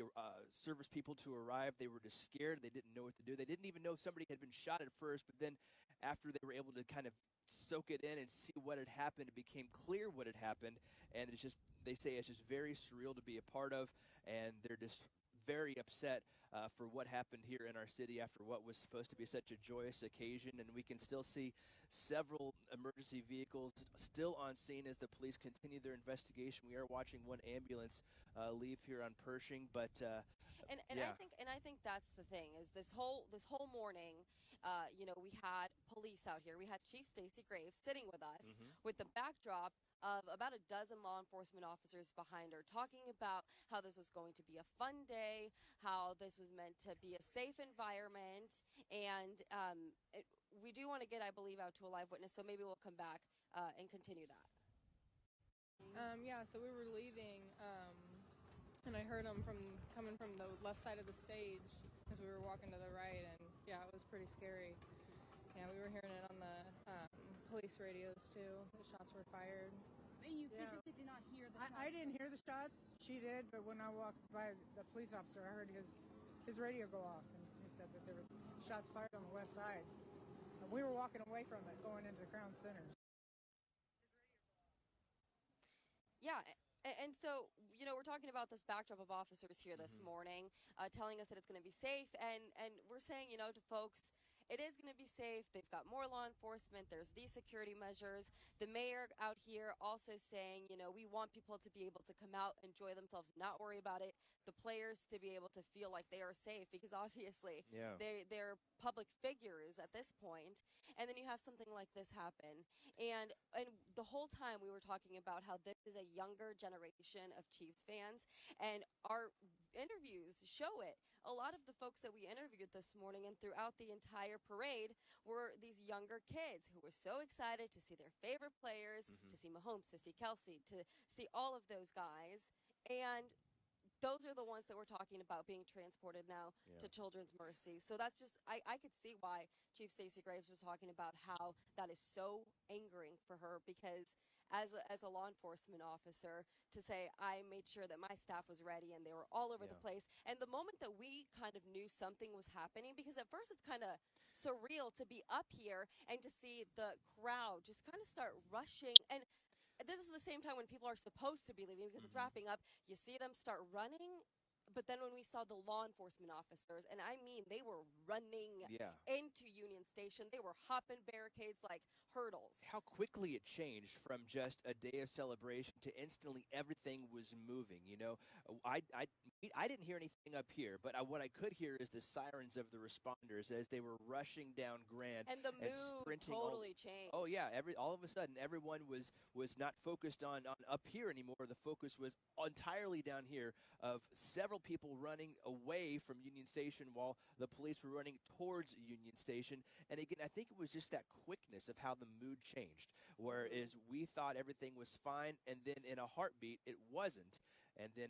service people to arrive. They were just scared. They didn't know what to do. They didn't even know somebody had been shot at first, but then after they were able to kind of soak it in and see what had happened, it became clear what had happened, and it's just, they say it's just very surreal to be a part of, and they're just very upset for what happened here in our city after what was supposed to be such a joyous occasion. And we can still see several emergency vehicles still on scene as the police continue their investigation. We are watching one ambulance leave here on Pershing, but yeah. I think that's the thing, is this whole morning, we had police out here. We had Chief Stacey Graves sitting with us with the backdrop of about a dozen law enforcement officers behind her, talking about how this was going to be a fun day, how this was meant to be a safe environment, and we do want to get, I believe, out to a live witness, so maybe we'll come back and continue that. Yeah, so we were leaving, and I heard them coming from the left side of the stage as we were walking to the right, and yeah, it was pretty scary. Yeah, we were hearing it on the police radios too. The shots were fired. And you physically did not hear the shots? I didn't hear the shots. She did, but when I walked by the police officer, I heard his radio go off, and he said that there were shots fired on the west side. And we were walking away from it, going into Crown Center. Yeah. And so, we're talking about this backdrop of officers here this morning, telling us that it's going to be safe. And we're saying, to folks, it is going to be safe. They've got more law enforcement. There's these security measures. The mayor out here also saying, we want people to be able to come out, enjoy themselves, not worry about it. The players to be able to feel like they are safe, because obviously they're public figures at this point. And then you have something like this happen. And the whole time we were talking about how this is a younger generation of Chiefs fans, and our interviews show it. A lot of the folks that we interviewed this morning and throughout the entire parade were these younger kids who were so excited to see their favorite players, to see Mahomes, to see Kelsey, to see all of those guys. And those are the ones that we're talking about being transported now to Children's Mercy. So that's just, I could see why Chief Stacey Graves was talking about how that is so angering for her, because as a law enforcement officer, to say, I made sure that my staff was ready and they were all over the place. And the moment that we kind of knew something was happening, because at first it's kind of surreal to be up here and to see the crowd just kind of start rushing. And this is the same time when people are supposed to be leaving, because it's wrapping up. You see them start running. But then when we saw the law enforcement officers, and I mean, they were running into Union Station. They were hopping barricades like hurdles. How quickly it changed from just a day of celebration to instantly everything was moving. I didn't hear anything up here, but what I could hear is the sirens of the responders as they were rushing down Grand and the mood sprinting. Totally changed. Oh yeah, all of a sudden everyone was not focused on up here anymore. The focus was entirely down here, of several people running away from Union Station while the police were running towards Union Station. And again, I think it was just that quickness of how the mood changed, whereas we thought everything was fine, and then in a heartbeat it wasn't, and then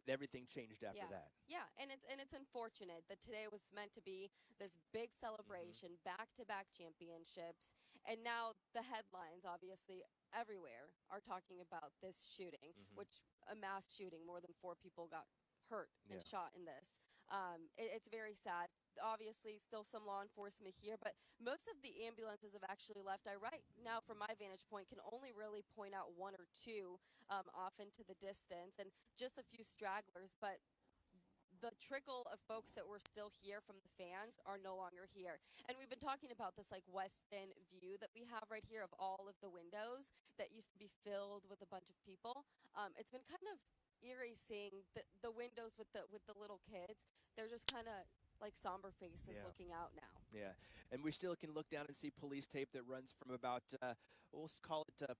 everything changed after that. Yeah, and it's unfortunate that today was meant to be this big celebration, back-to-back championships, And now the headlines, obviously, everywhere are talking about this shooting, which a mass shooting, more than 4 people got hurt and shot in this. It's very sad. Obviously, still some law enforcement here, but most of the ambulances have actually left. I right now, from my vantage point, can only really point out 1 or 2 off into the distance, and just a few stragglers. But the trickle of folks that were still here from the fans are no longer here. And we've been talking about this like West End view that we have right here of all of the windows that used to be filled with a bunch of people. It's been kind of eerie seeing the windows with the little kids. They're just kind of like somber faces looking out now. Yeah, and we still can look down and see police tape that runs from about, we'll call it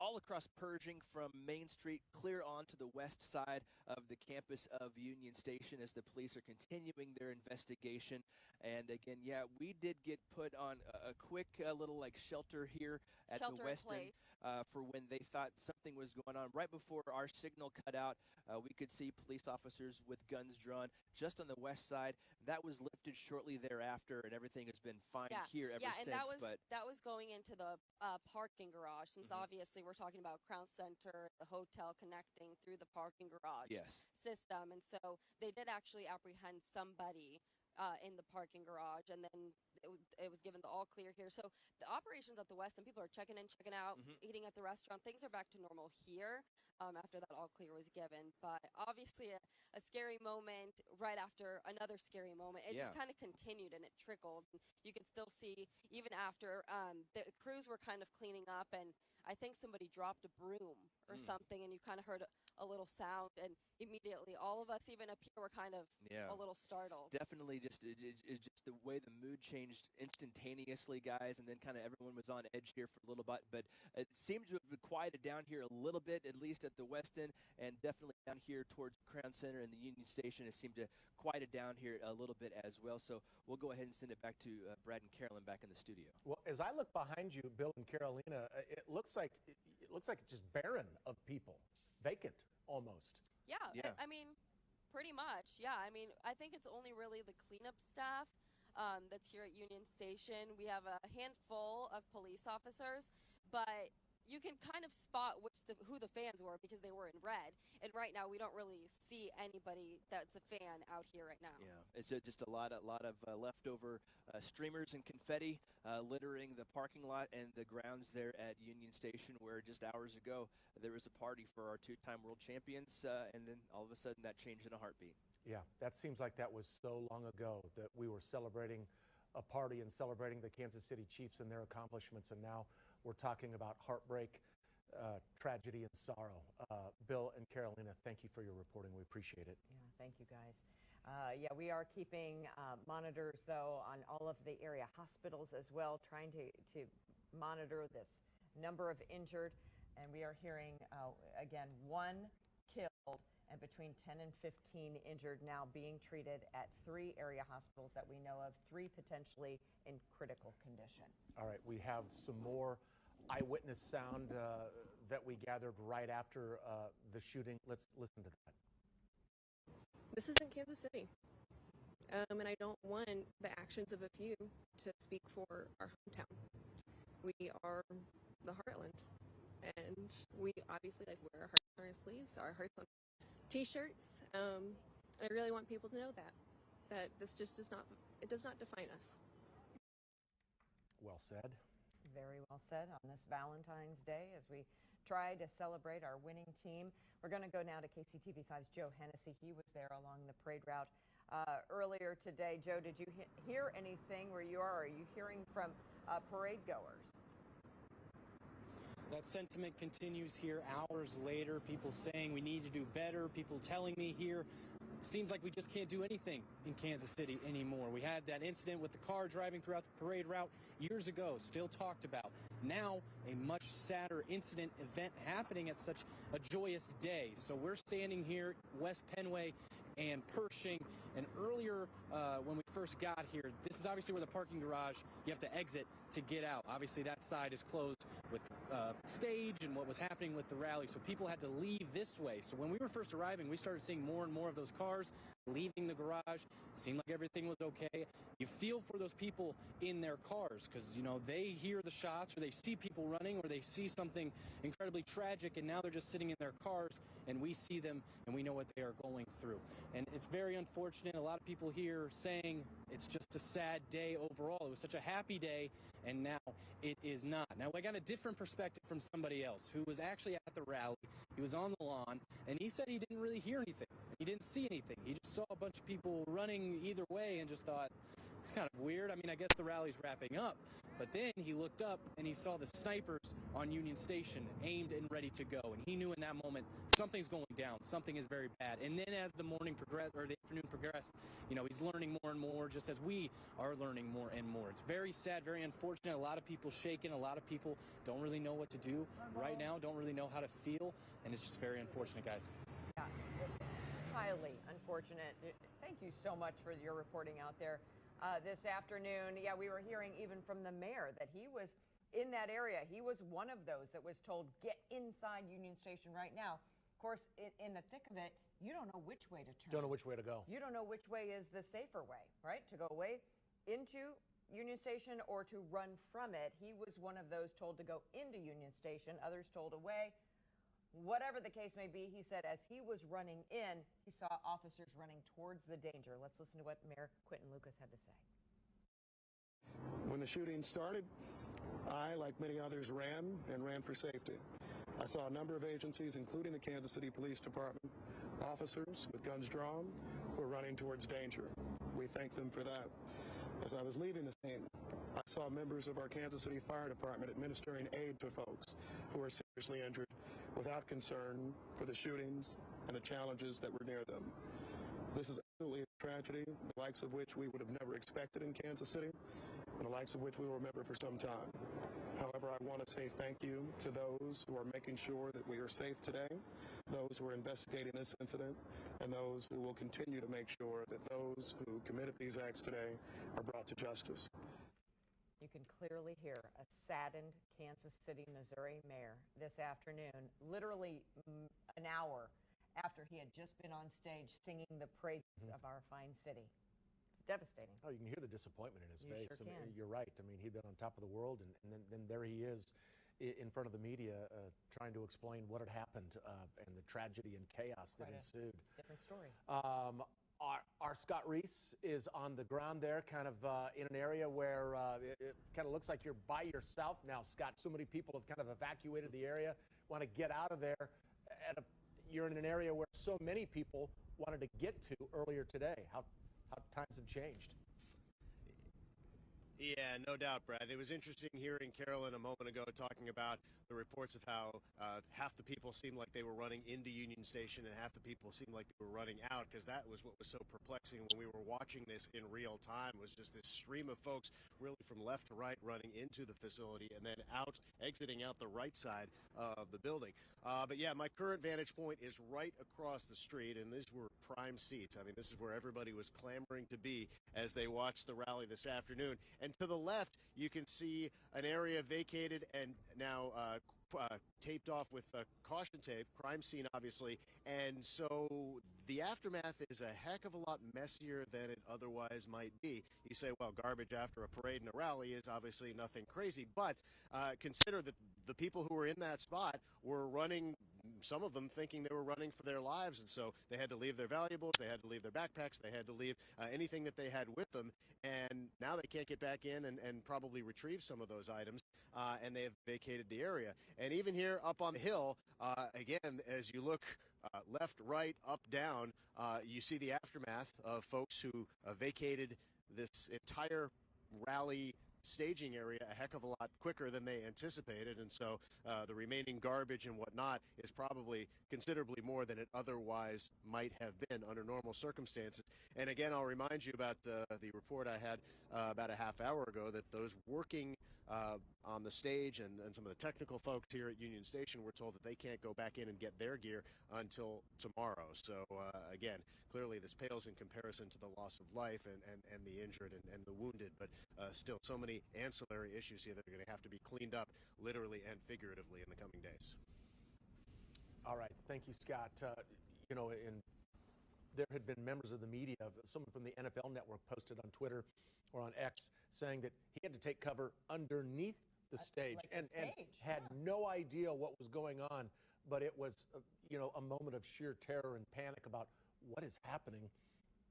all across Pershing from Main Street clear onto the west side of the campus of Union Station as the police are continuing their investigation. And again, we did get put on a quick little like shelter here at the West End for when they thought something was going on. Right before our signal cut out, we could see police officers with guns drawn just on the west side. That was lifted shortly thereafter, and everything has been fine here ever since. And that was going into the parking garage, since obviously we're talking about Crown Center, the hotel connecting through the parking garage system. And so they did actually apprehend somebody in the parking garage, and then it was given the all clear here. So the operations at the West End, people are checking in, checking out, eating at the restaurant. Things are back to normal here after that all clear was given. But obviously a scary moment right after another scary moment. It just kind of continued and it trickled. And you can still see even after the crews were kind of cleaning up, and I think somebody dropped a broom or something, and you kind of heard a little sound, and immediately all of us, even up here, were kind of a little startled. Definitely just the way the mood changed instantaneously, guys, and then kind of everyone was on edge here for a little bit. But it seems to have quieted down here a little bit, at least at the West End, and definitely down here towards Crown Center and the Union Station. It seemed to quiet down here a little bit as well. So we'll go ahead and send it back to Brad and Carolyn back in the studio. Well, as I look behind you, Bill and Carolina, it looks like it's just barren of people, vacant almost. Yeah. I mean, pretty much. Yeah, I mean, I think it's only really the cleanup staff that's here at Union Station. We have a handful of police officers, but you can kind of spot who the fans were because they were in red. And right now, we don't really see anybody that's a fan out here right now. Yeah, it's just a lot of leftover streamers and confetti littering the parking lot and the grounds there at Union Station, where just hours ago there was a party for our 2-time world champions, and then all of a sudden that changed in a heartbeat. Yeah, that seems like that was so long ago that we were celebrating a party and celebrating the Kansas City Chiefs and their accomplishments, and now we're talking about heartbreak, tragedy, and sorrow. Bill and Carolina, thank you for your reporting. We appreciate it. Yeah, thank you, guys. We are keeping monitors, though, on all of the area hospitals as well, trying to monitor this number of injured. And we are hearing, again, 1 killed and between 10 and 15 injured now being treated at 3 area hospitals that we know of, 3 potentially in critical condition. All right, we have some more eyewitness sound that we gathered right after the shooting. Let's listen to that. This is in Kansas City, and I don't want the actions of a few to speak for our hometown. We are the heartland, and we obviously wear our hearts on our sleeves, our hearts on T-shirts. I really want people to know that this just does not define us. Well said. Very well said on this Valentine's Day as we try to celebrate our winning team. We're going to go now to KCTV5's Joe Hennessy. He was there along the parade route earlier today. Joe, did you hear anything where you are? Are you hearing from parade goers? That sentiment continues here hours later. People saying we need to do better. People telling me here, it seems like we just can't do anything in Kansas City anymore. We had that incident with the car driving throughout the parade route years ago, still talked about. Now, a much sadder incident event happening at such a joyous day. So we're standing here, West Penway and Pershing. And earlier, when we first got here, this is obviously where the parking garage, you have to exit to get out. Obviously, that side is closed with stage and what was happening with the rally, so people had to leave this way. So when we were first arriving, we started seeing more and more of those cars leaving the garage. It seemed like everything was okay. You feel for those people in their cars because, you know, they hear the shots or they see people running or they see something incredibly tragic, and now they're just sitting in their cars, and we see them and we know what they are going through. And it's very unfortunate. A lot of people here saying it's just a sad day overall. It was such a happy day, and now it is not. Now, I got a different perspective from somebody else who was actually at the rally. He was on the lawn, and he said he didn't really hear anything. He didn't see anything. He just saw a bunch of people running either way and just thought, it's kind of weird. I mean, I guess the rally's wrapping up. But then he looked up and he saw the snipers on Union Station aimed and ready to go. And he knew in that moment something's going down. Something is very bad. And then as the morning progressed, or the afternoon progressed, you know, he's learning more and more, just as we are learning more and more. It's very sad, very unfortunate. A lot of people shaken. A lot of people don't really know what to do right now, don't really know how to feel. And it's just very unfortunate, guys. Yeah, highly unfortunate. Thank you so much for your reporting out there. This afternoon, yeah, we were hearing even from the mayor that he was in that area. He was one of those that was told, get inside Union Station right now. Of course, in the thick of it, you don't know which way to turn. Don't know which way to go. You don't know which way is the safer way, right? To go away into Union Station or to run from it. He was one of those told to go into Union Station, others told away. Whatever the case may be, he said as he was running in, he saw officers running towards the danger. Let's listen to what Mayor Quinton Lucas had to say. When the shooting started, I, like many others, ran for safety. I saw a number of agencies, including the Kansas City Police Department, officers with guns drawn who were running towards danger. We thank them for that. As I was leaving the scene, I saw members of our Kansas City Fire Department administering aid to folks who were seriously injured without concern for the shootings and the challenges that were near them. This is absolutely a tragedy, the likes of which we would have never expected in Kansas City, and the likes of which we will remember for some time. However, I want to say thank you to those who are making sure that we are safe today, those who are investigating this incident, and those who will continue to make sure that those who committed these acts today are brought to justice. You can clearly hear a saddened Kansas City, Missouri mayor this afternoon, literally an hour after he had just been on stage singing the praises of our fine city. It's devastating. Oh, you can hear the disappointment in his face. Sure can. You're right. I mean, he'd been on top of the world, and then there he is in front of the media trying to explain what had happened and the tragedy and chaos that ensued. Different story. Our Scott Reese is on the ground there, kind of in an area where it kind of looks like you're by yourself now, Scott. So many people have kind of evacuated the area, want to get out of there. You're in an area where so many people wanted to get to earlier today. How times have changed. Yeah, no doubt, Brad. It was interesting hearing Carolyn a moment ago talking about the reports of how half the people seemed like they were running into Union Station and half the people seemed like they were running out, because that was what was so perplexing when we were watching this in real time, was just this stream of folks really from left to right running into the facility and then out, exiting out the right side of the building. But yeah, my current vantage point is right across the street, and these were prime seats. I mean, this is where everybody was clamoring to be as they watched the rally this afternoon. And to the left, you can see an area vacated and now taped off with caution tape, crime scene obviously, and so the aftermath is a heck of a lot messier than it otherwise might be. You say, well, garbage after a parade and a rally is obviously nothing crazy, but consider that the people who were in that spot were running, some of them thinking they were running for their lives, and so they had to leave their valuables, they had to leave their backpacks, they had to leave anything that they had with them, and now they can't get back in and probably retrieve some of those items, and they have vacated the area. And even here up on the hill, again, as you look left, right, up, down, you see the aftermath of folks who vacated this entire rally staging area a heck of a lot quicker than they anticipated, and so the remaining garbage and whatnot is probably considerably more than it otherwise might have been under normal circumstances. And again, I'll remind you about the report I had about a half hour ago that those working on the stage and some of the technical folks here at Union Station were told that they can't go back in and get their gear until tomorrow. So again, clearly this pales in comparison to the loss of life and the injured and the wounded, but still so many ancillary issues here that are going to have to be cleaned up literally and figuratively in the coming days. All right, thank you, Scott. You know, there had been members of the media, someone from the NFL Network posted on Twitter or on X saying that he had to take cover underneath the stage, and had no idea what was going on, but it was, you know, a moment of sheer terror and panic about what is happening.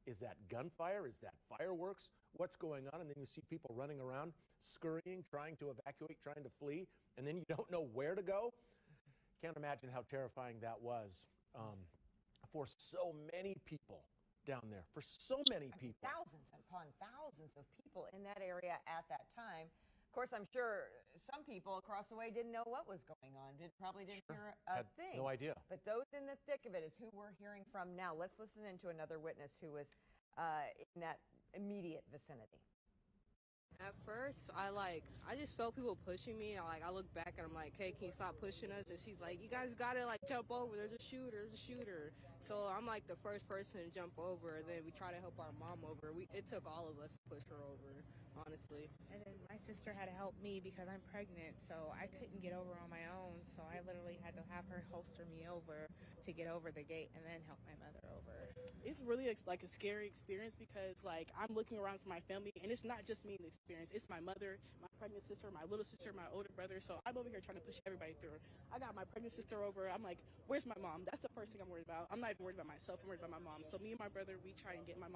Is that gunfire? Is that fireworks? What's going on? And then you see people running around, scurrying, trying to evacuate, trying to flee, and then you don't know where to go. Can't imagine how terrifying that was for so many people down there, for so many people. Thousands upon thousands of people in that area at that time. Of course, I'm sure some people across the way didn't know what was going on, probably didn't hear a thing. No idea. But those in the thick of it is who we're hearing from now. Let's listen into another witness who was in that immediate vicinity. At first, I just felt people pushing me. I look back and I'm like, hey, can you stop pushing us? And she's like, you guys gotta jump over. There's a shooter. There's a shooter. So I'm like the first person to jump over. And then we try to help our mom over. It took all of us to push her over, honestly. And then my sister had to help me because I'm pregnant, so I couldn't get over on my own. So I literally had to have her holster me over to get over the gate and then help my mother over. It's really like a scary experience because I'm looking around for my family, and it's not just me in the experience. It's my mother, my pregnant sister, my little sister, my older brother. So I'm over here trying to push everybody through. I got my pregnant sister over. I'm like, where's my mom? That's the first thing I'm worried about. I'm not even worried about myself. I'm worried about my mom. So me and my brother, we try and get my mom